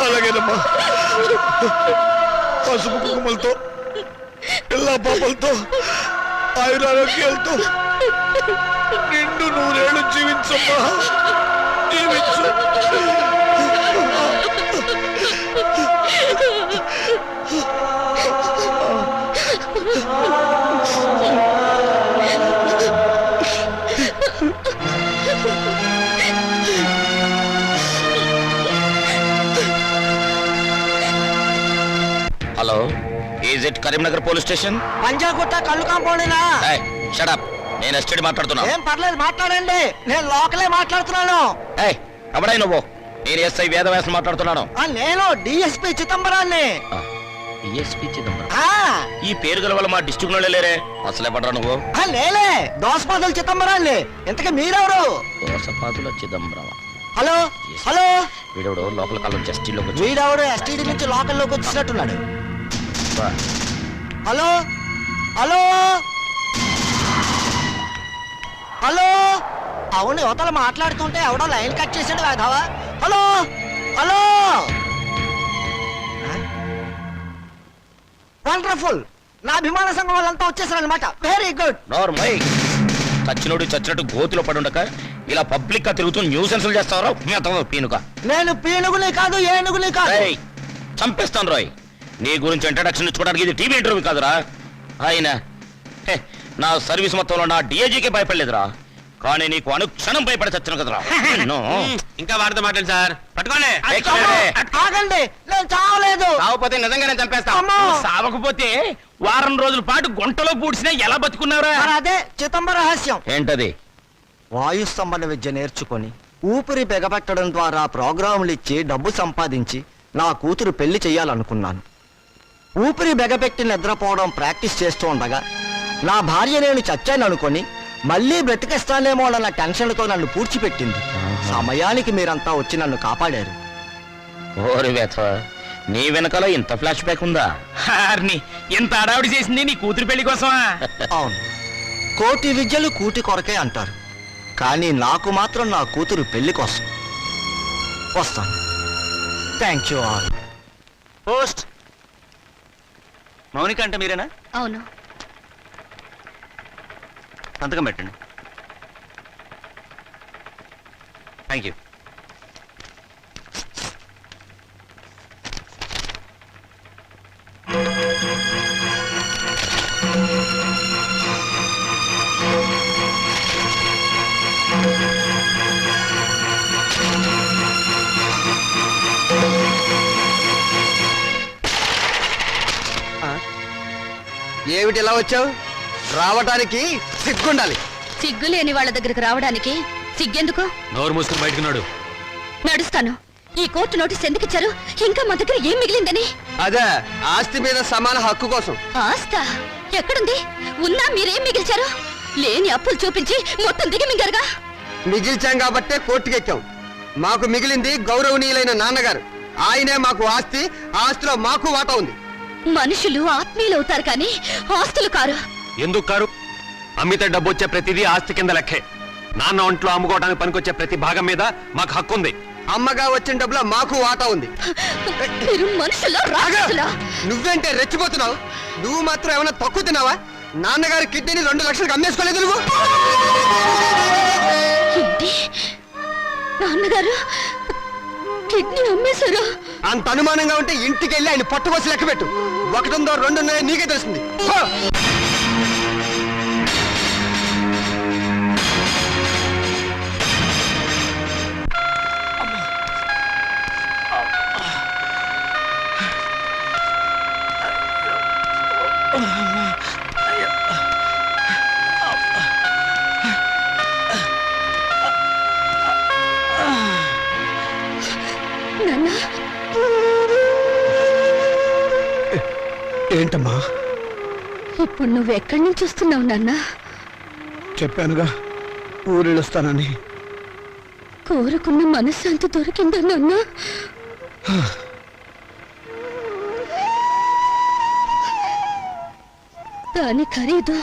అలాగేనమ్మా, పసుపు కుంకుమలతో పిల్ల పాపలతో ఆయురారోగ్యాలతో నిండు 100 ఏళ్ళు జీవించమ్మా, జీవించు. Hello, is it Karimnagar police station? Panjagutta కళ్ళు కాంపౌండేనా? షడప్, నేను ఎస్టడీ మాట్లాడుతున్నా. ఏం పర్లేదు, మాట్లాడండి. నేను లోకలే మాట్లాడుతున్నాను. ఎవడై నువ్వు? నేను ఎస్ఐ వేదవ్యాసం మాట్లాడుతున్నాను. నేను డిఎస్పీ చిదంబరాన్ని. డిఎస్పీ చిదంబరం? ఆ, ఈ పేరు గల వాళ్ళ మా డిస్ట్రిక్ట్ లో లేరే. అసలే పడరా నువ్వు? నేనే దోసపాదుల చిదంబరాన్ని. ఇంతకీ మీరెవరు? దోసపాదుల చిదంబరం. హలో హలో, వీడెవడో లోపల కాలం జస్టీలోకి వచ్చి వీడెవడు ఎస్టీడీ నుంచి లోకల్లోకి వచ్చినట్టున్నాడు. హలో హలో హలో, అవును, యువతలు మాట్లాడుతుంటే ఎవడో లైన్ కట్ చేసాడు కాదావా. Hello hello, wonderful. నా అభిమాన సంఘం వాళ్ళంతా వచ్చేసారు అనమాట. Very good. నార్మల్. చచ్చినోడు చచ్చినట్టు గోతులో పడుండక ఇలా పబ్లిక్ గా తిరుగుతూ న్యూసెన్సులు చేస్తావరా? పీనుక. నేను పీనుగుని కాదు, ఏనుగుని కాదు. చంపేస్తాను రాయ్. నీ గురించి ఇంట్రడక్షన్ ఇచ్చుకోవడానికి ఇది టీవీ ఇంటర్వ్యూ కాదురా. ఆయన నా సర్వీస్ మొత్తంలో నా డిఐజీకే భయపడలేదురా, కానీ నీకు అనుక్షణం భయపడి చచ్చిన కదరా. ఇంకా వాడితో మాట్లాడు సార్. పట్టుకోండి. ఆగండి, నేను చావలేదు. సావపోతే నిజంగానే చంపేస్తా. అమ్మో. సావకపోతే వారం రోజుల పాటు గుంటలో పూడ్చినా ఎలా బతుకున్నారా? మరి అదే చిదంబర రహస్యం. ఏంటది? వాయుస్తంభన విద్య నేర్చుకొని ఊపిరి బిగబెట్టడం ద్వారా ప్రోగ్రాములు ఇచ్చి డబ్బు సంపాదించి నా కూతురు పెళ్లి చెయ్యాలనుకున్నాను. ఊపిరి బెగపెట్టి నిద్రపోవడం ప్రాక్టీస్ చేస్తూ ఉండగా నా భార్య నేను చచ్చాను అనుకొని మళ్ళీ బ్రతికేస్తానేమో అన్న టెన్షన్తో నన్ను పూడ్చిపెట్టింది. సమయానికి మీరంతా వచ్చి నన్ను కాపాడారు. ఓరి వేత, నీ వెనకాల ఇంత ఫ్లాష్ బ్యాక్ ఉందా? ఇంత అడావిడి చేసింది నీ కూతురు పెళ్లి కోసమా? అవును, కోటి విద్యలు కూటి కొరకే అంటారు, కానీ నాకు మాత్రం నా కూతురు పెళ్లి కోసం. వస్తాను. Thank you all. Post. Mounika అంటే మీరేనా? అవును. సంతకం పెట్టండి. Thank you. ఏమిటి ఇలా వచ్చావు? రావటానికి సిగ్గుండాలి. సిగ్గులేని వాళ్ళ దగ్గరకు రావడానికి సిగ్గెందుకు? నోరు మూసుకుని బయటకు నాడు. నడుస్తాను. ఈ కోర్టు నోటీస్ ఎందుకు ఇచ్చారు? ఇంకా మా దగ్గర ఏం మిగిలిందని? అదే ఆస్తి మీద సమాన హక్కు కోసం. ఆస్తా ఎక్కడుంది? ఉన్నా మీరేం మిగిల్చారు? లేని అప్పులు చూపించి మొత్తం దిగమింగారుగా. మిగిల్చాం కాబట్టే కోర్టుకెక్కాం. మాకు మిగిలింది గౌరవనీయులైన నాన్నగారు. ఆయనే మాకు ఆస్తి. ఆ ఆస్తిలో మాకు వాటా ఉంది. మనుషులు ఆత్మీయులు అవుతారు కానీ ఆస్తులు కారు. ఎందుకు కారు? అమ్మితే డబ్బు వచ్చే ప్రతిదీ ఆస్తి కింద లెక్కే. నాన్న ఒంట్లో అమ్ముకోవడానికి పనికొచ్చే ప్రతి భాగం మీద మాకు హక్కు ఉంది. అమ్మగా వచ్చిన డబ్బులో మాకు వాటా ఉంది. మీరు మనుషులు రాజులా? నువ్వేంటే రెచ్చిపోతున్నావు? నువ్వు మాత్రం ఏమైనా తక్కువ తిన్నావా? నాన్నగారి కిడ్నీని 2 లక్షలకు అమ్మేసుకోలేదు నువ్వు. ఏంటి? నాన్నగారు కిడ్నీ అమ్మేశారు? అంత అనుమానంగా ఉంటే ఇంటికి వెళ్ళి ఆయన పట్టుకోసి లెక్క పెట్టు. 1 ఉందో 2 ఉన్నాయో నీకే తెలుస్తుంది. నాన్న ఏంటమ్మా? ఇప్పుడు నువ్వు ఎక్కడి నుంచి వస్తున్నావు నాన్న? చెప్పానుగా ఊరెళ్ళొస్తానని. కోరుకున్న మనశ్శాంతి దొరికిందా నాన్న? దాని ఖరీదు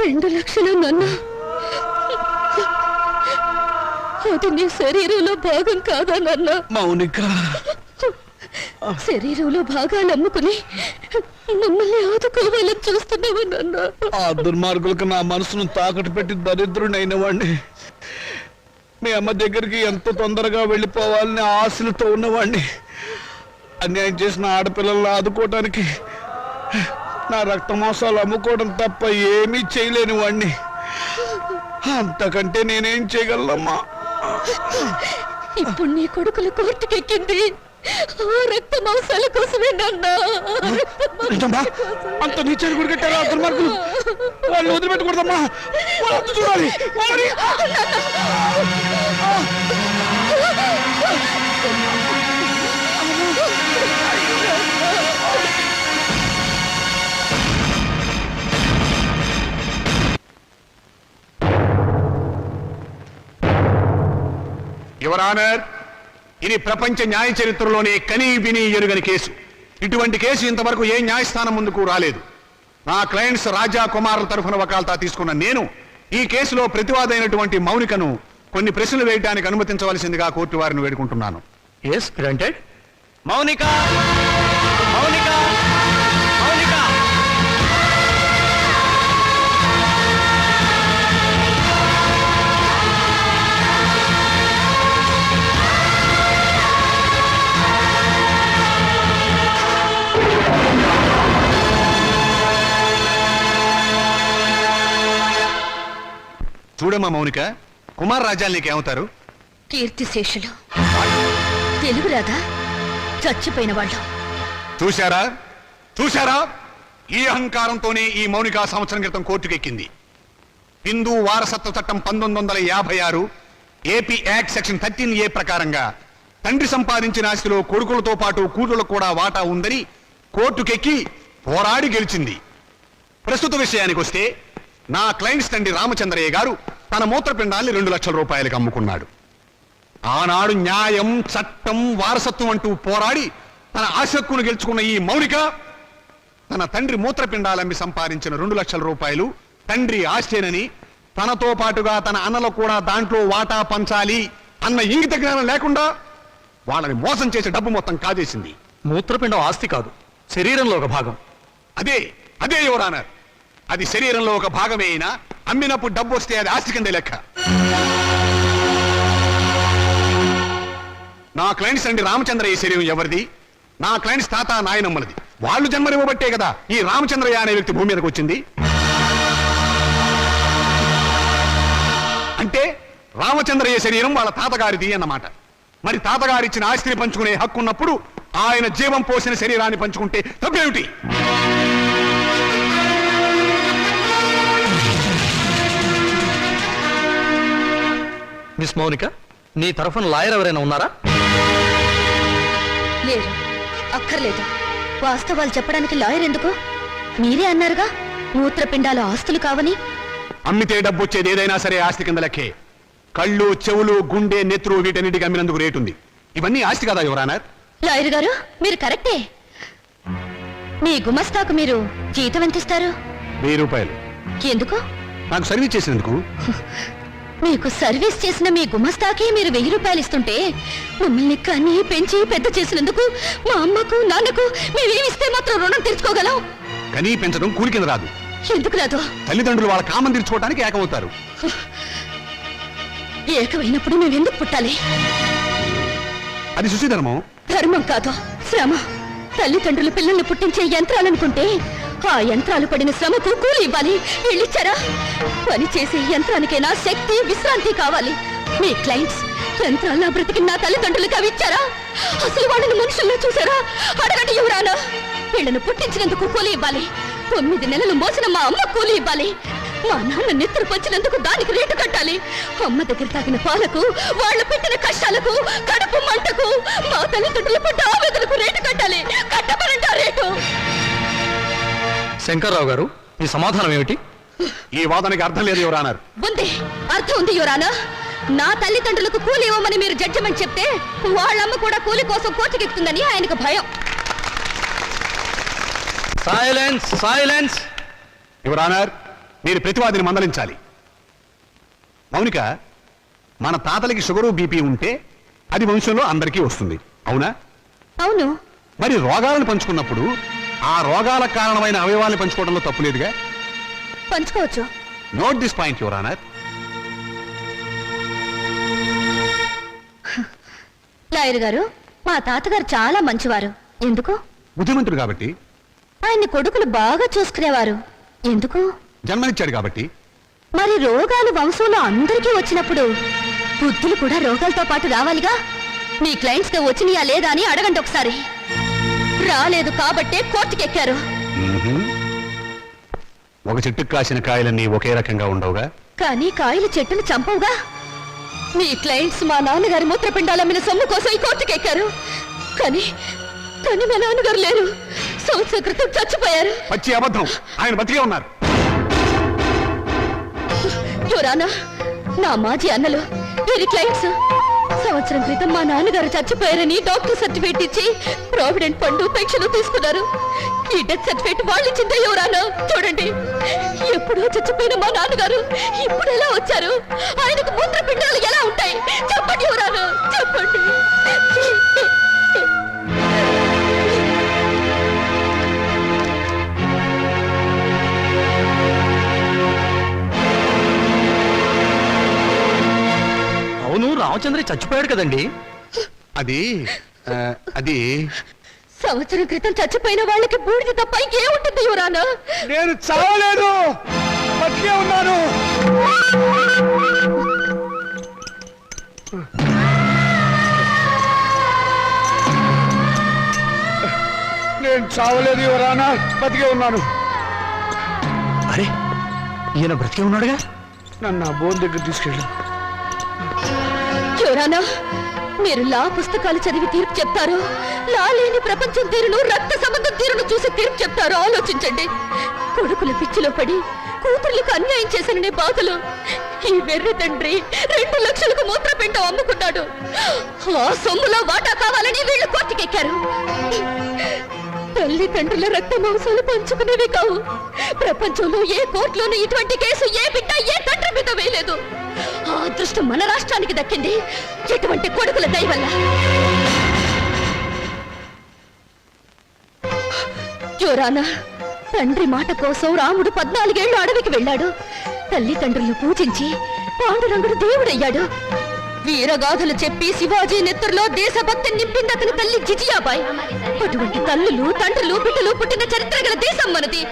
2 లక్షలు నాన్న. అది నీ శరీరంలో భాగం కాదా నాన్న? మౌనిక, శరీరంలో భాగాలు అమ్ముకుని మమ్మల్ని ఆదుకోవాలని చూస్తున్నావా నాన్న? ఆ దుర్మార్గులకు నా మనసును తాకట్టు పెట్టి దరిద్రుడైన వాడిని. మీ అమ్మ దగ్గరికి ఎంత తొందరగా వెళ్ళిపోవాలని ఆశలతో ఉన్నవాడిని. అన్యాయం చేసిన ఆడపిల్లలను ఆదుకోవటానికి నా రక్త మాంసాలు అమ్ముకోవడం తప్ప ఏమీ చేయలేని వాడిని. అంతకంటే నేనేం చేయగలనమ్మా? ఇప్పుడు నీ కొడుకుల కోర్టుకెక్కింది ఆ రక్త మాంసాల కోసమే నాన్న. అంత నీచారు కూడా కట్టారా దుర్మార్గులు? వాళ్ళు వదిలిపెట్టకూడదమ్మా. వాళ్ళు చూడాలి. యువర్ ఆనర్, ఇది ప్రపంచ న్యాయ చరిత్రలోనే కనీ విని ఎరుగని కేసు. ఇటువంటి కేసు ఇంతవరకు ఏ న్యాయస్థానం ముందుకు రాలేదు. నా క్లయింట్స్ రాజా కుమార్ తరఫున వకాల్తా తీసుకున్న నేను ఈ కేసులో ప్రతివాదైనటువంటి మౌనికను కొన్ని ప్రశ్నలు వేయడానికి అనుమతించవలసిందిగా కోర్టు వారిని వేడుకుంటున్నాను. Yes granted. మౌనిక, మౌనిక, మౌనిక. చూడమ్మా మౌనిక, కుమార్ రాజాలు నీకేమవుతారు? కీర్తిశేషులు. తెలుగు రాదా? చచ్చిపోయిన వాళ్ళు. చూశారా చూశారా? ఈ అహంకారంతోనే ఈ మౌనిక సంవత్సరం క్రితం కోర్టుకెక్కింది. హిందూ వారసత్వ చట్టం 1956 ఏపీ యాక్ట్ సెక్షన్ 13A ప్రకారంగా తండ్రి సంపాదించిన ఆస్తిలో కొడుకులతో పాటు కూతుళ్లకు కూడా వాటా ఉందని కోర్టుకెక్కి పోరాడి గెలిచింది. ప్రస్తుత విషయానికి వస్తే నా క్లయింట్స్ తండ్రి రామచంద్రయ్య గారు తన మూత్రపిండాల్ని 2 లక్షల రూపాయలకు అమ్ముకున్నాడు. ఆనాడు న్యాయం, చట్టం, వారసత్వం అంటూ పోరాడి తన ఆశక్కును గెలుచుకున్న ఈ మౌనిక తన తండ్రి మూత్రపిండాలమ్మి సంపాదించిన 2 లక్షల రూపాయలు తండ్రి ఆస్తేనని, తనతో పాటుగా తన అన్నలకు కూడా దాంట్లో వాటా పంచాలి అన్న ఇంగిత జ్ఞానం లేకుండా వాళ్ళని మోసం చేసే డబ్బు మొత్తం కాజేసింది. మూత్రపిండం ఆస్తి కాదు, శరీరంలో ఒక భాగం. అదే అదే యువర్ ఆనర్, అది శరీరంలో ఒక భాగమే అయినా అమ్మినప్పుడు డబ్బు వస్తే అది ఆస్తి కింద లెక్క. నా క్లయింట్స్ అండి రామచంద్రయ్య శరీరం ఎవరిది? నా క్లయింట్స్ తాత నాయనమ్మలది. వాళ్ళు జన్మనివ్వబట్టే కదా ఈ రామచంద్రయ్య అనే వ్యక్తి భూమి మీదకి వచ్చింది. అంటే రామచంద్రయ్య శరీరం వాళ్ళ తాతగారిది అన్నమాట. మరి తాతగారిచ్చిన ఆస్తిని పంచుకునే హక్కు ఉన్నప్పుడు ఆయన జీవం పోసిన శరీరాన్ని పంచుకుంటే తప్పేమిటి? మిస్ మౌనిక, నీ తరఫున లాయర్ ఎవరైనా ఉన్నారా? లేరు, అక్కర్లేదు. వాస్తవాలు చెప్పడానికి లాయర్ ఎందుకు? మీరే అన్నారుగా మూత్రపిండాల ఆస్తులు కావని. అమ్మితే డబ్బు వచ్చేది ఏదైనా సరే ఆస్తి కింద లెక్కే. కళ్ళు, చెవులు, గుండె, నెత్తురు వీటన్నిటికి అమ్మినందుకు రేటు ఉంది. ఇవన్నీ ఆస్తి కదా యువరానర్. లాయర్ గారు మీరు కరెక్టే. మీ గుమస్తాకు మీరు జీతం ఎంత ఇస్తారు? 1000 రూపాయలు. ఎందుకు? నాకు సర్వీస్ చేసినందుకు. మీకు సర్వీస్ చేసిన మీ గుమస్తాకి మీరు 1000 రూపాయలు ఇస్తుంటే మమ్మల్ని కని పెంచి పెద్ద చేసినందుకు మా అమ్మకు నాన్నకు మేమేమిస్తే మాత్రం రుణం తీర్చుకోగలం? కనీ పెంచడం కూలి కింద రాదు. ఎందుకు రాదు? తల్లిదండ్రులు వాళ్ళ కామం తీర్చుకోవడానికి ఏకమవుతారు. ఏకమైనప్పుడు మేమెందుకు పుట్టాలి? అది సుశీధర్మం. ధర్మం కాదు, శ్రమ. తల్లిదండ్రులు పిల్లల్ని పుట్టించే యంత్రాలనుకుంటే ఆ యంత్రాలు పడిన శ్రమకు కూలి ఇవ్వాలి. వీళ్ళిచ్చారా? పని చేసే యంత్రానికైనా శక్తి, విశ్రాంతి కావాలి. మీ క్లయింట్స్ యంత్రాల్లో బ్రతికిన నా తల్లిదండ్రులకు అవి ఇచ్చారా? అసలు వాళ్ళని మనుషుల్లో చూసారా? అడగండి యువరానా. వీళ్ళను పుట్టించినందుకు కూలి ఇవ్వాలి. 9 నెలలు మోసిన మా అమ్మ కూలి ఇవ్వాలి. మా నాన్న నిద్ర పంచినందుకు దానికి రేటు కట్టాలి. అమ్మ దగ్గర తాగిన పాలకు, వాళ్ళు పెట్టిన కష్టాలకు, కడుపు మంటకు, మా తల్లిదండ్రుల పడ్డ ఆవేదనకు రేటు కట్టాలి. కట్టమనండి ఆ రేటు. శంకర్రావు గారు, మీ సమాధానం ఏమిటి? ఈ వాదనకి అర్థం లేదు యువరానర్. ఉంది, అర్థం ఉంది యువరానా. నా తల్లిదండ్రులకు కూలి ఇవ్వమని మీరు జడ్జిమెంట్ చెప్తే వాళ్ళమ్మ కూడా కూలి కోసం కోర్టుకెక్కుతుందని ఆయనకు భయం. Silence, silence. యువరానర్, మీరు ప్రతివాదిని మందలించాలి. మౌనిక, మన తాతలకి షుగరు, బీపీ ఉంటే అది వంశంలో అందరికీ వస్తుంది, అవునా? అవును. మరి రోగాలను పంచుకున్నప్పుడు ఆ రోగాలకు కారణమైన అవయవాలను పంచుకోవడంలో తప్పులేదుగా? పంచుకోవచ్చు. Note this point your honour. Lawyer గారు, మా తాతగారు చాలా మంచివారు. ఎందుకు? బుద్ధిమంతుడు కాబట్టి. ఆయన్ని కొడుకులు బాగా చూసుకునేవారు. ఎందుకు? జన్మనిచ్చాడు కాబట్టి. మరి రోగాలు వంశంలో అందరికీ వచ్చినప్పుడు బుద్ధులు కూడా రోగాలతో పాటు రావాలిగా. మీ క్లయింట్స్ కి వచ్చినాయా లేదా అని అడగండి ఒకసారి. రాలేదు కాబట్టే కోర్టుకెక్కారు. ఒక చెట్టుకు కాసిన కాయలన్నీ ఒకే రకంగా ఉండవుగా. కానీ కాయలు చెట్టును చంపవుగా. మీ క్లయింట్స్ మా నాన్నగారి మూత్రపిండాలమ్మిన సొమ్ము కోసం ఈ కోర్టుకెక్కారు. కానీ కానీ మా నాన్నగారు లేరు. సంవత్సరం క్రితం చచ్చిపోయారు. పచ్చి అబద్ధం. ఆయన బతికే ఉన్నారు. యువరానా, నా మాజీ అన్నలు వీరి క్లయింట్స్ సంవత్సరం క్రితం మా నాన్నగారు చచ్చిపోయారని డాక్టర్ సర్టిఫికేట్ ఇచ్చి ప్రావిడెంట్ ఫండ్, పెన్షన్ తీసుకున్నారు. ఈ డెత్ సర్టిఫికేట్ వాళ్ళు ఇచ్చిందే యువరానా. చూడండి, ఎప్పుడో చచ్చిపోయిన మా నాన్నగారు ఇప్పుడు ఎలా వచ్చారు? ఆయనకు మూత్రపిండాలు ఎలా ఉంటాయి? చెప్పండి యువరానా, చెప్పండి. అవును, రామచంద్ర చచ్చిపోయాడు కదండి. అది అది సంవత్సరం క్రితం చచ్చిపోయిన వాళ్ళకి బూడిద తప్ప ఇంకేముంటుంది యువరానా? నేను చావలేదు, బతికే ఉన్నాను. నేను చావలేదు యువరానా, బతికే ఉన్నాను. అరే, ఈయన బ్రతికే ఉన్నాడుగా. నన్ను ఆ బోన్ దగ్గర తీసుకెళ్ళు. యువరానా, మీరు లా పుస్తకాలు చదివి తీర్పు చెప్తారు, లా లేని ప్రపంచం తీరును, రక్త సంబంధం తీరును చూసి తీర్పు చెప్తారు. ఆలోచించండి. కొడుకుల పిచ్చిలో పడి కూతుర్లకు అన్యాయం చేశాననే బాధలు ఈ వెర్రి తండ్రి 2 లక్షలకు మూత్రపిండం అమ్ముకున్నాడు. ఆ సొమ్ములో వాటా కావాలని వీళ్ళు కోర్టుకెక్కారు. తల్లిదండ్రుల రక్త మాంసాలు పంచుకునేవి కావు. ప్రపంచంలో ఏ కోర్టులోనూ ఇటువంటి కేసు ఏ బిడ్డ ఏ తండ్రి మీద వేయలేదు. ఆ అదృష్టం మన రాష్ట్రానికి దక్కింది ఎటువంటి కొడుకుల దయ వల్ల. యువరానా, తండ్రి మాట కోసం రాముడు 14 ఏళ్లు అడవికి వెళ్ళాడు. తల్లిదండ్రులను పూజించి పాండురంగుడు దేవుడయ్యాడు. వీరగాథలు చెప్పి శివాజీ నెత్తురులో దేశభక్తి నింపింది అతని తల్లి జిజియాబాయ్. అటువంటి తల్లులు, తండ్రులు, బిడ్డలు పుట్టిన చరిత్ర గల దేశం మనది.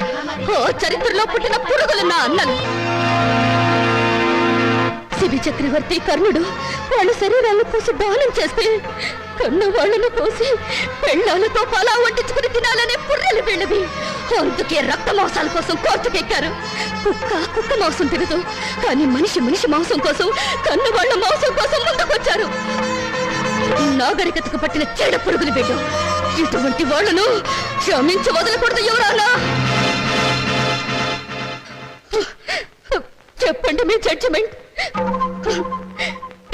ఓ చరిత్రలో పుట్టిన పురుగులు నా అన్నలు. శిబి చక్రవర్తి కర్ణుడు వాళ్ళ శరీరాలను కోసి దానం చేస్తే కన్న వాళ్ళను కోసి పెళ్ళాలతో పలా వండించుకుని తినాలనే పుర్రెలు వీళ్ళవి. అందుకే రక్త మాంసాల కోసం కోర్టుకెక్కారు. కుక్క మాంసం తినదు, కానీ మనిషి మాంసం కోసం కన్న వాళ్ళ మాంసం కోసం ముందుకొచ్చారు. నాగరికతకు పట్టిన చెడ పురుగులు వీళ్ళు. ఇటువంటి వాళ్ళను క్షమించి వదలకూడదు యువరానా. చెప్పండి మీ జడ్జిమెంట్.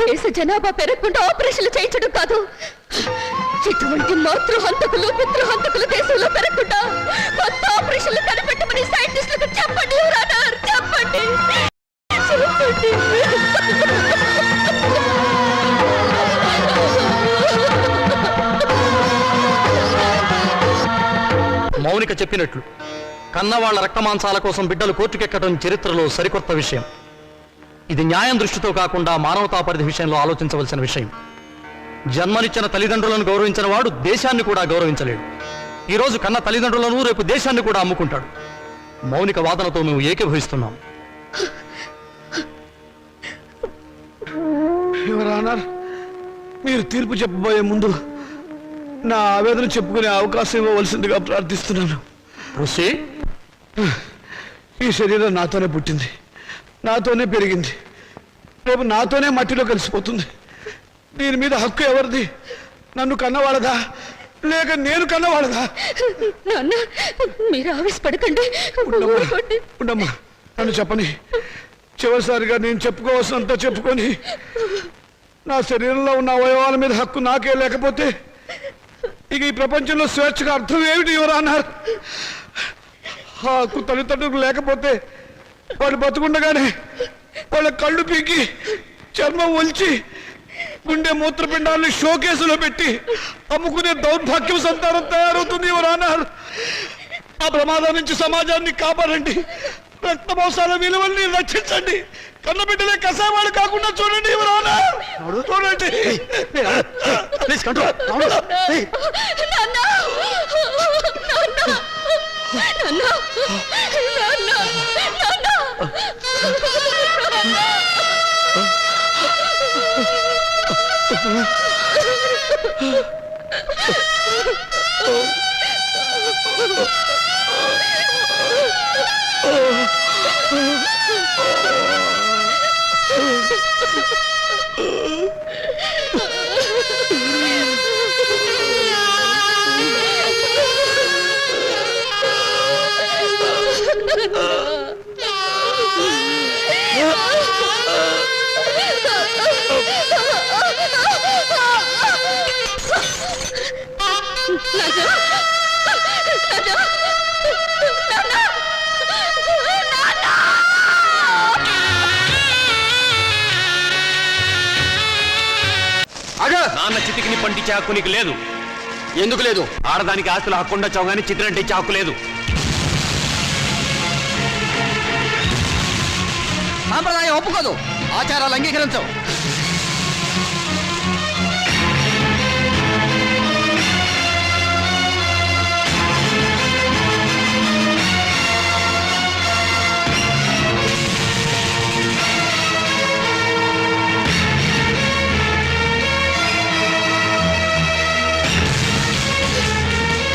దేశ జనాభా పెరగకుండా ఆపరేషన్లు చేయించడం కాదు, ఇటువంటి మాతృహంతకులు పితృహంతకులు దేశంలో పెరగకుండా కొత్త ఆపరేషన్లు కనిపెట్టమని సైంటిస్టులకు చెప్పండి యువరానా, చెప్పండి చెప్పండి. మౌనిక చెప్పినట్లు కన్నవాళ్ల రక్తమాంసాల కోసం బిడ్డలు కోర్టుకెక్కడం చరిత్రలో సరికొత్త విషయం. ఇది న్యాయం దృష్టితో కాకుండా మానవతా పరిధి విషయంలో ఆలోచించవలసిన విషయం. జన్మనిచ్చిన తల్లిదండ్రులను గౌరవించిన వాడు దేశాన్ని కూడా గౌరవించలేడు. ఈరోజు కన్న తల్లిదండ్రులను రేపు దేశాన్ని కూడా అమ్ముకుంటాడు. మౌనిక వాదనతో మేము ఏకీభవిస్తున్నాం. యువర్ ఆనర్, మీరు తీర్పు చెప్పబోయే ముందు నా ఆవేదన చెప్పుకునే అవకాశం ఇవ్వవలసిందిగా ప్రార్థిస్తున్నాను. ఈ శరీరం నాతోనే పుట్టింది, నాతోనే పెరిగింది, రేపు నాతోనే మట్టిలో కలిసిపోతుంది. దీని మీద హక్కు ఎవరిది? నన్ను కన్నవాళ్ళదా లేక నేను కన్నవాళ్ళదా? నాన్న, మీరు ఆవేశపడకండి. ఉండమ్మా, నన్ను చెప్పని. చివరిసారిగా నేను చెప్పుకోవాల్సినంత చెప్పుకొని నా శరీరంలో ఉన్న అవయవాల మీద హక్కు నాకే లేకపోతే ఇక ఈ ప్రపంచంలో స్వేచ్ఛగా అర్థం ఏమిటి ఎవరన్నారు? ఆ హక్కు తల్లిదండ్రులకు లేకపోతే వాళ్ళు బతుకుండగానే వాళ్ళ కళ్ళు పీకి చర్మం ఒలిచి గుండె మూత్రపిండాలను షోకేసులో పెట్టి అమ్ముకునే దౌర్భాగ్యం సంతానం తయారవుతుంది ఎవరన్నారు. ఆ ప్రమాదం నుంచి సమాజాన్ని కాపాడండి, రక్త మోసాల విలువల్ని రక్షించండి, కన్నబిడ్డలే కసావాళ్ళు కాకుండా చూడండి ఎవరన్నా, చూడండి. నాన్న చితికిని పండించే హక్కు నీకు లేదు. ఎందుకు లేదు? ఆడదానికి ఆస్తుల హక్కు ఉండొచ్చావు కానీ చిత్రంటే ఇచ్చే హక్కు లేదు. సాంప్రదాయం ఒప్పుకోదు, ఆచారాలు అంగీకరించవు.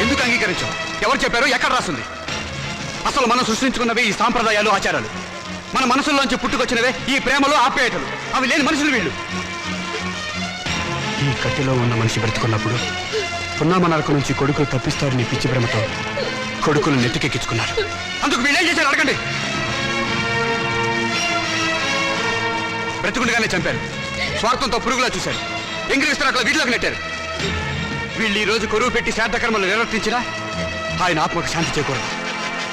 ఎందుకు అంగీకరించావు? ఎవరు చెప్పారు? ఎక్కడ రాస్తుంది? అసలు మనం సృష్టించుకున్నవే ఈ సాంప్రదాయాలు, ఆచారాలు. మన మనసుల్లోంచి పుట్టుకొచ్చినవే ఈ ప్రేమలు, ఆప్యాయతలు. అవి లేని మనుషులు వీళ్ళు. ఈ కట్టెలో ఉన్న మనిషి బ్రతుకున్నప్పుడు పున్నామ నరక నుంచి కొడుకులు తప్పిస్తారని పిచ్చి ప్రేమతో కొడుకులు నెత్తికెక్కించుకున్నారు. అందుకు వీళ్ళేం చేశారు అడగండి. బ్రతుకుండగానే చంపారు, స్వార్థంతో పురుగులా చూశారు, ఎంగిలిస్తారు, అట్లా వీటిలోకి నెట్టారు. వీళ్ళు ఈ రోజు కొరువు పెట్టి శ్రాద్ధ కర్మలు నిర్వర్తించినా ఆయన ఆత్మకు శాంతి చేకూరదు.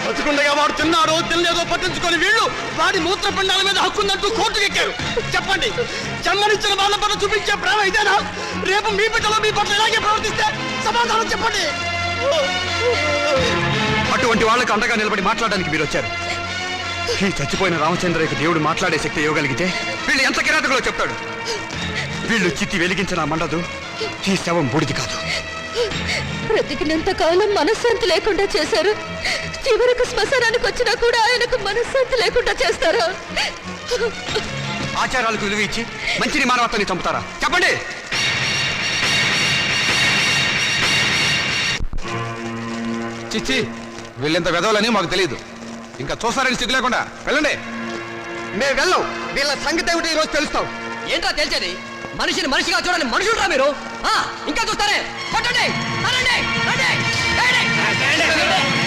బతుకుండగా వాడు తిన్నాడో తినలేదో పట్టించుకొని వీళ్ళు వాడి మూత్రపిండాల మీద హక్కుందంటూ కోర్టుకు ఎక్కారు. చెప్పండి, జన్మనిచ్చిన వాళ్ళ పట్ల చూపించే ప్రేమ ఇదేనా? రేపు మీ బిడ్డలో మీ పట్ల ఇలాగే ప్రవర్తిస్తే సమాధానం చెప్పండి. అటువంటి వాళ్ళకు అండగా నిలబడి మాట్లాడడానికి మీరు వచ్చారు. ఈ చచ్చిపోయిన రామచంద్రయ్యకు దేవుడు మాట్లాడే శక్తి ఇవ్వగలిగితే వీళ్ళు ఎంత కిరాతకులో చెప్తాడు. వీళ్ళు చిత్తి వెలిగించిన మండదు, ఈ శవం బూడిది కాదు. బ్రతికినంత కాలం మనశ్శాంతి లేకుండా చేశారు, చివరకు శ్మశానానికి వచ్చినా కూడా ఆయనకు మనశ్శాంతి లేకుండా చేస్తారా? ఆచారాలకు విలువ ఇచ్చి మంచిని మానవత్వాన్ని చంపుతారా చెప్పండి. చిచ్చి వీళ్ళెంత వెదవలని మాకు తెలియదు. ఇంకా చూస్తారని సిగ్గు లేకుండా వెళ్ళండి. మేము వెళ్ళం, వీళ్ళ సంగతి ఏమిటి ఈరోజు తెలుస్తాం. ఏంటో తెలిసేది? మనిషిని మనిషిగా చూడండి, మనుషులురా మీరు. ఇంకా చూస్తారే? కొట్టండి, తనండి, రండి, రండి.